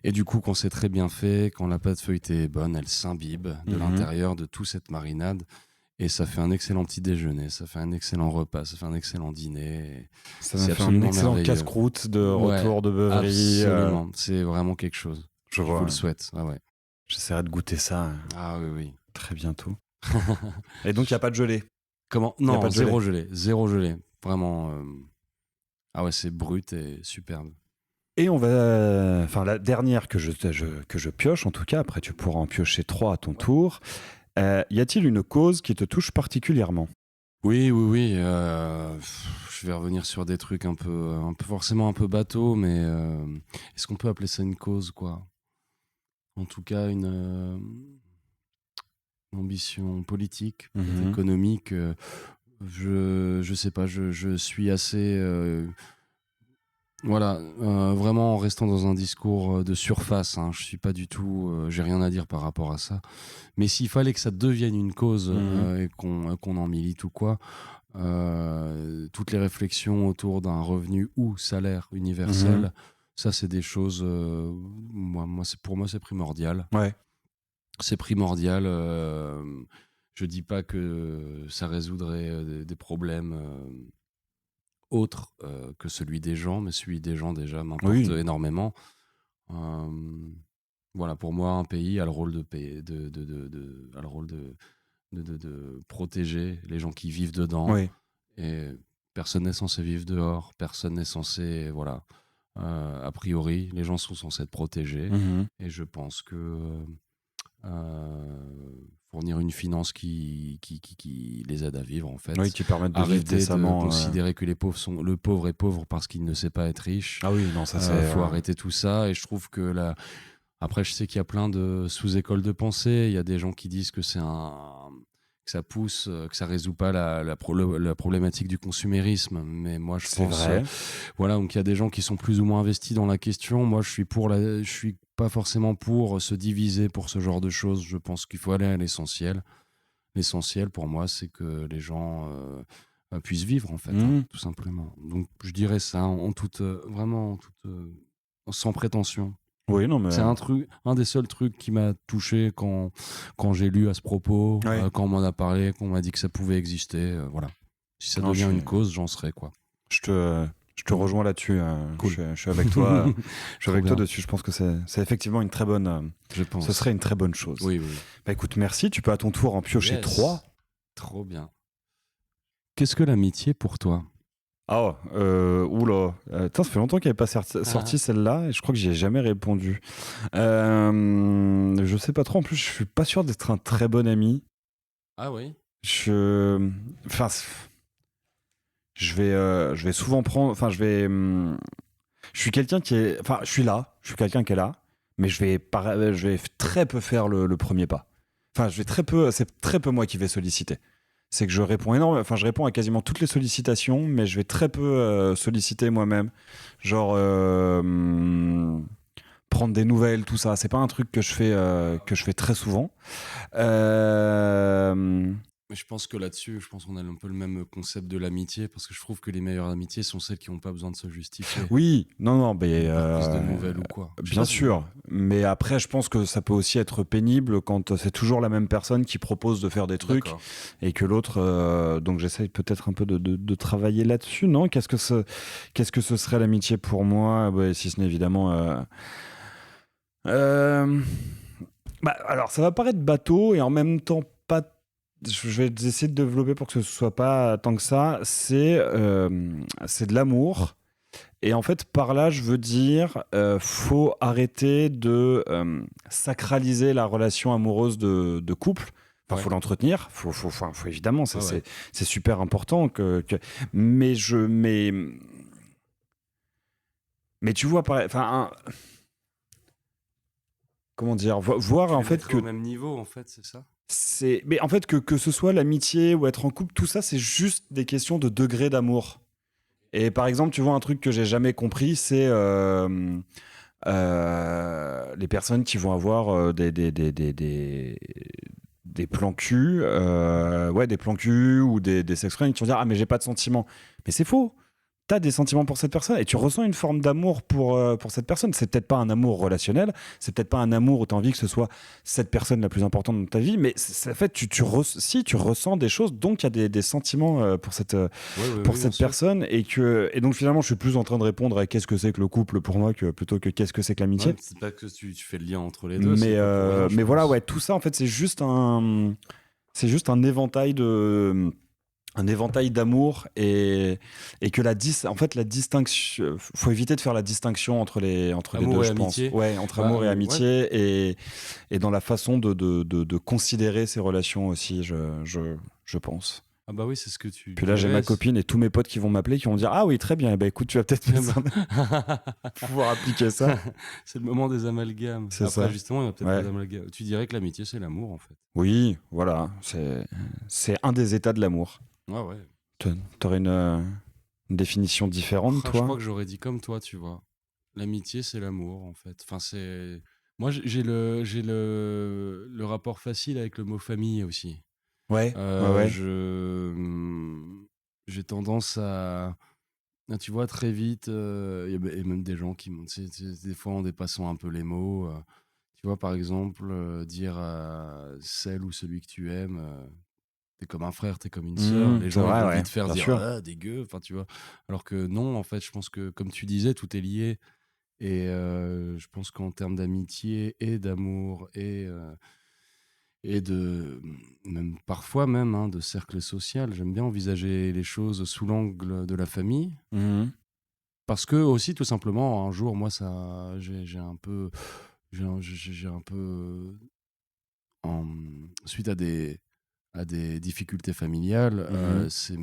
Et du coup, quand c'est très bien fait, quand la pâte feuilletée est bonne, elle s'imbibe de l'intérieur de toute cette marinade. Et ça fait un excellent petit déjeuner, ça fait un excellent repas, ça fait un excellent dîner. Ça fait un excellent casse-croûte de retour de beuverie. Absolument, c'est vraiment quelque chose. Je vous le souhaite. J'essaierai de goûter ça. Ah oui. Très bientôt. Et donc, il n'y a pas de gelée? Comment? Non, zéro gelée. Zéro gelée. Vraiment. C'est brut et superbe. Et on va, la dernière que je pioche, en tout cas, après tu pourras en piocher 3 à ton tour. Y a-t-il une cause qui te touche particulièrement? Oui. Je vais revenir sur des trucs un peu forcément un peu bateau, mais est-ce qu'on peut appeler ça une cause, quoi? En tout cas, une ambition politique, économique. Je sais pas, je suis assez... vraiment en restant dans un discours de surface, hein, je suis pas du tout, j'ai rien à dire par rapport à ça. Mais s'il fallait que ça devienne une cause et qu'on en milite ou quoi, toutes les réflexions autour d'un revenu ou salaire universel, ça c'est des choses, pour moi c'est primordial. C'est primordial. Je dis pas que ça résoudrait des problèmes autre que celui des gens, mais celui des gens déjà m'importe énormément. Pour moi, un pays a le rôle de protéger les gens qui vivent dedans. Et personne n'est censé vivre dehors, personne n'est censé, a priori, les gens sont censés être protégés. Et je pense que fournir une finance qui les aide à vivre, en fait. Qui permettent de vivre décemment. Considérer que le pauvre est pauvre parce qu'il ne sait pas être riche. Ah oui, non, ça c'est... faut arrêter tout ça. Et je trouve que après, je sais qu'il y a plein de sous-écoles de pensée. Il y a des gens qui disent que c'est que ça pousse, que ça résout pas la problématique du consumérisme. Mais moi, je pense... donc il y a des gens qui sont plus ou moins investis dans la question. Moi, je suis pas forcément pour se diviser pour ce genre de choses. Je pense qu'il faut aller à l'essentiel. l'essentiel pour moi, c'est que les gens puissent vivre, en fait, hein, tout simplement. Donc, je dirais ça en toute, vraiment, sans prétention. Oui, non, mais. C'est un des seuls trucs qui m'a touché quand j'ai lu à ce propos, Ouais. quand on m'en a parlé, qu'on m'a dit que ça pouvait exister. Voilà. Si ça Non, devient une cause, j'en serai, quoi. Je te rejoins là-dessus. Cool. Je suis avec toi. Je suis avec toi bien. dessus. Je pense que c'est effectivement une très bonne. Je pense. Ce serait une très bonne chose. Oui. Bah écoute, merci. Tu peux à ton tour en piocher 3. Trop bien. Qu'est-ce que l'amitié pour toi? Ah, oula. Ça fait longtemps qu'elle n'est pas sortie celle-là et je crois que j'y ai jamais répondu. Je sais pas trop. En plus, je suis pas sûr d'être un très bon ami. Ah oui. Enfin, je vais souvent prendre. Enfin, je suis quelqu'un qui est. Enfin, je suis là. Je suis quelqu'un qui est là. Mais je vais très peu faire le premier pas. Enfin, c'est très peu moi qui vais solliciter. C'est que je réponds énormément. Enfin, je réponds à quasiment toutes les sollicitations, mais je vais très peu solliciter moi-même. Genre. Prendre des nouvelles, tout ça. C'est pas un truc que je fais très souvent. Mais je pense que là-dessus, qu'on a un peu le même concept de l'amitié, parce que je trouve que les meilleures amitiés sont celles qui n'ont pas besoin de se justifier. Oui, non, mais Prise de nouvelles ou quoi. Bien sûr, mais après, je pense que ça peut aussi être pénible quand c'est toujours la même personne qui propose de faire des trucs. D'accord. Et que l'autre. Donc, j'essaye peut-être un peu de travailler là-dessus, non? Qu'est-ce que ce serait l'amitié pour moi? Si ce n'est évidemment. Alors, ça va paraître bateau et en même temps pas. Je vais essayer de développer pour que ce soit pas tant que ça. C'est de l'amour. Et en fait, par là, je veux dire, faut arrêter de sacraliser la relation amoureuse de couple. Enfin, faut l'entretenir. Faut évidemment, c'est super important mais tu vois, comment dire, voir en fait que au même niveau, en fait, c'est ça. mais en fait que ce soit l'amitié ou être en couple, tout ça, c'est juste des questions de degré d'amour. Et par exemple, tu vois, un truc que j'ai jamais compris, c'est les personnes qui vont avoir des plans cul, des plans cul ou des sex friends qui vont dire ah mais j'ai pas de sentiments. Mais c'est faux. T'as des sentiments pour cette personne et tu ressens une forme d'amour pour cette personne. C'est peut-être pas un amour relationnel, c'est peut-être pas un amour où tu as envie que ce soit cette personne la plus importante dans ta vie, mais en fait, tu ressens des choses, donc il y a des sentiments pour cette personne. Et donc finalement, je suis plus en train de répondre à qu'est-ce que c'est que le couple pour moi plutôt que qu'est-ce que c'est que l'amitié. Ouais, c'est pas que tu fais le lien entre les deux. Mais voilà, ouais, tout ça, en fait, c'est juste un éventail d'amour et que la distinction, faut éviter de faire la distinction entre les deux, je pense. Ouais, entre amour et amitié et dans la façon de considérer ces relations aussi, je pense. Ah bah oui, c'est ce que tu. Puis là, j'ai ma copine et tous mes potes qui vont m'appeler, qui vont me dire ah oui, très bien. Et écoute, tu vas peut-être pouvoir appliquer ça. C'est le moment des amalgames. C'est Après, ça. justement, il y a peut-être des amalgames. Tu dirais que l'amitié, c'est l'amour, en fait. Oui, voilà. C'est un des états de l'amour. Ouais. T'aurais une définition différente, toi? Je crois que j'aurais dit comme toi, tu vois. L'amitié, c'est l'amour, en fait. Enfin, c'est. Moi, j'ai le rapport facile avec le mot famille aussi. Ouais. J'ai tendance à. Tu vois, très vite, et même des gens qui m'ont. Des fois, en dépassant un peu les mots. Tu vois, par exemple, dire à celle ou celui que tu aimes. T'es comme un frère, t'es comme une sœur. Les gens vont vite faire dire ah, dégueu. Enfin, tu vois. Alors que non, en fait, je pense que, comme tu disais, tout est lié. Et je pense qu'en termes d'amitié et d'amour et de même parfois même de cercle social, j'aime bien envisager les choses sous l'angle de la famille. Parce que aussi, tout simplement, un jour, moi, j'ai un peu suite à des difficultés familiales, c'est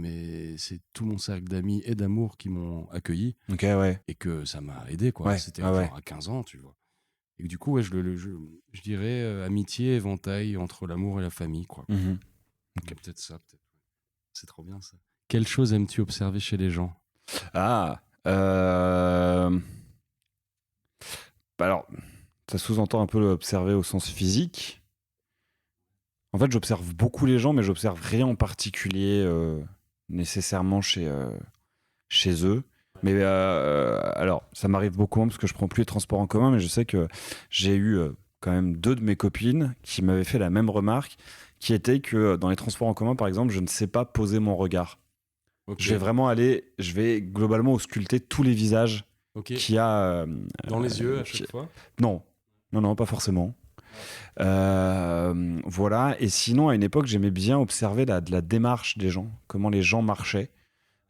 tout mon cercle d'amis et d'amour qui m'ont accueilli. Ok, ouais. Et que ça m'a aidé, quoi. Ouais, c'était genre à 15 ans, tu vois. Et que du coup, je dirais amitié, éventail entre l'amour et la famille, quoi. Okay. Peut-être ça, peut-être. C'est trop bien, ça. Quelle chose aimes-tu observer chez les gens? Alors, ça sous-entend un peu l'observer au sens physique. En fait, j'observe beaucoup les gens, mais j'observe rien en particulier nécessairement chez eux. Mais alors, ça m'arrive beaucoup parce que je prends plus les transports en commun, mais je sais que j'ai eu quand même 2 de mes copines qui m'avaient fait la même remarque, qui était que dans les transports en commun, par exemple, je ne sais pas poser mon regard. Ok. Je vais globalement ausculter tous les visages Ok. qu'il y a. Dans les yeux à chaque fois. Non, pas forcément. Voilà. Et sinon, à une époque, j'aimais bien observer de la démarche des gens, comment les gens marchaient.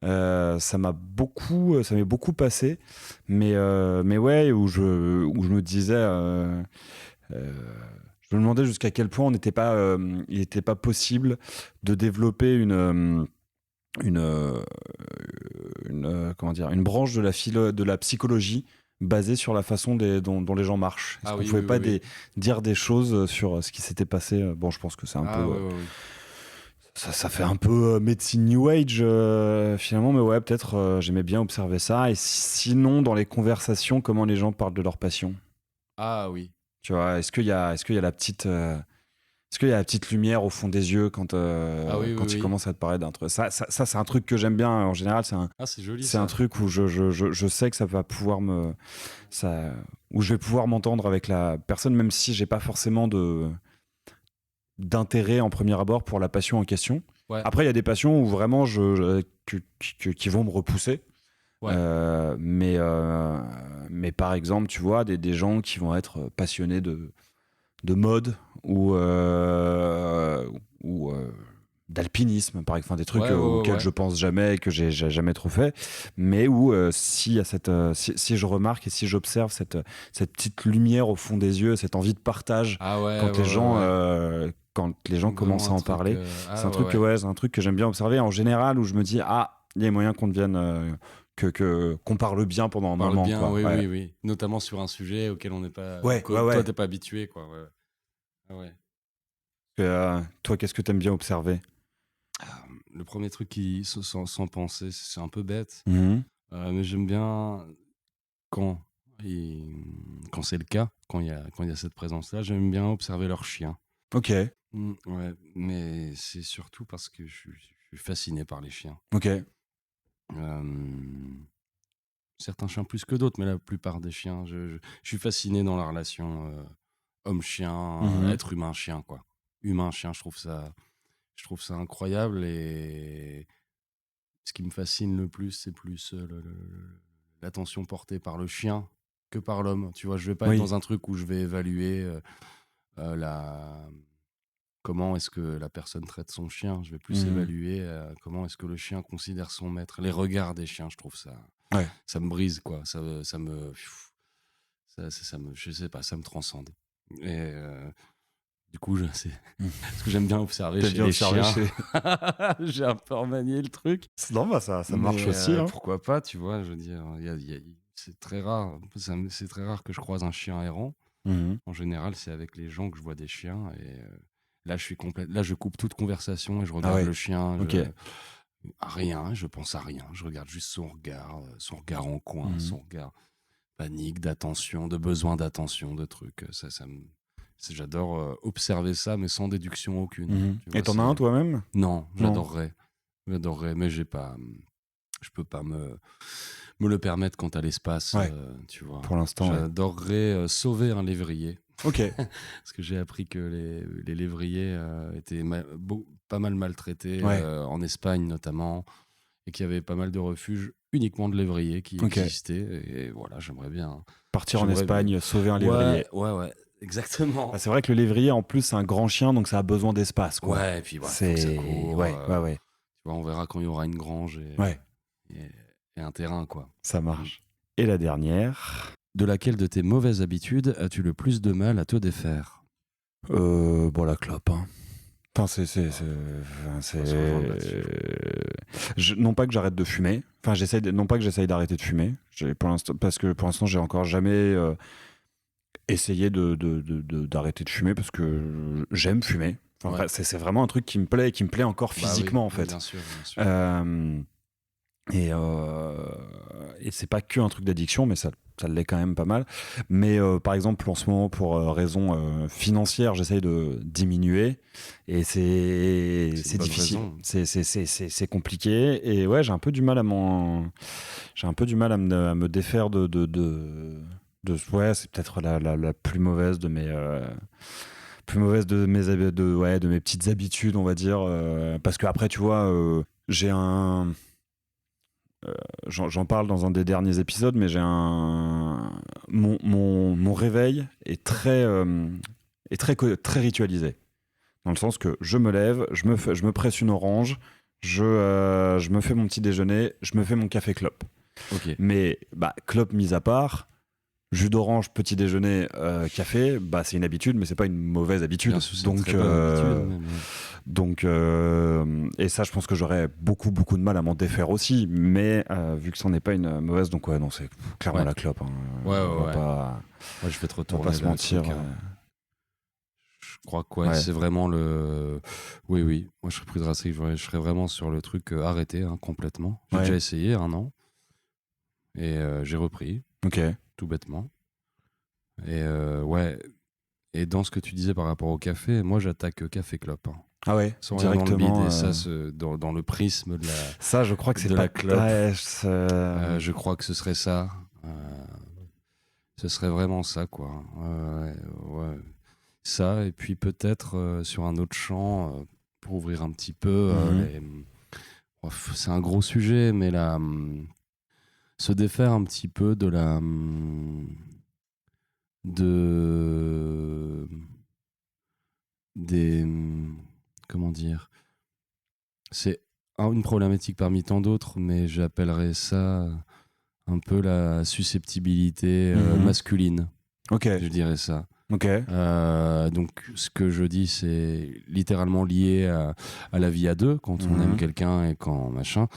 Ça m'est beaucoup passé, mais ouais, où je me disais, je me demandais jusqu'à quel point il n'était pas possible de développer comment dire, une branche de la psychologie basée sur la façon dont les gens marchent. Est-ce qu'on pouvait pas dire des choses sur ce qui s'était passé? Bon, je pense que c'est un peu. Ouais. Ça fait un peu médecine New Age finalement, mais ouais, peut-être j'aimais bien observer ça. Et sinon, dans les conversations, comment les gens parlent de leur passion? Ah oui. Tu vois, est-ce qu'il y a la petite. Est-ce qu'il y a la petite lumière au fond des yeux quand il commence à te parler d'un truc? Ça, c'est un truc que j'aime bien. En général, c'est joli. C'est un truc où je sais que ça va pouvoir où je vais pouvoir m'entendre avec la personne, même si j'ai pas forcément d'intérêt en premier abord pour la passion en question. Ouais. Après, il y a des passions où vraiment qui vont me repousser. Ouais. Mais par exemple, tu vois, des gens qui vont être passionnés de mode ou d'alpinisme, par exemple, des trucs auxquels je pense jamais, que j'ai jamais trop fait, mais où si je remarque et si j'observe cette petite lumière au fond des yeux, cette envie de partage, quand les gens commencent à en parler, c'est un truc c'est un truc que j'aime bien observer en général, où je me dis il y a moyen qu'on devienne qu'on parle bien pendant un moment. Bien, quoi. Oui. Notamment sur un sujet auquel on n'est pas. Toi, t'es pas habitué, quoi. Ouais. Toi, qu'est-ce que t'aimes bien observer? Le premier truc sans penser, c'est un peu bête, Mmh. mais j'aime bien quand c'est le cas, quand il y a cette présence-là, j'aime bien observer leurs chiens. Ok. Ouais, mais c'est surtout parce que je suis fasciné par les chiens. Ok. Certains chiens plus que d'autres, mais la plupart des chiens, je suis fasciné dans la relation homme-chien, être humain-chien, quoi. Humain-chien, je trouve ça incroyable, et ce qui me fascine le plus, c'est plus l'attention portée par le chien que par l'homme. Tu vois, je vais pas être dans un truc où je vais évaluer comment est-ce que la personne traite son chien. Je vais plus évaluer comment est-ce que le chien considère son maître. Les regards des chiens, je trouve ça, ça me brise, quoi. Ça me, je sais pas, ça me transcende. Et du coup, c'est ce que j'aime bien observer chez les chiens. J'ai un peu remanié le truc. Non, ça marche aussi. Pourquoi pas, tu vois, je veux dire, c'est très rare. C'est très rare que je croise un chien errant. En général, c'est avec les gens que je vois des chiens. Et là, je coupe toute conversation et je regarde le chien. Rien, je pense à rien. Je regarde juste son regard en coin, son regard panique, d'attention, de besoin d'attention, de trucs. J'adore observer ça, mais sans déduction aucune. Et t'en as un toi-même? Non, j'adorerais, mais j'ai pas. Je peux pas me le permettre quant à l'espace, tu vois. Pour l'instant, j'adorerais sauver un lévrier. Ok. Parce que j'ai appris que les lévriers étaient pas mal maltraités en Espagne notamment, et qu'il y avait pas mal de refuges uniquement de lévriers qui existaient. Et voilà, j'aimerais bien partir en Espagne, sauver un lévrier. Ouais. Exactement. C'est vrai que le lévrier, en plus, c'est un grand chien, donc ça a besoin d'espace, quoi. Ouais, et puis faut que ça court. Ouais. Tu vois, on verra quand il y aura une grange et un terrain, quoi. Ça marche. Et la dernière. De laquelle de tes mauvaises habitudes as-tu le plus de mal à te défaire? La clope. Enfin, non pas que j'arrête de fumer. Enfin, non pas que j'essaye d'arrêter de fumer. Parce que pour l'instant, j'ai encore jamais essayé d'arrêter de fumer, parce que j'aime fumer. Enfin, c'est vraiment un truc qui me plaît, et qui me plaît encore physiquement, en fait. Bien sûr. Et c'est pas que un truc d'addiction, mais ça ça l'est quand même pas mal. Mais par exemple, en ce moment, pour raison financière, j'essaye de diminuer. Et c'est difficile. C'est compliqué. Et ouais, j'ai un peu du mal à me défaire ouais, c'est peut-être la plus mauvaise de mes. De mes petites habitudes, on va dire. Parce qu'après, tu vois, j'ai un. J'en parle dans un des derniers épisodes, mais j'ai un. Mon réveil est très ritualisé. Dans le sens que je me lève, je me presse une orange, je me fais mon petit déjeuner, je me fais mon café clope. Ok. Mais clope mise à part, jus d'orange, petit déjeuner, café, c'est une habitude, mais c'est pas une mauvaise habitude. Bien sûr, c'est une très bonne habitude, même. Donc, et ça, je pense que j'aurais beaucoup de mal à m'en défaire aussi, mais vu que c'en est pas une mauvaise, donc ouais, non, c'est clairement la clope. Hein. On va pas, je vais te on retourner. va pas se mentir. Je crois que c'est vraiment le. Oui. Moi, je serais plus drastique. Je serais vraiment sur le truc arrêté complètement. J'ai déjà essayé 1 an et j'ai repris. Ok. Tout bêtement. Et ouais. Et dans ce que tu disais par rapport au café, moi, j'attaque café clope. Ah ouais, sans directement. Rien dans le bide, et ça, dans le prisme de la. Ça, je crois que c'est de pas la clope. Ouais, je crois que ce serait ça. Ce serait vraiment ça, quoi. Ouais. Ça, et puis peut-être sur un autre champ, pour ouvrir un petit peu c'est un gros sujet, mais se défaire un petit peu de la des comment dire, c'est une problématique parmi tant d'autres, mais j'appellerais ça un peu la susceptibilité masculine. Ok. Je dirais ça. Ok. Donc, ce que je dis, c'est littéralement lié à la vie à deux, quand on aime quelqu'un et quand machin.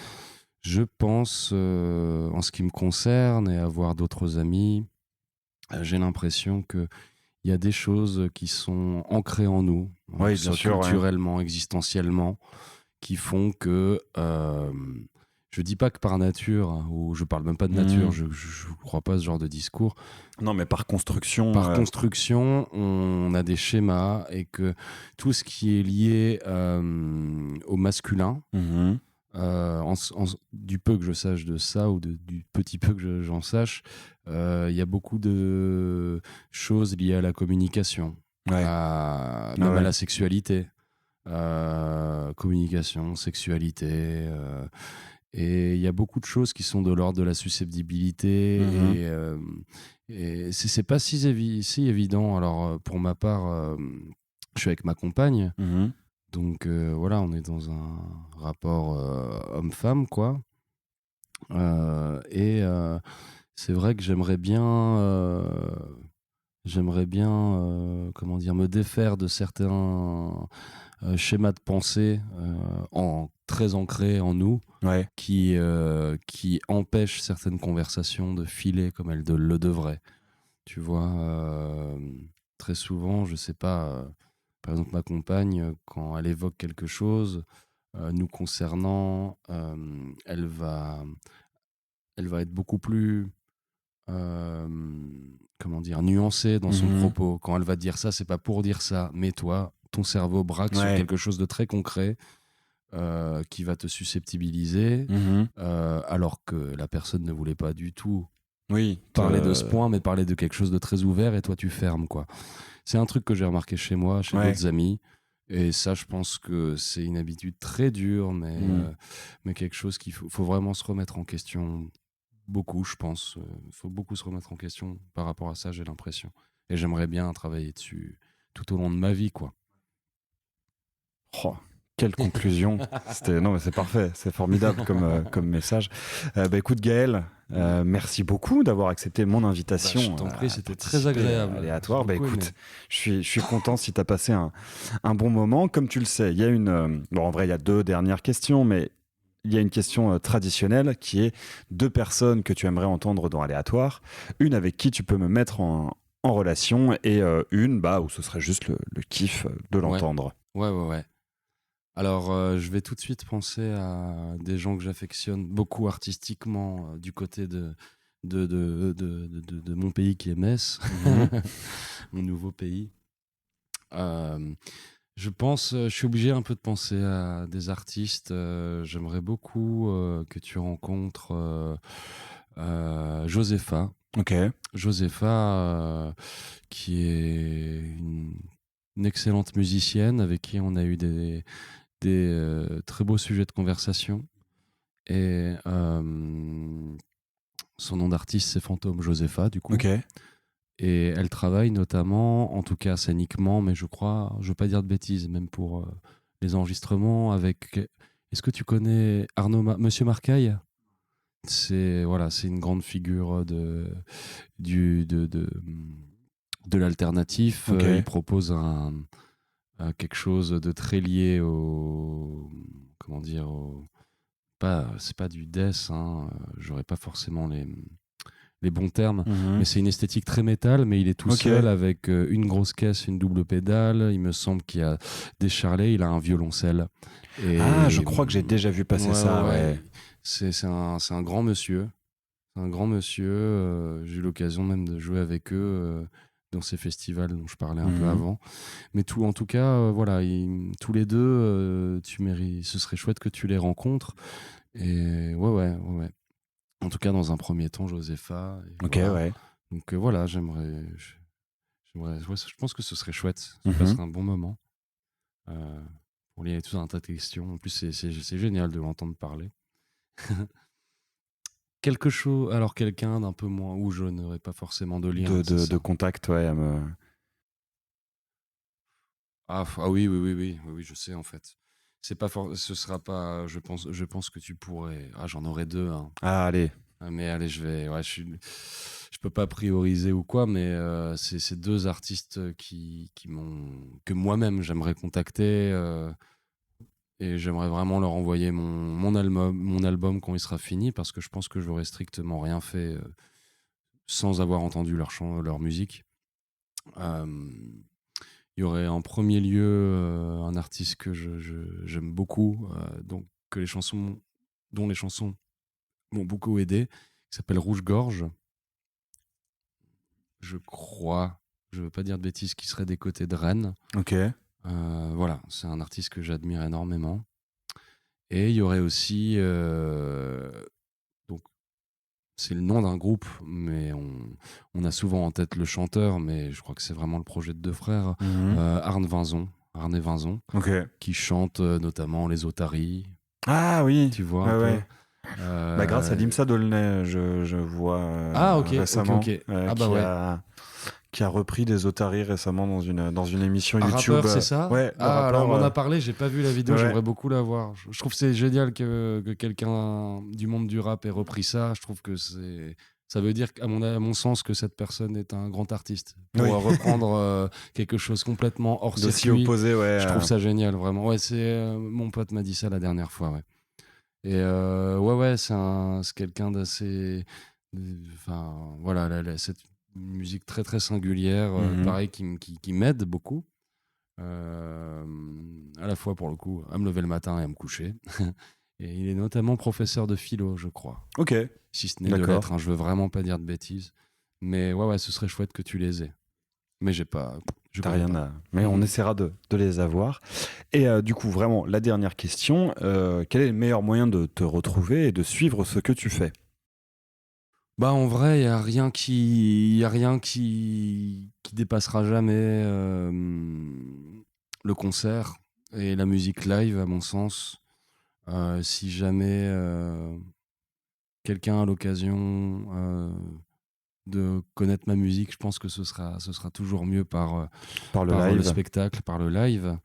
Je pense, en ce qui me concerne et avoir d'autres amis, j'ai l'impression que il y a des choses qui sont ancrées en nous, Oui, bien sûr, culturellement, existentiellement, qui font que je dis pas que par nature, ou je parle même pas de nature, je crois pas à ce genre de discours. Non, mais par construction. Par construction, on a des schémas, et que tout ce qui est lié au masculin, du peu que je sache de ça, ou du petit peu que j'en sache, il y a beaucoup de choses liées à la communication, même à la sexualité. Communication, sexualité, et il y a beaucoup de choses qui sont de l'ordre de la susceptibilité, et c'est pas si évident. Alors pour ma part, je suis avec ma compagne, donc voilà, on est dans un rapport homme-femme, quoi, et c'est vrai que j'aimerais bien comment dire, me défaire de certains schémas de pensée très ancrés en nous, qui empêchent certaines conversations de filer comme elles le devraient. Tu vois, très souvent, je sais pas, par exemple, ma compagne, quand elle évoque quelque chose nous concernant, elle va être beaucoup plus comment dire, nuancée dans son propos. Quand elle va dire ça, c'est pas pour dire ça, mais toi, ton cerveau braque sur quelque chose de très concret qui va te susceptibiliser, alors que la personne ne voulait pas du tout parler de ce point, mais parler de quelque chose de très ouvert, et toi tu fermes, quoi. C'est un truc que j'ai remarqué chez moi, chez d'autres amis, et ça, je pense que c'est une habitude très dure, mais quelque chose qu'il faut vraiment se remettre en question. Beaucoup, je pense. Il faut beaucoup se remettre en question par rapport à ça, j'ai l'impression. Et j'aimerais bien travailler dessus tout au long de ma vie, quoi. Oh, quelle conclusion. Non, mais c'est parfait, c'est formidable comme message. Écoute, Gaël, merci beaucoup d'avoir accepté mon invitation. Je t'en prie, c'était très agréable. Aléatoire. Écoute, je suis content si tu as passé un bon moment. Comme tu le sais, il y a en vrai, il y a 2 dernières questions, mais il y a une question traditionnelle qui est 2 personnes que tu aimerais entendre dans Aléatoire, une avec qui tu peux me mettre en relation, et une où ce serait juste le kiff de l'entendre. Ouais. Alors, je vais tout de suite penser à des gens que j'affectionne beaucoup artistiquement, du côté de de mon pays qui est Metz, mon nouveau pays. Je suis obligé un peu de penser à des artistes. J'aimerais beaucoup que tu rencontres Josefa. Ok. Josefa, qui est une excellente musicienne avec qui on a eu des très beaux sujets de conversation. Et son nom d'artiste, c'est Fantôme Josefa, du coup. Ok. Et elle travaille notamment, en tout cas scéniquement, mais je veux pas dire de bêtises, même pour les enregistrements avec. Est-ce que tu connais Monsieur Marcaille? C'est une grande figure de l'alternatif. Ok. Il propose quelque chose de très lié au, comment dire, c'est pas du death, hein, j'aurais pas forcément les bons termes, mais c'est une esthétique très métal, mais il est tout seul avec une grosse caisse, une double pédale, il me semble qu'il y a des charlets, il a un violoncelle. Je crois que j'ai déjà vu passer ça, ouais. C'est un grand monsieur. C'est un grand monsieur. J'ai eu l'occasion même de jouer avec eux dans ces festivals dont je parlais un peu avant. Mais en tout cas, tous les deux, ce serait chouette que tu les rencontres. Et ouais. En tout cas, dans un premier temps, Josefa. Ok, voilà. ouais. Donc voilà, je pense que ce serait chouette. Ça passerait un bon moment. Pour lier tout un tas de questions. En plus, c'est génial de l'entendre parler. Quelque chose, alors quelqu'un d'un peu moins, où je n'aurais pas forcément de lien. De contact, ouais. Ah oui, je sais en fait. C'est pas ce sera pas, je pense que tu pourrais. Ah, j'en aurais deux, hein. Ah, allez. Mais allez, je peux pas prioriser ou quoi, mais c'est deux artistes que moi-même j'aimerais contacter et j'aimerais vraiment leur envoyer mon album quand il sera fini parce que je pense que j'aurais strictement rien fait sans avoir entendu leur musique. Il y aurait en premier lieu un artiste que j'aime beaucoup, dont les chansons m'ont beaucoup aidé, qui s'appelle Rouge Gorge. Je crois, je veux pas dire de bêtises, qui serait des côtés de Rennes. Ok. Voilà, c'est un artiste que j'admire énormément. Et il y aurait aussi, donc c'est le nom d'un groupe, mais on a souvent en tête le chanteur, mais je crois que c'est vraiment le projet de deux frères, Arne et Vinzon, qui chante notamment les Otaries. Ah oui. Tu vois un peu. Grâce à Limsa Dolnay, je vois récemment qui a repris des Otaries récemment dans une émission YouTube. Rappeur, c'est ça? Ouais. Alors on en a parlé, j'ai pas vu la vidéo, j'aimerais beaucoup la voir. Je trouve que c'est génial que quelqu'un du monde du rap ait repris ça. Je trouve que ça veut dire, à mon sens, que cette personne est un grand artiste. Pour reprendre quelque chose complètement hors circuit. Opposé, ouais. Je trouve ça génial, vraiment. Ouais, mon pote m'a dit ça la dernière fois, ouais. Et c'est quelqu'un d'assez. Enfin, voilà, cette musique très très singulière, pareil, qui m'aide beaucoup. À la fois, pour le coup, à me lever le matin et à me coucher. Et il est notamment professeur de philo, je crois. Ok. Si ce n'est de lettres, hein, je veux vraiment pas dire de bêtises. Mais ce serait chouette que tu les aies. Mais j'ai pas. T'as rien à... Mais on essaiera de les avoir. Et du coup, vraiment, la dernière question. Quel est le meilleur moyen de te retrouver et de suivre ce que tu fais ? En vrai, il n'y a rien qui dépassera jamais le concert et la musique live, à mon sens. Si jamais quelqu'un a l'occasion de connaître ma musique, je pense que ce sera toujours mieux par le spectacle, par le live.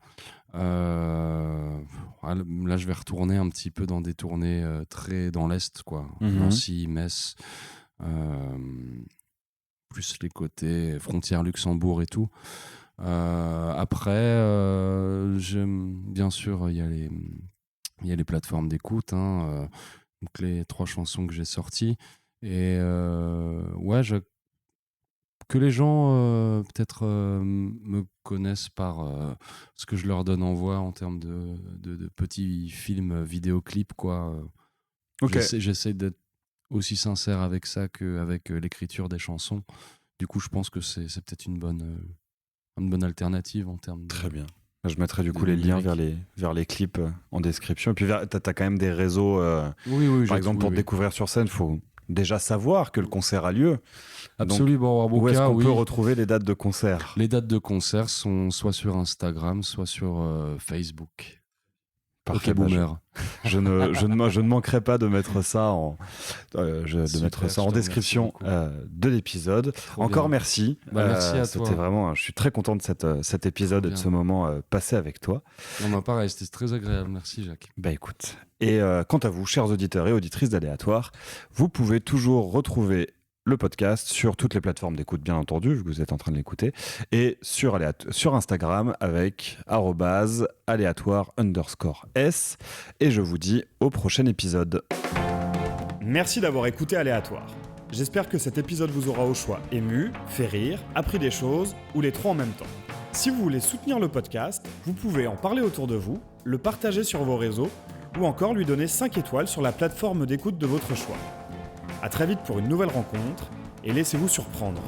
Là, je vais retourner un petit peu dans des tournées très dans l'Est, quoi. Nancy, Metz, plus les côtés frontières Luxembourg et tout. Après, bien sûr, il y a les plateformes d'écoute, hein, donc les 3 chansons que j'ai sorties. Et que les gens peut-être me connaissent par ce que je leur donne en voix en termes de petits films vidéoclips, quoi. J'essaie d'être aussi sincère avec ça qu'avec l'écriture des chansons. Du coup, je pense que c'est peut-être une bonne alternative en termes de... Très bien. Je mettrai du coup les liens vers les clips en description. Et puis, tu as quand même des réseaux. Oui, par exemple, pour te découvrir sur scène, il faut déjà savoir que le concert a lieu. Absolument. Donc, où est-ce qu'on peut retrouver les dates de concert ? Les dates de concert sont soit sur Instagram, soit sur Facebook. Parfait, Ok, boomer. Je ne manquerai pas de mettre ça en description de l'épisode. Encore merci. Merci à toi. C'était vraiment, je suis très content de cet épisode et de ce moment passé avec toi. Non, pareil, c'était très agréable. Merci, Jacques. Bah écoute. Et quant à vous, chers auditeurs et auditrices d'Aléatoire, vous pouvez toujours retrouver le podcast sur toutes les plateformes d'écoute, bien entendu, vu que vous êtes en train de l'écouter, et sur Instagram avec @aléatoire_s. Et je vous dis au prochain épisode. Merci d'avoir écouté Aléatoire. J'espère que cet épisode vous aura au choix ému, fait rire, appris des choses, ou les trois en même temps. Si vous voulez soutenir le podcast, vous pouvez en parler autour de vous, le partager sur vos réseaux, ou encore lui donner 5 étoiles sur la plateforme d'écoute de votre choix. À très vite pour une nouvelle rencontre, et laissez-vous surprendre.